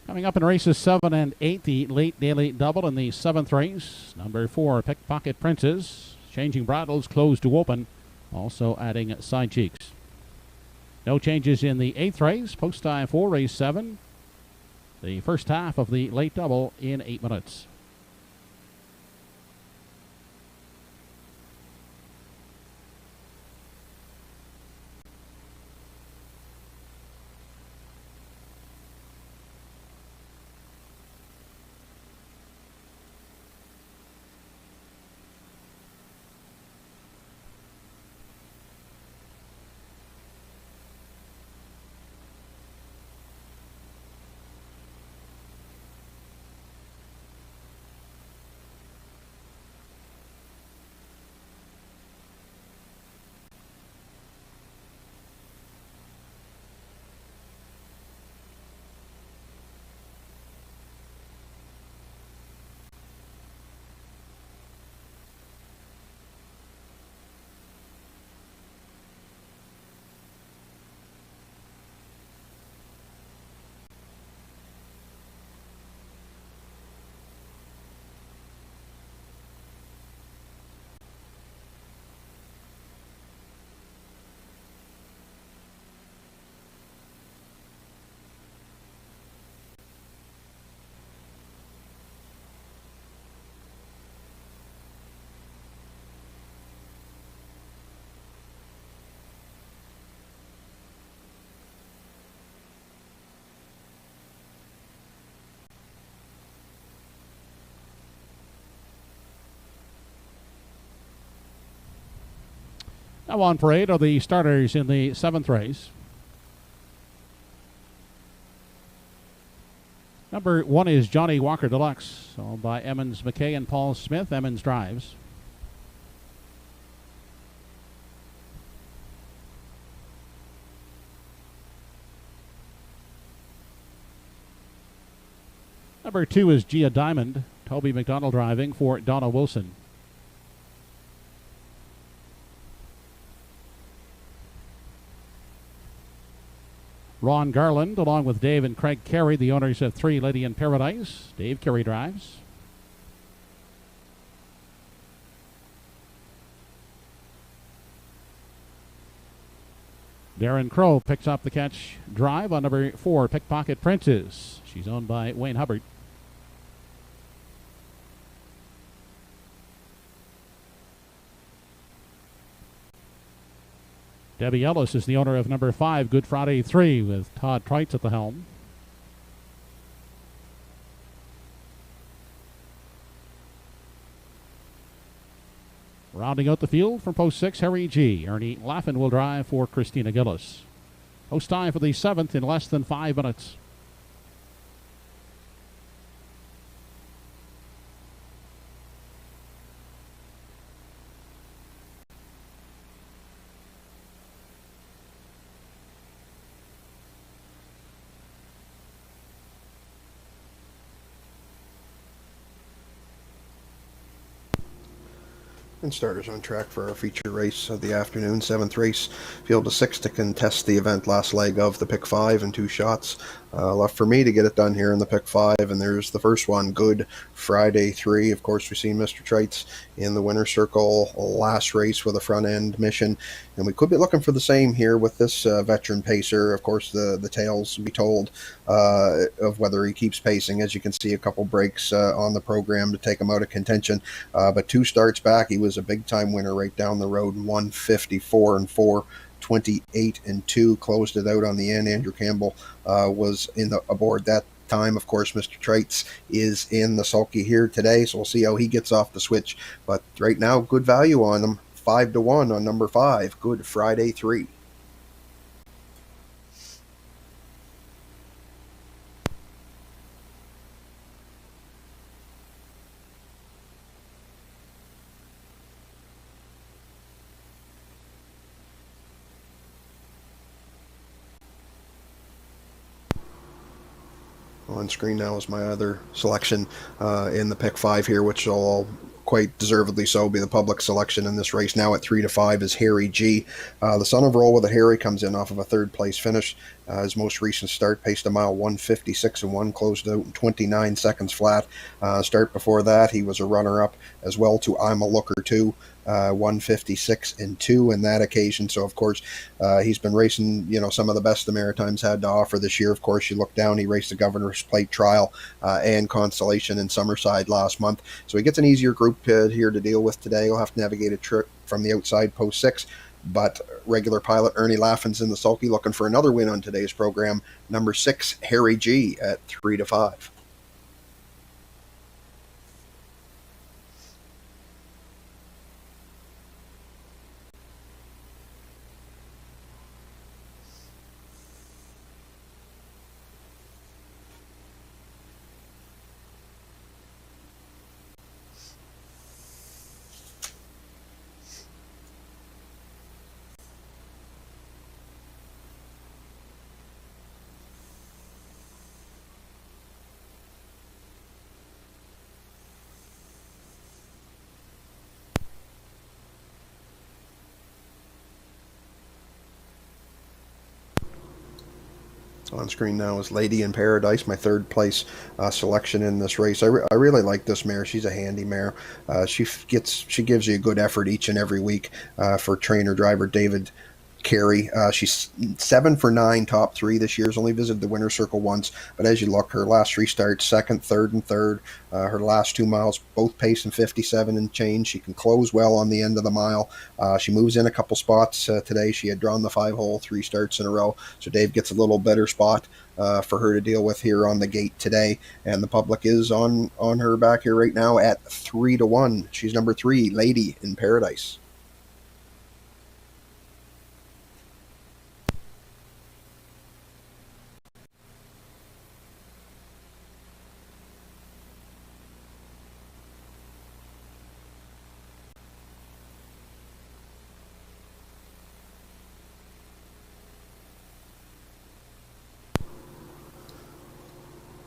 Coming up in races 7 and 8, the late daily double in the 7th race. Number 4, Pickpocket Princess. Changing bridles, closed to open. Also adding side cheeks. No changes in the 8th race. Post time for race 7. The first half of the late double in 8 minutes. Now on parade are the starters in the 7th race. Number 1 is Johnny Walker Deluxe, owned by Emmons McKay and Paul Smith. Emmons drives. Number 2 is Gia Diamond. Toby McDonald driving for Donna Wilson. Ron Garland, along with Dave and Craig Carey, the owners of 3 Lady in Paradise. Dave Carey drives. Darren Crow picks up the catch drive on number 4, Pickpocket Princess. She's owned by Wayne Hubbard. Debbie Ellis is the owner of number 5, Good Friday 3, with Todd Treitz at the helm. Rounding out the field from post 6, Harry G. Ernie Laffin will drive for Christina Gillis. Post time for the 7th in less than 5 minutes. And starters on track for our feature race of the afternoon, 7th race. Field of 6 to contest the event last leg of the pick 5 and 2 shots. Left for me to get it done here in the pick 5, and there's the first one, Good Friday 3. Of course, we've seen Mr. Treitz in the winner's circle last race with a front end mission, and we could be looking for the same here with this veteran pacer. Of course, the tales be told of whether he keeps pacing. As you can see, a couple breaks on the program to take him out of contention, but 2 starts back, he was a big time winner right down the road, 154 and 4. 28 and 2, closed it out on the end. Andrew Campbell was aboard that time. Of course, Mr. Trites is in the sulky here today, so we'll see how he gets off the switch. But right now, good value on him. 5-1 on number 5. Good Friday 3. On screen now is my other selection in the pick 5 here, which will all quite deservedly so be the public selection in this race. Now at 3-5 is Harry G. The son of Roll with a Harry comes in off of a third place finish. His most recent start paced a mile 1:56.1, closed out in 29 seconds flat. Start before that, he was a runner-up as well to I'm a Looker too. 1:56.2 in that occasion. So of course he's been racing, some of the best the Maritimes had to offer this year. Of course, you look down, he raced the Governor's Plate Trial and Constellation in Summerside last month. So he gets an easier group here to deal with today. He'll have to navigate a trip from the outside post 6. But regular pilot Ernie Laughlin's in the sulky looking for another win on today's program. Number 6, Harry G at 3-5. On screen now is Lady in Paradise, my third place selection in this race. I really like this mare. She's a handy mare. She gives you a good effort each and every week for trainer driver David Carey. She's 7 for 9 top 3 this year. Has only visited the winner's circle once, but as you look, her last 3 starts, second, third, and third. Her last 2 miles, both pacing 57 and change. She can close well on the end of the mile. She moves in a couple spots today. She had drawn the 5-hole 3 starts in a row, so Dave gets a little better spot for her to deal with here on the gate today, and the public is on her back here right now at 3-1. She's number 3, Lady in Paradise.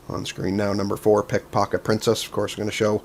On screen now, number 4, Pickpocket Princess. Of course, we're going to show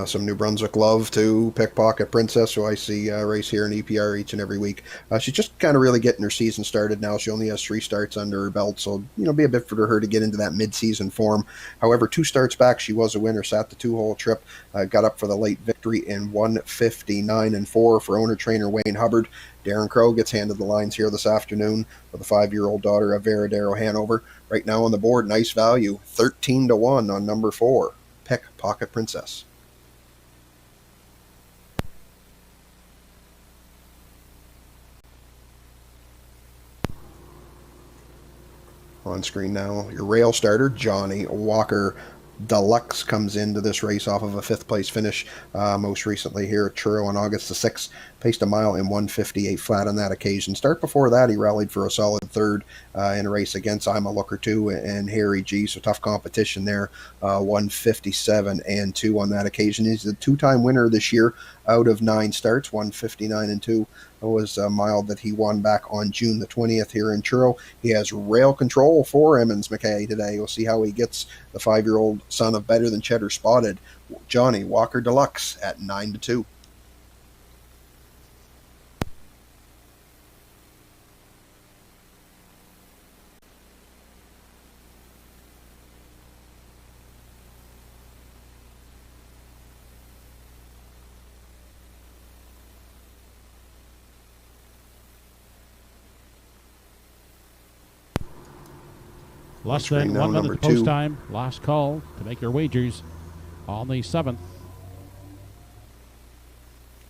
some New Brunswick love to Pickpocket Princess, who I see race here in EPR each and every week. She's just kind of really getting her season started now. She only has 3 starts under her belt, so be a bit for her to get into that mid-season form. However, 2 starts back, she was a winner, sat the 2-hole trip, got up for the late victory in 1:59.4 for owner-trainer Wayne Hubbard. Darren Crow gets handed the lines here this afternoon with a 5-year-old daughter of Veradero Hanover. Right now on the board, nice value, 13-1 on number 4, Pickpocket Princess. On screen now, your rail starter, Johnny Walker Deluxe, comes into this race off of a 5th place finish most recently here at Truro on August the 6th. Paced a mile in 1:58 flat on that occasion. Start before that, he rallied for a solid 3rd in a race against I'm a Looker too and Harry G. So tough competition there. 1:57.2 on that occasion. He's the 2-time winner this year out of 9 starts. 1:59.2 was a mile that he won back on June the 20th here in Truro. He has rail control for Emmons McKay today. We'll see how he gets the 5-year-old son of Better Than Cheddar Spotted, Johnny Walker Deluxe, at 9-2. Less than 1 minute to post time. Last call to make your wagers on the 7th.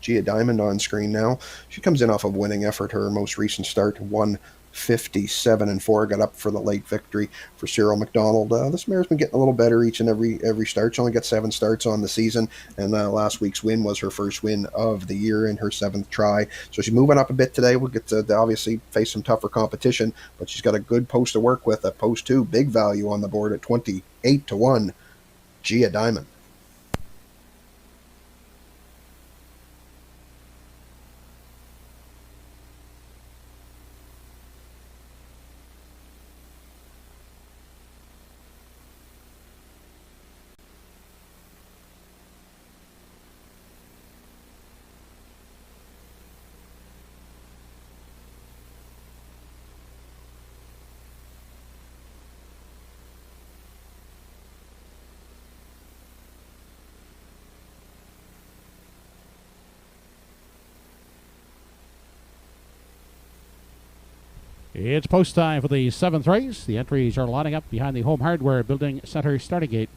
Gia Diamond on screen now. She comes in off of winning effort. Her most recent start, 1 157-4, got up for the late victory for Cyril McDonald. This mare's been getting a little better each and every start. She only got 7 starts on the season, and last week's win was her first win of the year in her 7th try. So she's moving up a bit today. We'll get to obviously face some tougher competition, but she's got a good post to work with. At post 2, big value on the board at 28-1, Gia Diamond. It's post time for the 7th race. The entries are lining up behind the Home Hardware Building Center starting gate.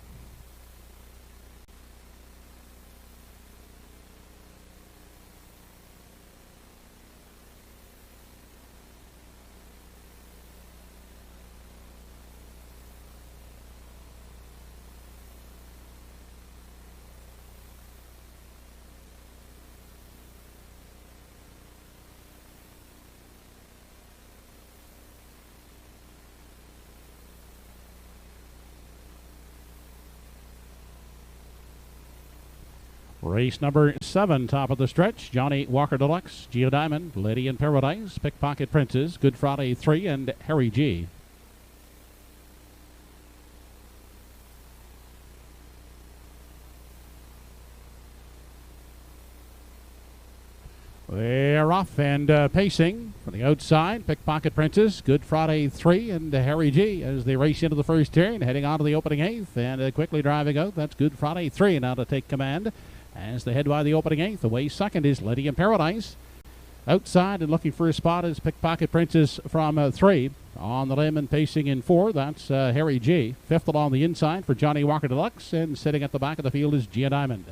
Race number 7, top of the stretch. Johnny Walker Deluxe, Geo Diamond, Lady in Paradise, Pickpocket Princess, Good Friday 3, and Harry G. They're off and pacing from the outside. Pickpocket Princess, Good Friday 3, and Harry G as they race into the first turn, heading on to the opening 8th, and quickly driving out. That's Good Friday 3 now to take command. As they head by the opening 8th, away second is Lady in Paradise. Outside and looking for a spot is Pickpocket Princess from 3. On the limb and pacing in 4, that's Harry G. 5th along the inside for Johnny Walker Deluxe, and sitting at the back of the field is Gia Diamond.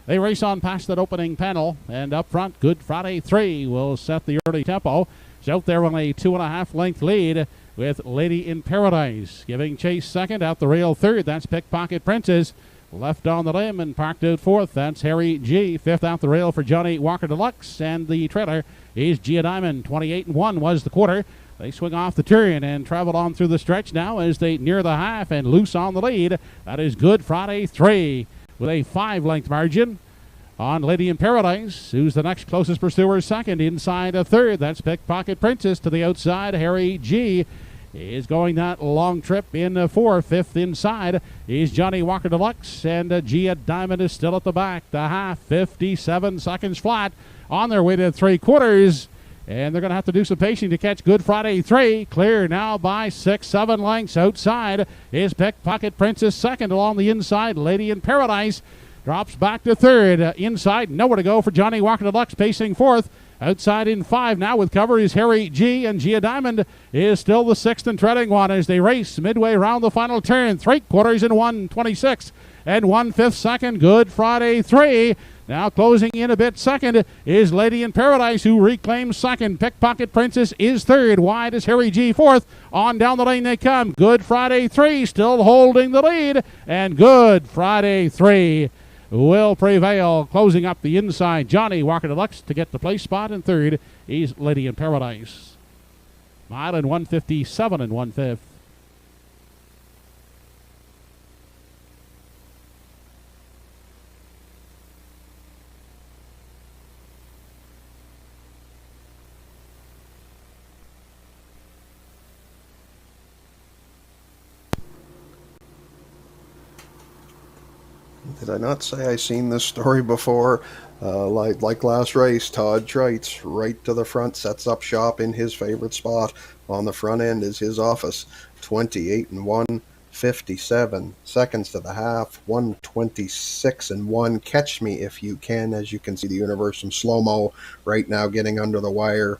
They race on past that opening panel, and up front, Good Friday 3 will set the early tempo. It's out there on a 2.5 length lead with Lady in Paradise. Giving chase second, out the rail third, that's Pickpocket Princess. Left on the limb and parked out 4th, that's Harry G. 5th out the rail for Johnny Walker Deluxe, and the trailer is Gia Diamond. 28-1 was the quarter. They swing off the turn and travel on through the stretch now as they near the half and loose on the lead. That is Good Friday 3 with a 5-length margin on Lady in Paradise, who's the next closest pursuer second. Inside a third, that's Pickpocket Princess. To the outside, Harry G is going that long trip in 4th. 5th inside is Johnny Walker Deluxe, and Gia Diamond is still at the back. The half, 57 seconds flat on their way to 3/4. And they're going to have to do some pacing to catch Good Friday 3. Clear now by 6-7 lengths. Outside is Pickpocket Princess second. Along the inside, Lady in Paradise drops back to 3rd. Inside, nowhere to go for Johnny Walker Deluxe, pacing 4th. Outside in 5 now with cover is Harry G, and Gia Diamond is still the 6th and treading one as they race midway around the final turn. 3/4 in 1:26 and 1/5 second. Good Friday 3. Now closing in a bit second is Lady in Paradise, who reclaims second. Pickpocket Princess is 3rd. Wide is Harry G 4th. On down the lane they come. Good Friday 3 still holding the lead, and Good Friday 3 will prevail. Closing up the inside, Johnny Walker Deluxe to get the place spot, and 3rd is Lady in Paradise. Mile in 1:57 and 1/5. Did I not say I seen this story before? Like last race, Todd Treitz right to the front, sets up shop in his favorite spot. On the front end is his office. 28-1, 57 seconds to the half, 1:26-1. Catch me if you can. As you can see, the universe in slow-mo right now getting under the wire.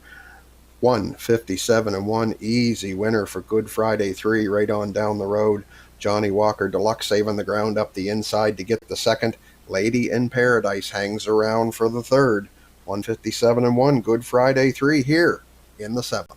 1:57-1, easy winner for Good Friday 3 right on down the road. Johnny Walker Deluxe saving the ground up the inside to get the second. Lady in Paradise hangs around for the 3rd. 1:57-1, Good Friday 3 here in the 7th.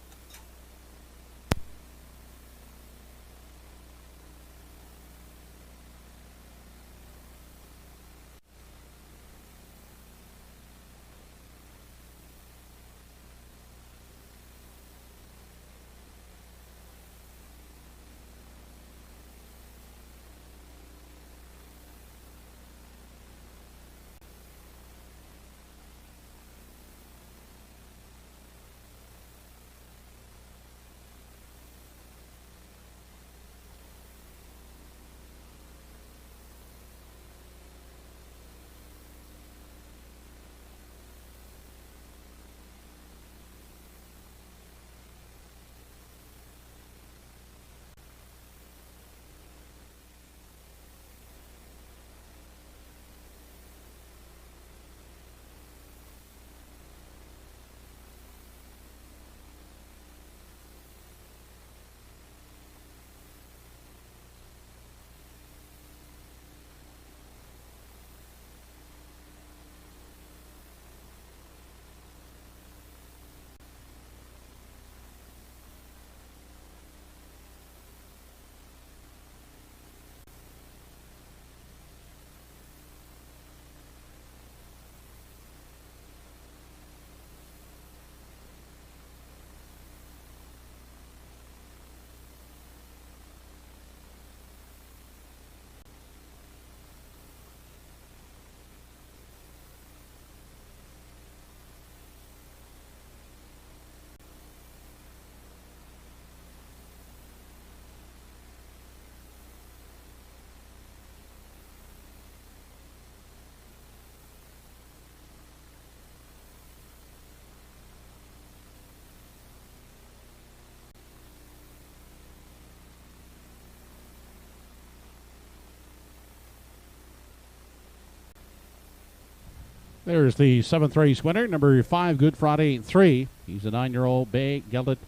There's the 7th race winner, number 5, Good Friday 3. He's a 9-year-old bay gelded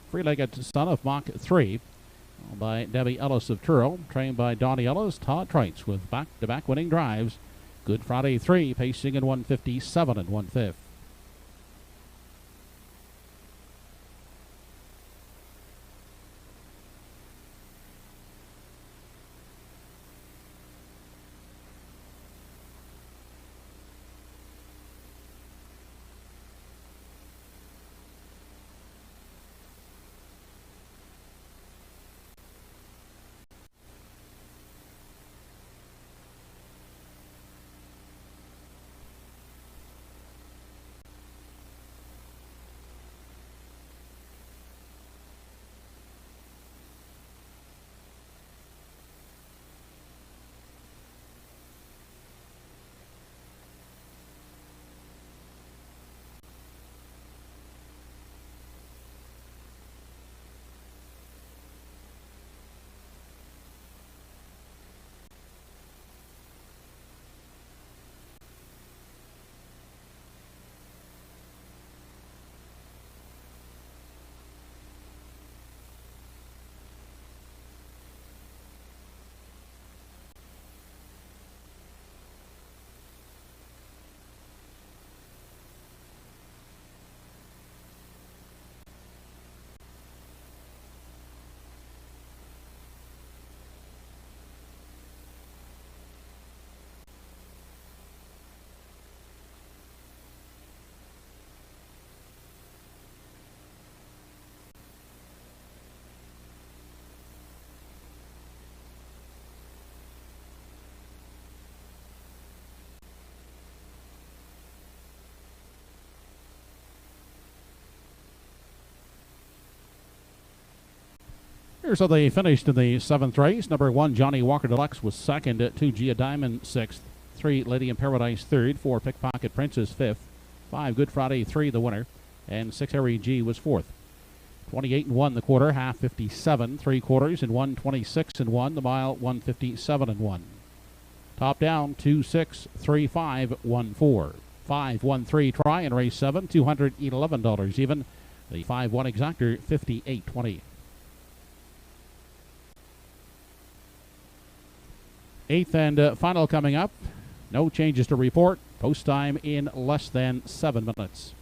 three-legged son of Mach 3 by Debbie Ellis of Truro, trained by Donnie Ellis. Todd Trites with back-to-back winning drives. Good Friday 3, pacing in 157 and 1/5. Here's how they finished in the 7th race. Number 1, Johnny Walker Deluxe was second. 2, Gia Diamond 6th. 3, Lady in Paradise 3rd. 4, Pickpocket Princess 5th. 5, Good Friday 3, the winner. And 6, Harry G was 4th. 28 and 1 the quarter, half 57. 3 quarters and 1, 26 and 1. The mile, 157 and 1. Top down, 2, 6, 3, 5, 1, 4. 5, 1, 3 try in race 7, $211 even. The 5-1 exactor, 58.20. 8th and final coming up. No changes to report. Post time in less than 7 minutes.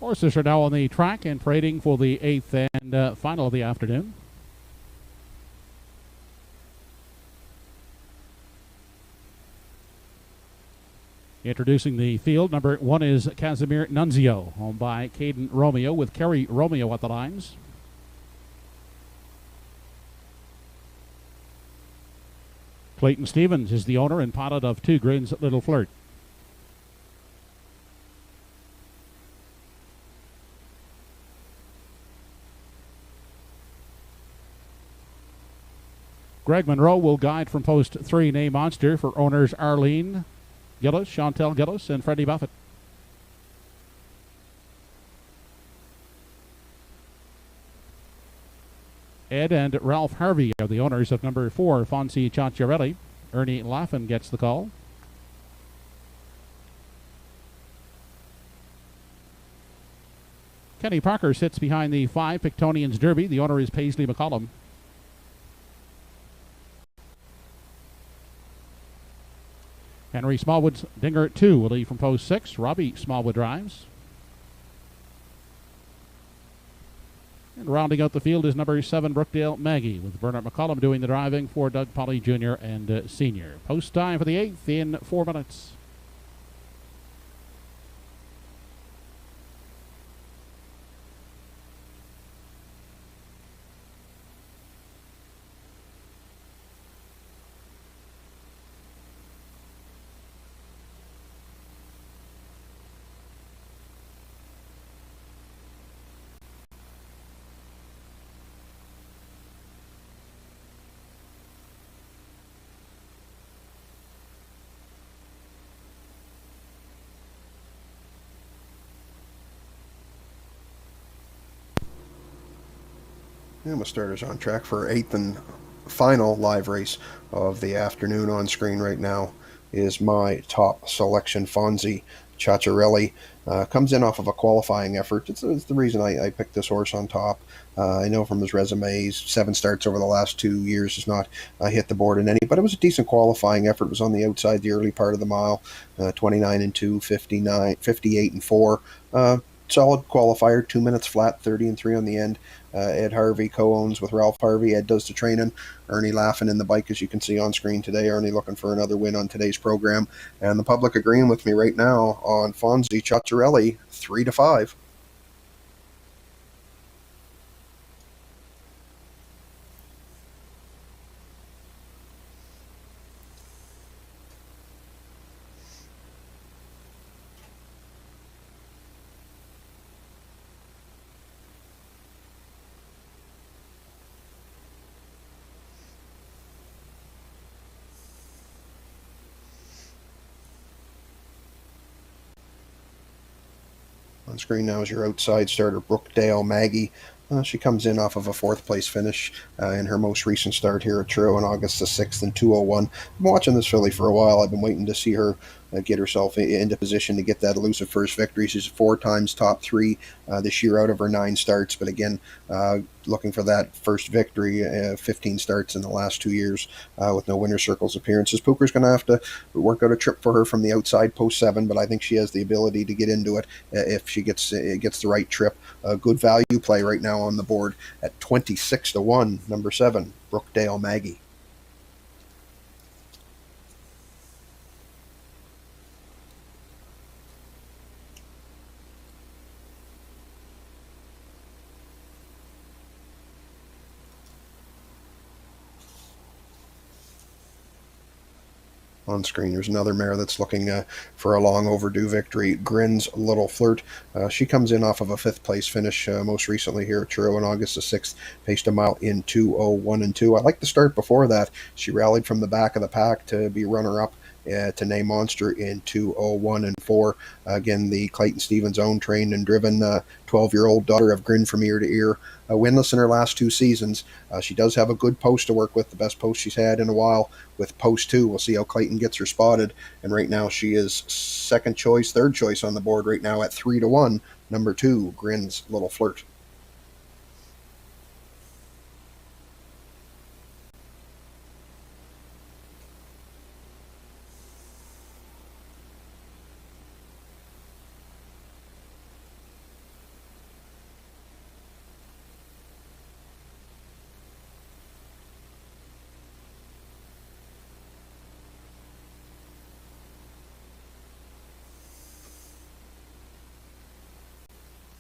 Horses are now on the track and parading for the 8th and final of the afternoon. Introducing the field, number 1 is Casimir Nunzio, owned by Caden Romeo, with Kerry Romeo at the lines. Clayton Stevens is the owner and pilot of 2 Grins Little Flirt. Greg Monroe will guide from post 3, Name Monster, for owners Arlene Gillis, Chantel Gillis, and Freddie Buffett. Ed and Ralph Harvey are the owners of number 4, Fonzie Ciacciarelli. Ernie Laffin gets the call. Kenny Parker sits behind the 5, Pictonians Derby. The owner is Paisley McCollum. Henry Smallwood's Dinger at 2 will lead from post 6. Robbie Smallwood drives. And rounding out the field is number 7, Brookdale Maggie, with Bernard McCollum doing the driving for Doug Polly Jr. and Senior. Post time for the 8th in 4 minutes. And the starters on track for 8th and final live race of the afternoon. On screen right now is my top selection, Fonzie Ciacciarelli. Comes in off of a qualifying effort. It's the reason I picked this horse on top. I know from his resumes, 7 starts over the last 2 years has not hit the board in any, but it was a decent qualifying effort. It was on the outside the early part of the mile, 29 and 2, 58 and 4. Solid qualifier, 2 minutes flat, 30 and 3 on the end. Ed Harvey co-owns with Ralph Harvey. Ed does the training. Ernie laughing in the bike, as you can see on screen today. Ernie looking for another win on today's program. And the public agreeing with me right now on Fonzie Ciacciarelli, 3-5. On screen now is your outside starter, Brookdale Maggie. She comes in off of a 4th place finish in her most recent start here at Truro on August the 6th in 2:01. I've been watching this filly for a while. I've been waiting to see her get herself into position to get that elusive first victory. She's 4 times top 3 this year out of her 9 starts. But again, looking for that first victory, 15 starts in the last 2 years with no winner's circles appearances. Pooker's going to have to work out a trip for her from the outside post 7, but I think she has the ability to get into it if she gets the right trip. A good value play right now on the board at 26-1, number 7, Brookdale Maggie. On screen, there's another mare that's looking for a long overdue victory, Grin's Little Flirt. She comes in off of a 5th place finish most recently here at Truro on August the 6th, paced a mile in 2:01 and 2. I like the start before that. She rallied from the back of the pack to be runner-up to name Monster in 2:01 and 4. Again, the Clayton Stevens owned, trained and driven 12-year-old daughter of Grin from ear to ear. Winless in her last 2 seasons. She does have a good post to work with, the best post she's had in a while with post 2. We'll see how Clayton gets her spotted. And right now she is 2nd choice, 3rd choice on the board right now at 3-1, number 2, Grin's Little Flirt.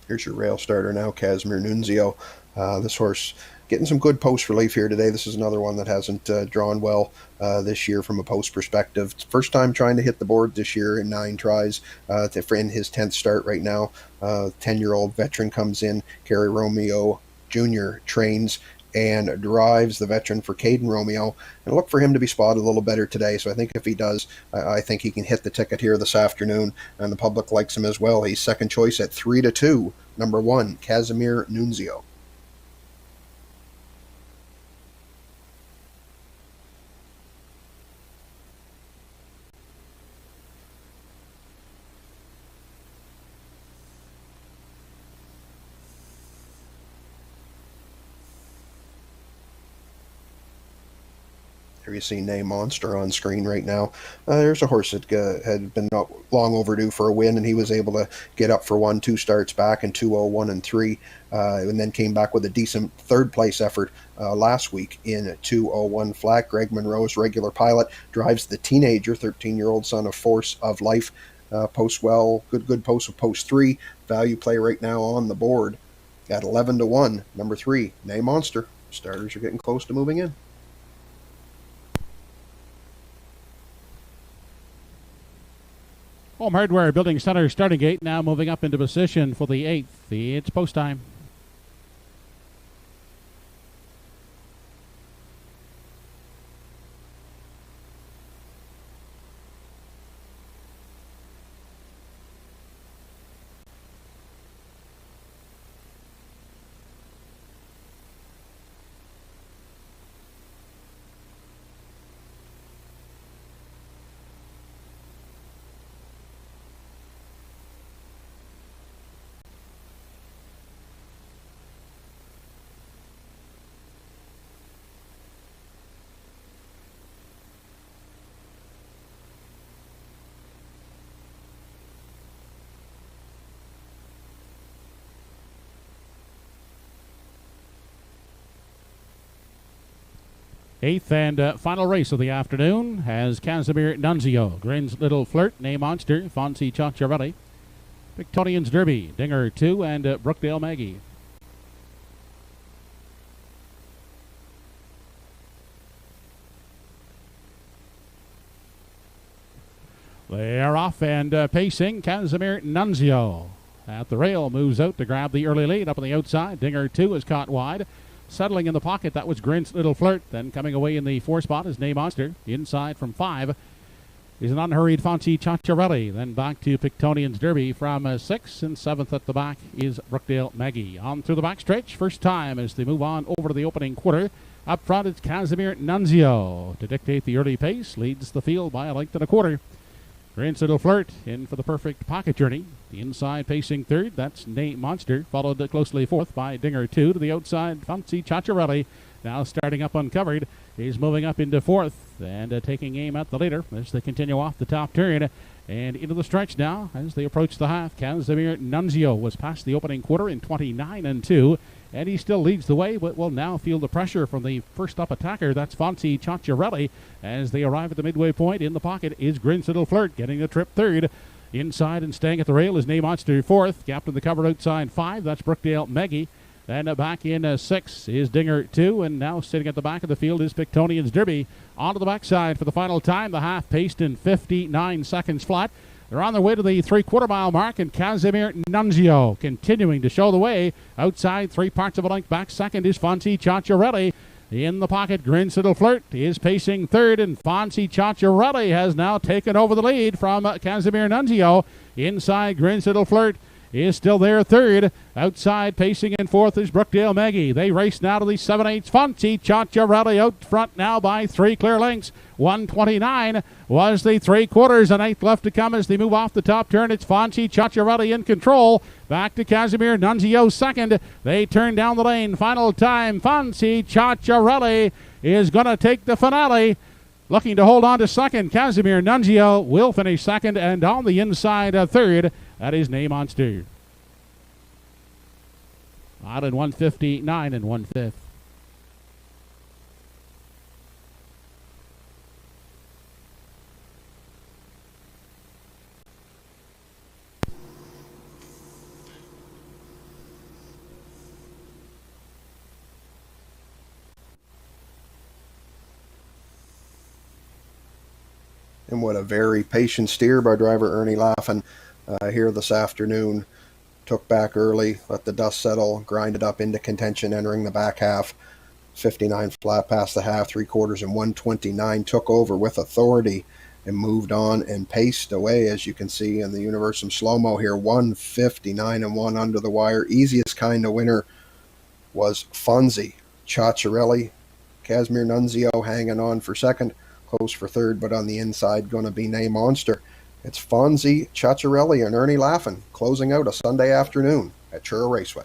Here's your rail starter now, Casimir Nunzio. This horse getting some good post relief here today. This is another one that hasn't drawn well this year from a post perspective. First time trying to hit the board this year in 9 tries in his 10th start right now. 10-year-old veteran comes in. Kerry Romeo Jr. trains and drives the veteran for Caden Romeo, and look for him to be spotted a little better today. So I think if he does, I think he can hit the ticket here this afternoon, and the public likes him as well. He's 2nd choice at 3-2, number 1, Casimir Nunzio. Here you see Name Monster on screen right now. There's a horse that had been not long overdue for a win, and he was able to get up for 2 starts back in 2:01 and 3, and then came back with a decent third place effort last week in 2:01 flat. Greg Monroe's regular pilot drives the teenager, 13-year-old son of Force of Life. Post well, good post of post 3. Value play right now on the board at 11-1. Number 3, Name Monster. Starters are getting close to moving in. Home Hardware Building Center starting gate now moving up into position for the 8th. It's post time. Eighth and final race of the afternoon has Casimir Nunzio, Grin's Little Flirt, Name Monster, Fonzie Ciacciarelli, Victorian's Derby, Dinger 2, and Brookdale Maggie. They are off and pacing. Casimir Nunzio at the rail moves out to grab the early lead up on the outside. Dinger 2 is caught wide. Settling in the pocket, that was Grin's Little Flirt. Then coming away in the 4 spot is Name Monster. Inside from 5 is an unhurried Fonzie Ciacciarelli. Then back to Pictonian's Derby from 6, and 7th at the back is Brookdale Maggie. On through the backstretch, first time as they move on over to the opening quarter. Up front, it's Casimir Nunzio to dictate the early pace. Leads the field by a length and a quarter. Grin's Little Flirt in for the perfect pocket journey. The inside pacing 3rd, that's Name Monster, followed closely 4th by Dinger 2. To the outside, Fonzie Ciacciarelli, now starting up uncovered. He's moving up into 4th and taking aim at the leader as they continue off the top turn and into the stretch now as they approach the half. Casimir Nunzio was past the opening quarter in 29 and 2, and he still leads the way, but will now feel the pressure from the first up attacker. That's Fonzie Ciacciarelli as they arrive at the midway point. In the pocket is Grin's Little Flirt, getting the trip 3rd. Inside and staying at the rail is Name Monster 4th. Gapped in the cover outside 5. That's Brookdale Maggie. Then back in 6 is Dinger 2. And now sitting at the back of the field is Pictonian's Derby. Onto the backside for the final time. The half paced in 59 seconds flat. They're on their way to the 3/4 mile mark, and Casimir Nunzio continuing to show the way. Outside, 3 parts of a length back. Second is Fonzie Ciacciarelli. In the pocket, Grin's Little Flirt is pacing 3rd, and Fonzie Ciacciarelli has now taken over the lead from Casimir Nunzio. Inside, Grin's Little Flirt is still there 3rd. Outside, pacing in 4th is Brookdale Maggie. They race now to the 7/8. Fonzie Ciacciarelli out front now by 3 clear lengths. 1:29 was the 3/4. An 8th left to come as they move off the top turn. It's Fonzie Ciacciarelli in control. Back to Casimir Nunzio 2nd. They turn down the lane. Final time. Fonzie Ciacciarelli is going to take the finale. Looking to hold on to 2nd. Casimir Nunzio will finish 2nd, and on the inside 3rd. That is Name Monster. Out in 1:59 and 1/5. And what a very patient steer by driver Ernie Laffin here this afternoon. Took back early, let the dust settle, grinded up into contention entering the back half. 59 flat past the half, 3/4 and 1:29. Took over with authority and moved on and paced away, as you can see in the Universum slow-mo here. 1:59 and 1 under the wire. Easiest kind of winner was Fonzie Ciacciarelli. Casimir Nunzio hanging on for 2nd. Close for 3rd, but on the inside going to be Name Monster. It's Fonzie Ciacciarelli and Ernie Laffin closing out a Sunday afternoon at Truro Raceway.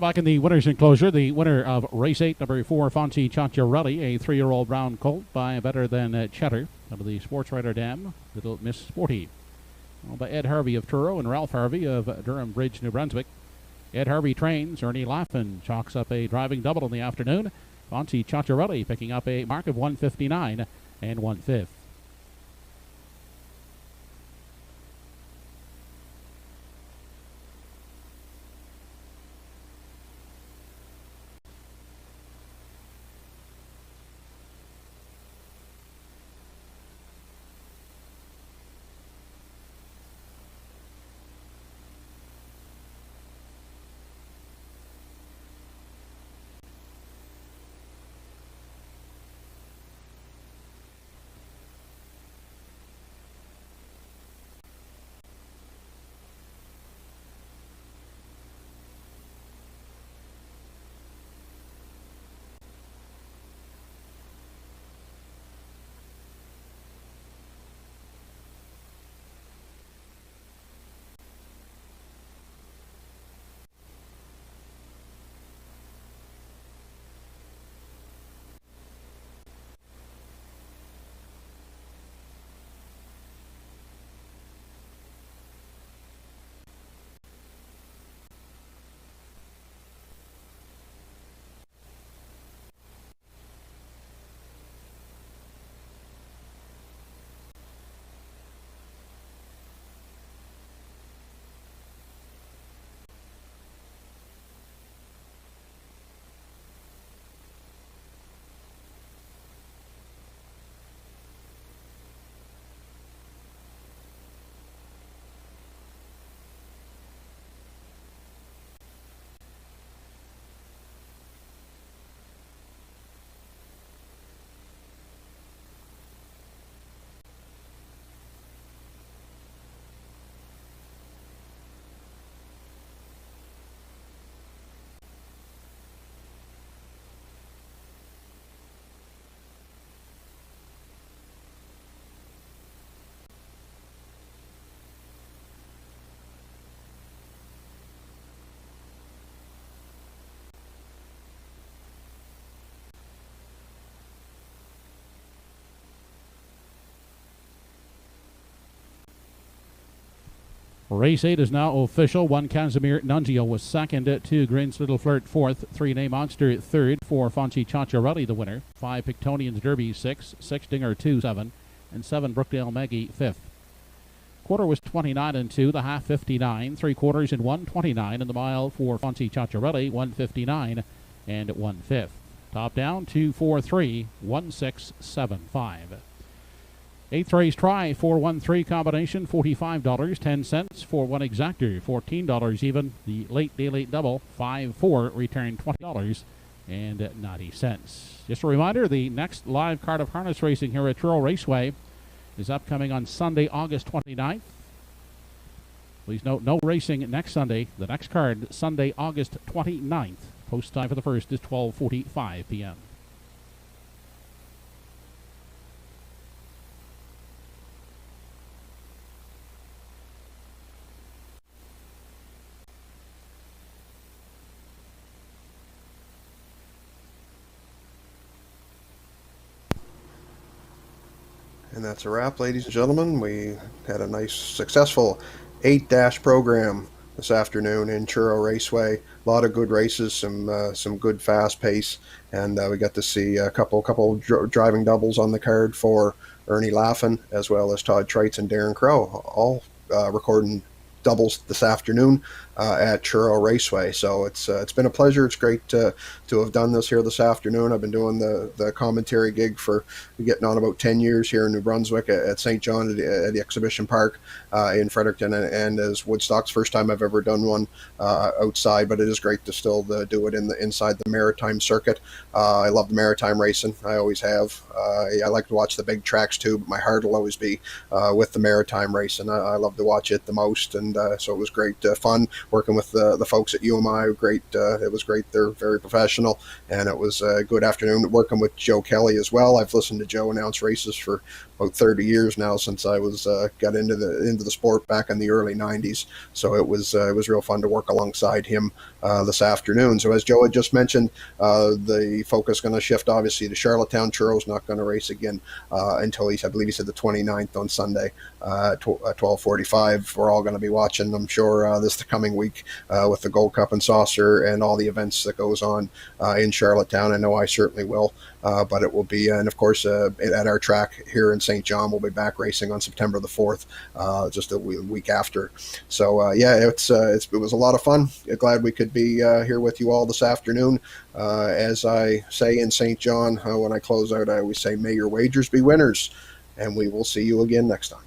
Back in the winner's enclosure, the winner of race 8, number 4, Fonzie Cianciarelli, a 3-year-old brown colt by better than Cheddar, out of the Sports Rider Dam, Little Miss Sporty. By Ed Harvey of Truro and Ralph Harvey of Durham Bridge, New Brunswick. Ed Harvey trains. Ernie Laffin chalks up a driving double in the afternoon. Fonzie Cianciarelli picking up a mark of 1:59 and 1/5. Race 8 is now official. 1 Casimir Nunzio was second, 2 Grin's Little Flirt fourth, 3 Nay Monster third, 4 Fonzie Cianciarelli the winner, 5 Pictonians Derby 6, 6 Dinger 2 7, and 7 Brookdale Maggie fifth. Quarter was 29 and 2, the half 59, 3/4 and 1:29, and the mile for Fonzie Cianciarelli 1:59 and 1/5. Top down 2-4-3, 1-6-7-5. Eighth race try, 4-1-3 combination, $45, 10 cents for 1 exactor, $14 even. The late daylight double, 5-4, return $20.90. Just a reminder, the next live card of harness racing here at Truro Raceway is upcoming on Sunday, August 29th. Please note, no racing next Sunday. The next card, Sunday, August 29th. Post time for the first is 12:45 p.m. And that's a wrap, ladies and gentlemen. We had a nice, successful 8-dash program this afternoon in Truro Raceway. A lot of good races, some good fast pace, and we got to see a couple driving doubles on the card for Ernie Laffin, as well as Todd Treitz and Darren Crow, all recording doubles this afternoon at Truro Raceway. So it's been a pleasure. It's great to have done this here this afternoon. I've been doing the commentary gig for getting on about 10 years here in New Brunswick at St. John at the Exhibition Park in Fredericton, and as Woodstock's first time I've ever done one outside, but it is great to still do it inside the Maritime circuit. I love the Maritime racing. I always have. I like to watch the big tracks too, but my heart will always be with the Maritime racing. I love to watch it the most, and so it was great fun. working with the folks at UMI. Great, it was great. They're very professional, and it was a good afternoon working with Joe Kelly as well. I've listened to Joe announce races for about 30 years now, since I was got into the sport back in the early 90s. So it was real fun to work alongside him this afternoon. So as Joe had just mentioned, the focus going to shift obviously to Charlottetown. Truro's not going to race again until I believe he said the 29th on Sunday at 12:45. We're all going to be watching, I'm sure, this coming week with the Gold Cup and Saucer and all the events that goes on in Charlottetown. I know I certainly will. But it will be, and of course, at our track here in St. John, we'll be back racing on September the 4th, just a week after. So, yeah, it was a lot of fun. Glad we could be here with you all this afternoon. As I say in St. John, when I close out, I always say, may your wagers be winners, and we will see you again next time.